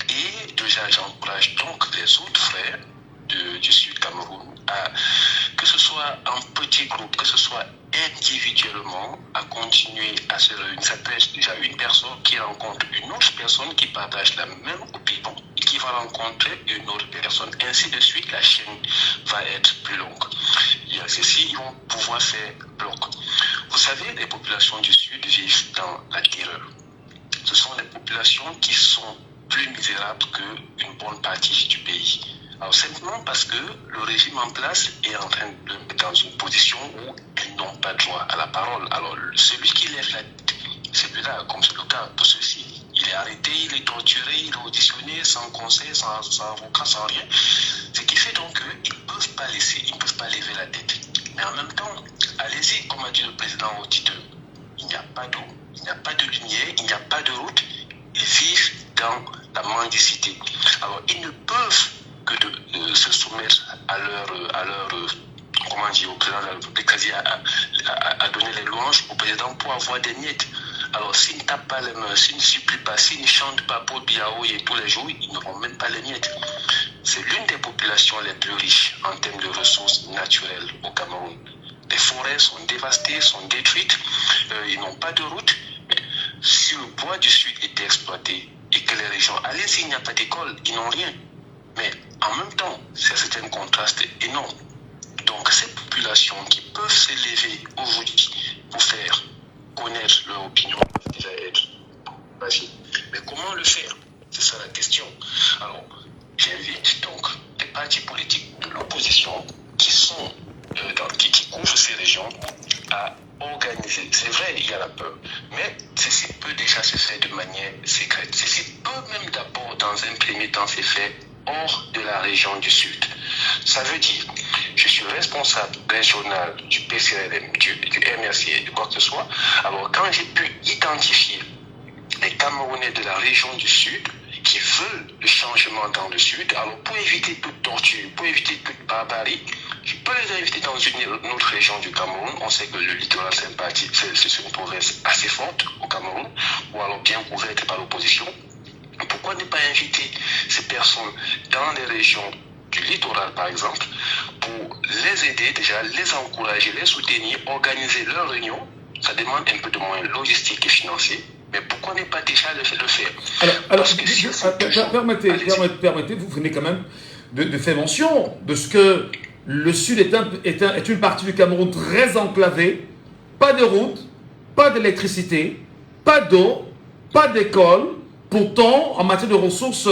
Et déjà, j'encourage donc les autres frères du Sud Cameroun à, que ce soit en petits groupes, que ce soit individuellement, à continuer à se réunir. Ça peut être déjà une personne qui rencontre une autre personne qui partage la même opinion et qui va rencontrer une autre personne. Ainsi de suite, la chaîne va être plus longue. Il y a ceci, ils vont pouvoir faire bloc. Vous savez, les populations du Sud vivent dans la terreur. Ce sont des populations qui sont plus misérables qu'une bonne partie du pays. Alors simplement parce que le régime en place est en train de mettre dans une position où elles n'ont pas droit à la parole. Alors celui qui lève la tête, celui-là, comme c'est le cas pour ceux-ci, il est arrêté, il est torturé, il est auditionné sans conseil, sans avocat, sans rien. Ce qui fait donc qu'ils ne peuvent pas laisser, ils ne peuvent pas lever la tête. Mais en même temps, allez-y, comme a dit le président auditeur, il n'y a pas d'eau, il n'y a pas de lumière, il n'y a pas de route, ils vivent dans la mendicité. Alors ils ne peuvent que de se soumettre à leur comment dire, au président de la République, c'est-à-dire à donner les louanges au président pour avoir des miettes. Alors s'ils ne tapent pas les mains, s'ils ne supplient pas, s'ils ne chantent pas pour Biaoui tous les jours, ils n'auront même pas les miettes. C'est l'une des populations les plus riches en termes de ressources naturelles au Cameroun. Les forêts sont dévastées, sont détruites, ils n'ont pas de route. Mais si le bois du Sud était exploité et que les régions, allez-y, il n'y a pas d'école, ils n'ont rien. Mais en même temps, c'est un contraste énorme. Donc ces populations qui peuvent s'élever aujourd'hui pour faire connaître leur opinion déjà être facile. Mais comment le faire? C'est ça la question. Alors, j'invite donc les partis politiques de l'opposition qui sont qui couvrent ces régions à organiser. C'est vrai, il y a la peur, mais ceci peut déjà se faire de manière secrète. Ceci peut même d'abord, dans un premier temps, se faire hors de la région du Sud. Ça veut dire, je suis responsable régional du PCRM, du MRC, de quoi que ce soit. Alors, quand j'ai pu identifier les Camerounais de la région du Sud qui veulent le changement dans le Sud, alors pour éviter toute torture, pour éviter toute barbarie, je peux les inviter dans une autre région du Cameroun. On sait que le littoral, c'est une province assez forte au Cameroun, ou alors bien couverte par l'opposition. Pourquoi ne pas inviter ces personnes dans les régions du littoral, par exemple, pour les aider déjà, les encourager, les soutenir, organiser leurs réunions? Ça demande un peu de moyens logistiques et financiers, mais pourquoi ne pas déjà le faire? Alors permettez, vous venez quand même de faire mention de ce que le Sud est une partie du Cameroun très enclavée, pas de route, pas d'électricité, pas d'eau, pas d'école. Pourtant, en matière de ressources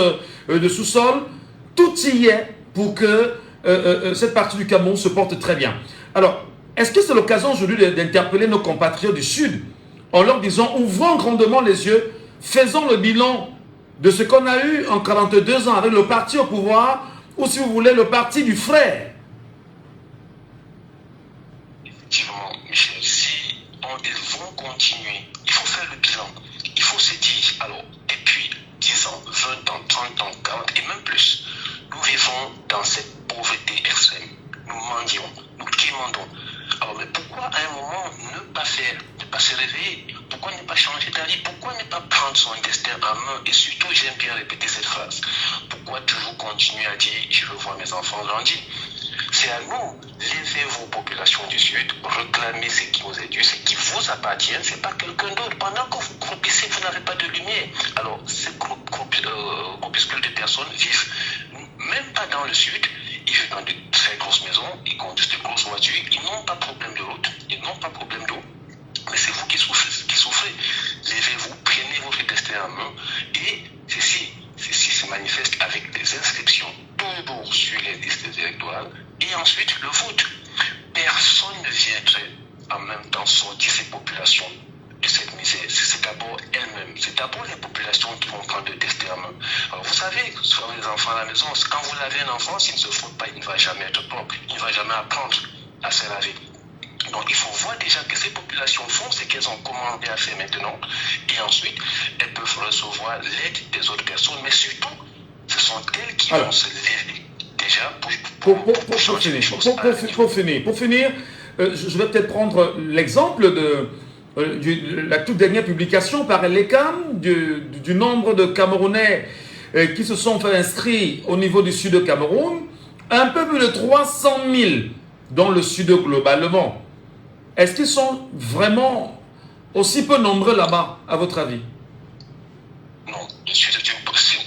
de sous-sol, tout y est pour que cette partie du Cameroun se porte très bien. Alors, est-ce que c'est l'occasion aujourd'hui d'interpeller nos compatriotes du Sud en leur disant, ouvrons grandement les yeux, faisons le bilan de ce qu'on a eu en 42 ans avec le parti au pouvoir, ou si vous voulez, le parti du frère? Effectivement, Michel, si ils vont continuer, il faut faire le bilan. Il faut se dire, alors, depuis 10 ans, 20 ans, 30 ans, 40 et même plus, nous vivons dans cette pauvreté extrême. Nous mendions, nous quémandons. Alors, mais pourquoi à un moment ne pas faire, ne pas se réveiller? Pourquoi ne pas changer d'avis? Pourquoi ne pas prendre son destin en main? Et surtout, j'aime bien répéter cette phrase. Pourquoi toujours continuer à dire, je veux voir mes enfants grandir? C'est à nous, levez vos populations du Sud, réclamez ce qui vous est dû, ce qui vous appartient, ce n'est pas quelqu'un d'autre. Pendant que vous croupissez, vous n'avez pas de lumière. Alors, ces groupuscules de personnes vivent même pas dans le Sud, ils vivent dans de très grosses maisons, ils conduisent de grosses voitures, ils n'ont pas de problème de route, ils n'ont pas de problème d'eau. Mais c'est vous qui souffrez. Levez-vous, prenez votre destin en main, et ceci se manifeste avec des inscriptions toujours sur les listes électorales et ensuite le vote. Personne ne viendrait en même temps sortir ces populations de cette misère. C'est d'abord elles-mêmes, c'est d'abord les populations qui vont prendre le destin en main. Alors vous savez, sur les enfants à la maison, quand vous lavez un enfant, s'il ne se frotte pas, il ne va jamais être propre, il ne va jamais apprendre à se laver. Donc il faut voir déjà que ces populations font ce qu'elles ont commandé à faire maintenant, et ensuite elles peuvent recevoir l'aide des autres personnes, mais surtout ce sont elles qui vont se lever déjà pour finir, je vais peut-être prendre l'exemple de la toute dernière publication par l'ECAM du nombre de Camerounais qui se sont fait inscrire au niveau du sud de Cameroun, un peu plus de 300 000 dans le sud globalement. Est-ce qu'ils sont vraiment aussi peu nombreux là-bas, à votre avis? Non, le sud c'est une population,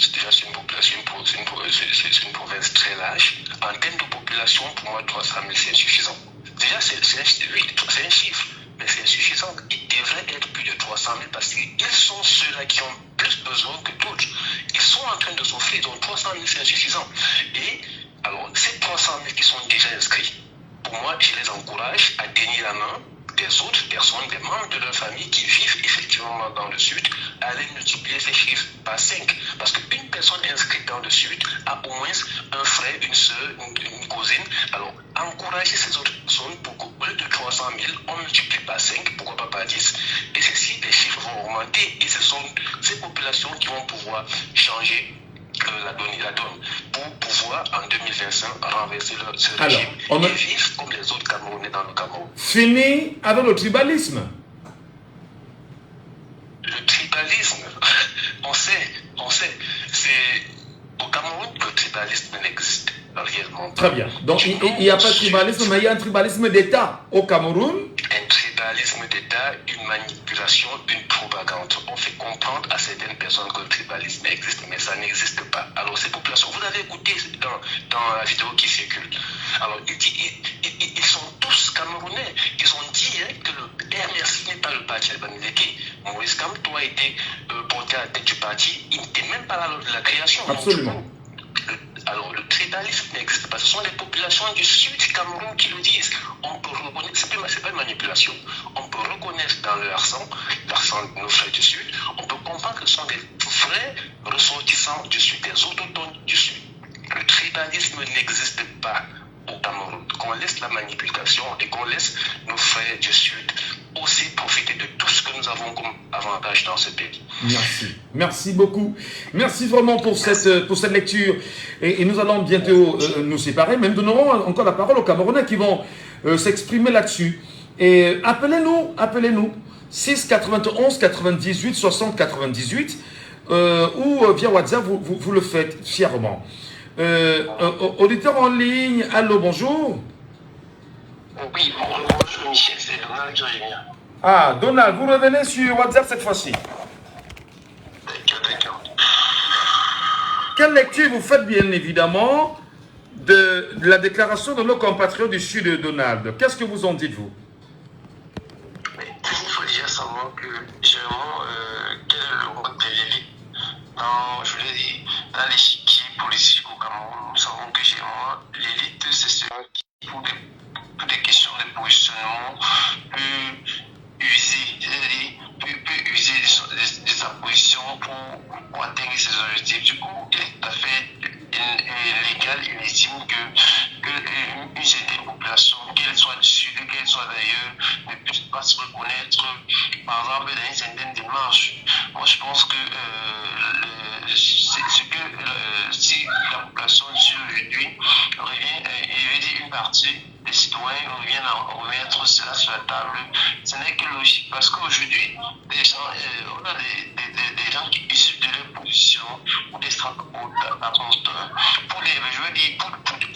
c'est une province très large. En termes de population, pour moi, 300 000 c'est insuffisant. Déjà, c'est un chiffre, mais c'est insuffisant. Il devrait être plus de 300 000 parce qu'ils sont ceux-là qui ont plus besoin que d'autres. Ils sont en train de souffrir, donc 300 000 c'est insuffisant. Et alors, ces 300 000 qui sont déjà inscrits, pour moi, je les encourage à tenir la main des autres personnes, des membres de leur famille qui vivent effectivement dans le sud, à aller multiplier ces chiffres par 5. Parce qu'une personne inscrite dans le sud a au moins un frère, une soeur, une cousine. Alors, encourager ces autres personnes pour qu'au lieu de 300 000, on multiplie par 5, pourquoi pas par 10. Et ceci, les chiffres vont augmenter. Et ce sont ces populations qui vont pouvoir changer la donne pour pouvoir en 2025 renverser ce régime et vivre comme les autres Camerounais dans le Cameroun. Fini avec le tribalisme. Le tribalisme, on sait, c'est au Cameroun le tribalisme n'existe réellement. Très bien. Donc il n'y a pas de tribalisme, mais il y a un tribalisme d'État au Cameroun. Un tribalisme d'État, une manipulation, une propagande. On fait comprendre à certaines personnes que le tribalisme existe, mais ça n'existe pas. Alors ces populations, vous avez écouté dans la vidéo qui circule. Alors ils sont tous Camerounais. Ils ont dit que le RMRC n'est pas le parti Albanileke. Maurice Kamto a été porté à la tête du parti. Il n'était même pas là lors de la création. Absolument. Donc, alors le tribalisme n'existe pas. Ce sont les populations du sud du Cameroun qui le disent. On peut reconnaître, c'est pas une manipulation. On peut reconnaître dans leur sang de nos frères du sud. On peut comprendre que ce sont des vrais ressortissants du sud, des autochtones du sud. Le tribalisme n'existe pas au Cameroun. Qu'on laisse la manipulation et qu'on laisse nos frères du sud aussi profiter de tout ce que nous avons comme avantage dans ce pays. Merci. Merci beaucoup. Merci vraiment pour cette lecture. Et nous allons bientôt nous séparer, mais nous donnerons encore la parole aux Camerounais qui vont s'exprimer là-dessus. Et appelez-nous 6 91 98 60 98 ou via WhatsApp, vous le faites fièrement. Auditeur en ligne, allô, bonjour. Oui, bonjour Michel, c'est Donald qui revient. Ah, Donald, vous revenez sur WhatsApp cette fois-ci. D'accord. Quelle lecture vous faites bien évidemment de la déclaration de nos compatriotes du Sud de Donald? Qu'est-ce que vous en dites, vous? Il faut déjà savoir que généralement, quel est le rôle de l'élite dans l'échiquier politique au Cameroun? Nous savons que généralement, l'élite, c'est celui qui, pour des questions de positionnement, peut user, c'est-à-dire peut user de sa position pour atteindre ses objectifs. Du coup, il est tout à fait légal et légitime qu'une certaine population, qu'elle soit du sud, qu'elle soit d'ailleurs, ne puisse pas se reconnaître, par exemple, dans une certaine démarche. Moi, je pense que si la population du sud aujourd'hui revient, et veut dire une partie des citoyens reviennent à remettre cela sur la table, ce n'est que logique, parce qu'aujourd'hui, on a des gens qui issus de leur position ou des strates pour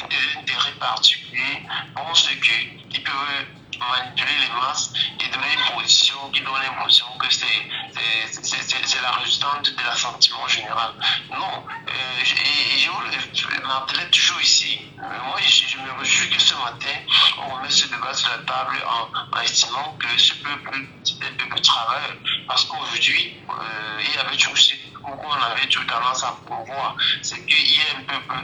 des intérêts particuliers, pensent qu'ils peuvent manipuler les masses et donner une position qui donne l'impression que c'est la résultante de l'assentiment général. Non, je vous le martelais toujours ici. Moi, je me réjouis que ce matin, on remet ce débat sur la table en estimant que ce peuple est un peuple travailleur. Parce qu'aujourd'hui, il y avait toujours on avait toujours tendance à pouvoir, c'est qu'il y a un peuple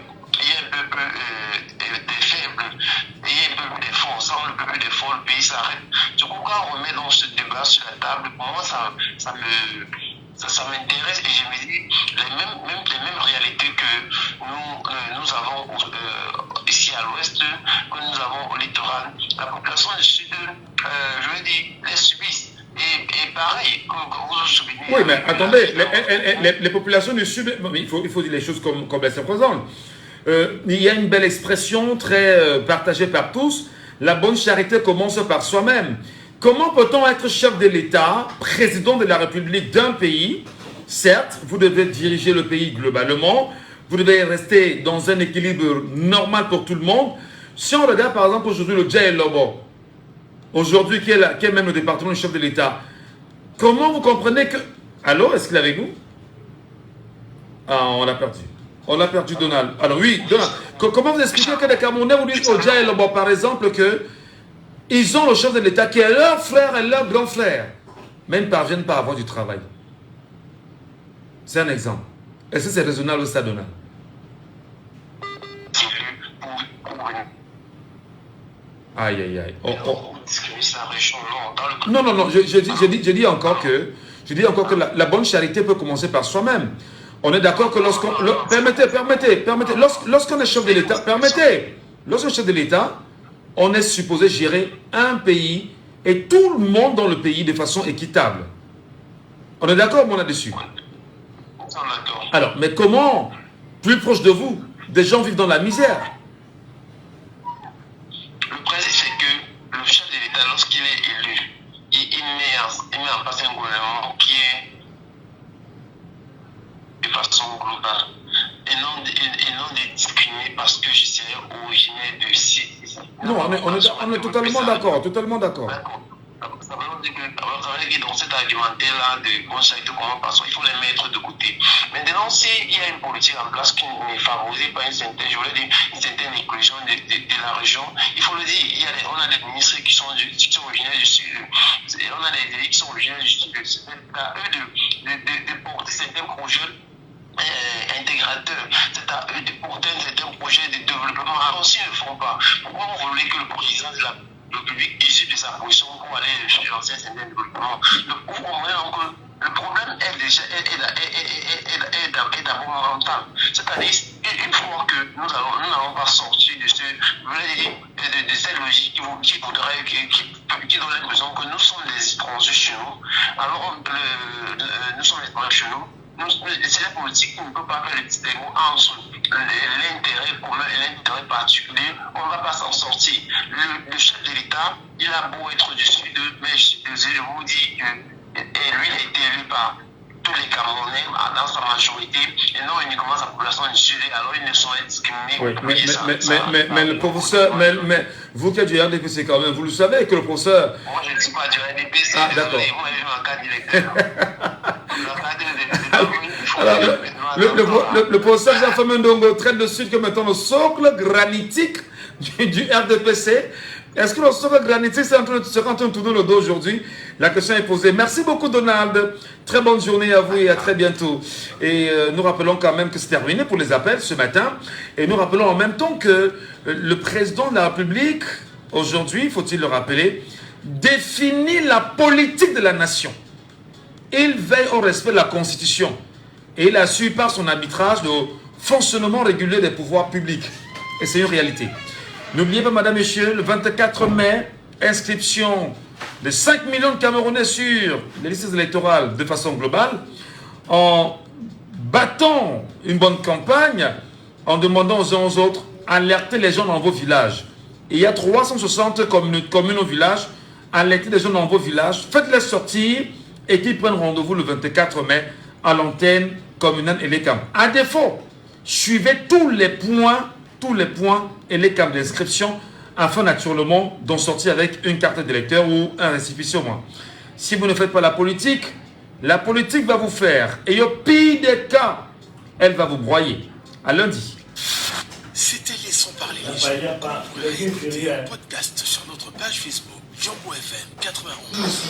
des faibles, il y a un peuple des forts. Sans le peuple des forts, le pays s'arrête. Du coup, quand on remet donc ce débat sur la table, pour moi, ça m'intéresse et je me dis les mêmes réalités que nous avons ici à l'ouest, que nous avons au littoral. La population du sud je veux dire, les subissent. Et pareil, comme vous soulignez. Oui, mais attendez, les populations du Sud, il faut dire les choses comme elles se présentent. Il y a une belle expression très partagée par tous, la bonne charité commence par soi-même. Comment peut-on être chef de l'État, président de la République d'un pays? Certes, vous devez diriger le pays globalement, vous devez rester dans un équilibre normal pour tout le monde. Si on regarde par exemple aujourd'hui le Djaï Lobo, aujourd'hui qui est même le département du chef de l'État, comment vous comprenez que... Allô, est-ce qu'il est avec nous? Ah, on l'a perdu. On a perdu Donald. Alors oui, Donald, comment vous expliquez que les Camerounais vous disent au Djaï Lobo, par exemple, que ils ont le chef de l'État qui est leur frère et leur grand frère, mais ils ne parviennent pas à avoir du travail. C'est un exemple. Est-ce que c'est raisonnable ça, Donald? Aïe, aïe, aïe. Non, je dis encore que la bonne charité peut commencer par soi-même. On est d'accord que lorsqu'on... Permettez. Lorsqu'on est chef de l'État, lorsqu'on est chef de l'État, on est supposé gérer un pays et tout le monde dans le pays de façon équitable. On est d'accord, mon là-dessus? Alors, mais comment, plus proche de vous, des gens vivent dans la misère? Le principe, c'est que le chef de l'État, lorsqu'il est élu, il met en place un gouvernement qui est de façon globale et non discriminé parce que je serais originaire de ci. Non, on est totalement d'accord, Ça veut dire que dans cet argumentaire-là de bonne charité, il faut les mettre de côté. Maintenant, s'il y a une politique en place qui n'est favorisée par une certaine inclusion de la région, il faut le dire, on a des ministres qui sont originaires du Sud, on a des élus qui sont originaires du Sud, c'est à eux de porter certains projets intégrateurs, c'est à eux de porter certains projets de développement. Alors, s'ils ne le font pas, pourquoi vous voulez que le président de la République issue de sa position pour aller financer un certain développement? Le problème est d'abord mental. C'est-à-dire, une fois que nous n'allons pas sortir de cette logique qui donne l'impression que nous sommes des étrangers chez nous, alors nous sommes des étrangers chez nous. C'est la politique qui ne peut pas faire le distinguo entre l'intérêt commun et l'intérêt particulier. On ne va pas s'en sortir. Le chef de l'État, il a beau être du Sud, mais je vous dis que lui, il a été élu par tous les Camerounais dans sa majorité, et non uniquement sa population du Sud, alors ils ne sont discriminés. Oui, mais le professeur, mais vous qui êtes du RDPC quand même, vous le savez que le professeur... Moi, je ne suis pas du RDPC, ah, d'accord. Vous m'avez vu en cas directeur. Alors, le professeur Jean-Fameux Ndongo traite de suite comme étant le socle granitique du RDPC. Est-ce que le socle granitique sera en train de tourner le dos aujourd'hui? La question est posée. Merci beaucoup, Donald. Très bonne journée à vous et à très bientôt. Et nous rappelons quand même que c'est terminé pour les appels ce matin. Et nous rappelons en même temps que le président de la République, aujourd'hui, faut-il le rappeler, définit la politique de la nation. Il veille au respect de la Constitution. Et il assure par son arbitrage le fonctionnement régulier des pouvoirs publics. Et c'est une réalité. N'oubliez pas, madame, messieurs, le 24 mai, inscription de 5 millions de Camerounais sur les listes électorales de façon globale, en battant une bonne campagne, en demandant aux uns aux autres, alertez les gens dans vos villages. Et il y a 360 communes au village, alertez les gens dans vos villages, faites-les sortir et qu'ils prennent rendez-vous le 24 mai à l'antenne communale et les camps. À défaut, suivez tous les points et les camps d'inscription afin naturellement d'en sortir avec une carte d'électeur ou un récépissé au moins. Si vous ne faites pas la politique va vous faire. Et au pire des cas, elle va vous broyer. À lundi. C'était Laissons parler les gens. Vous pouvez écouter le podcast sur notre page Facebook Jambo FM 91.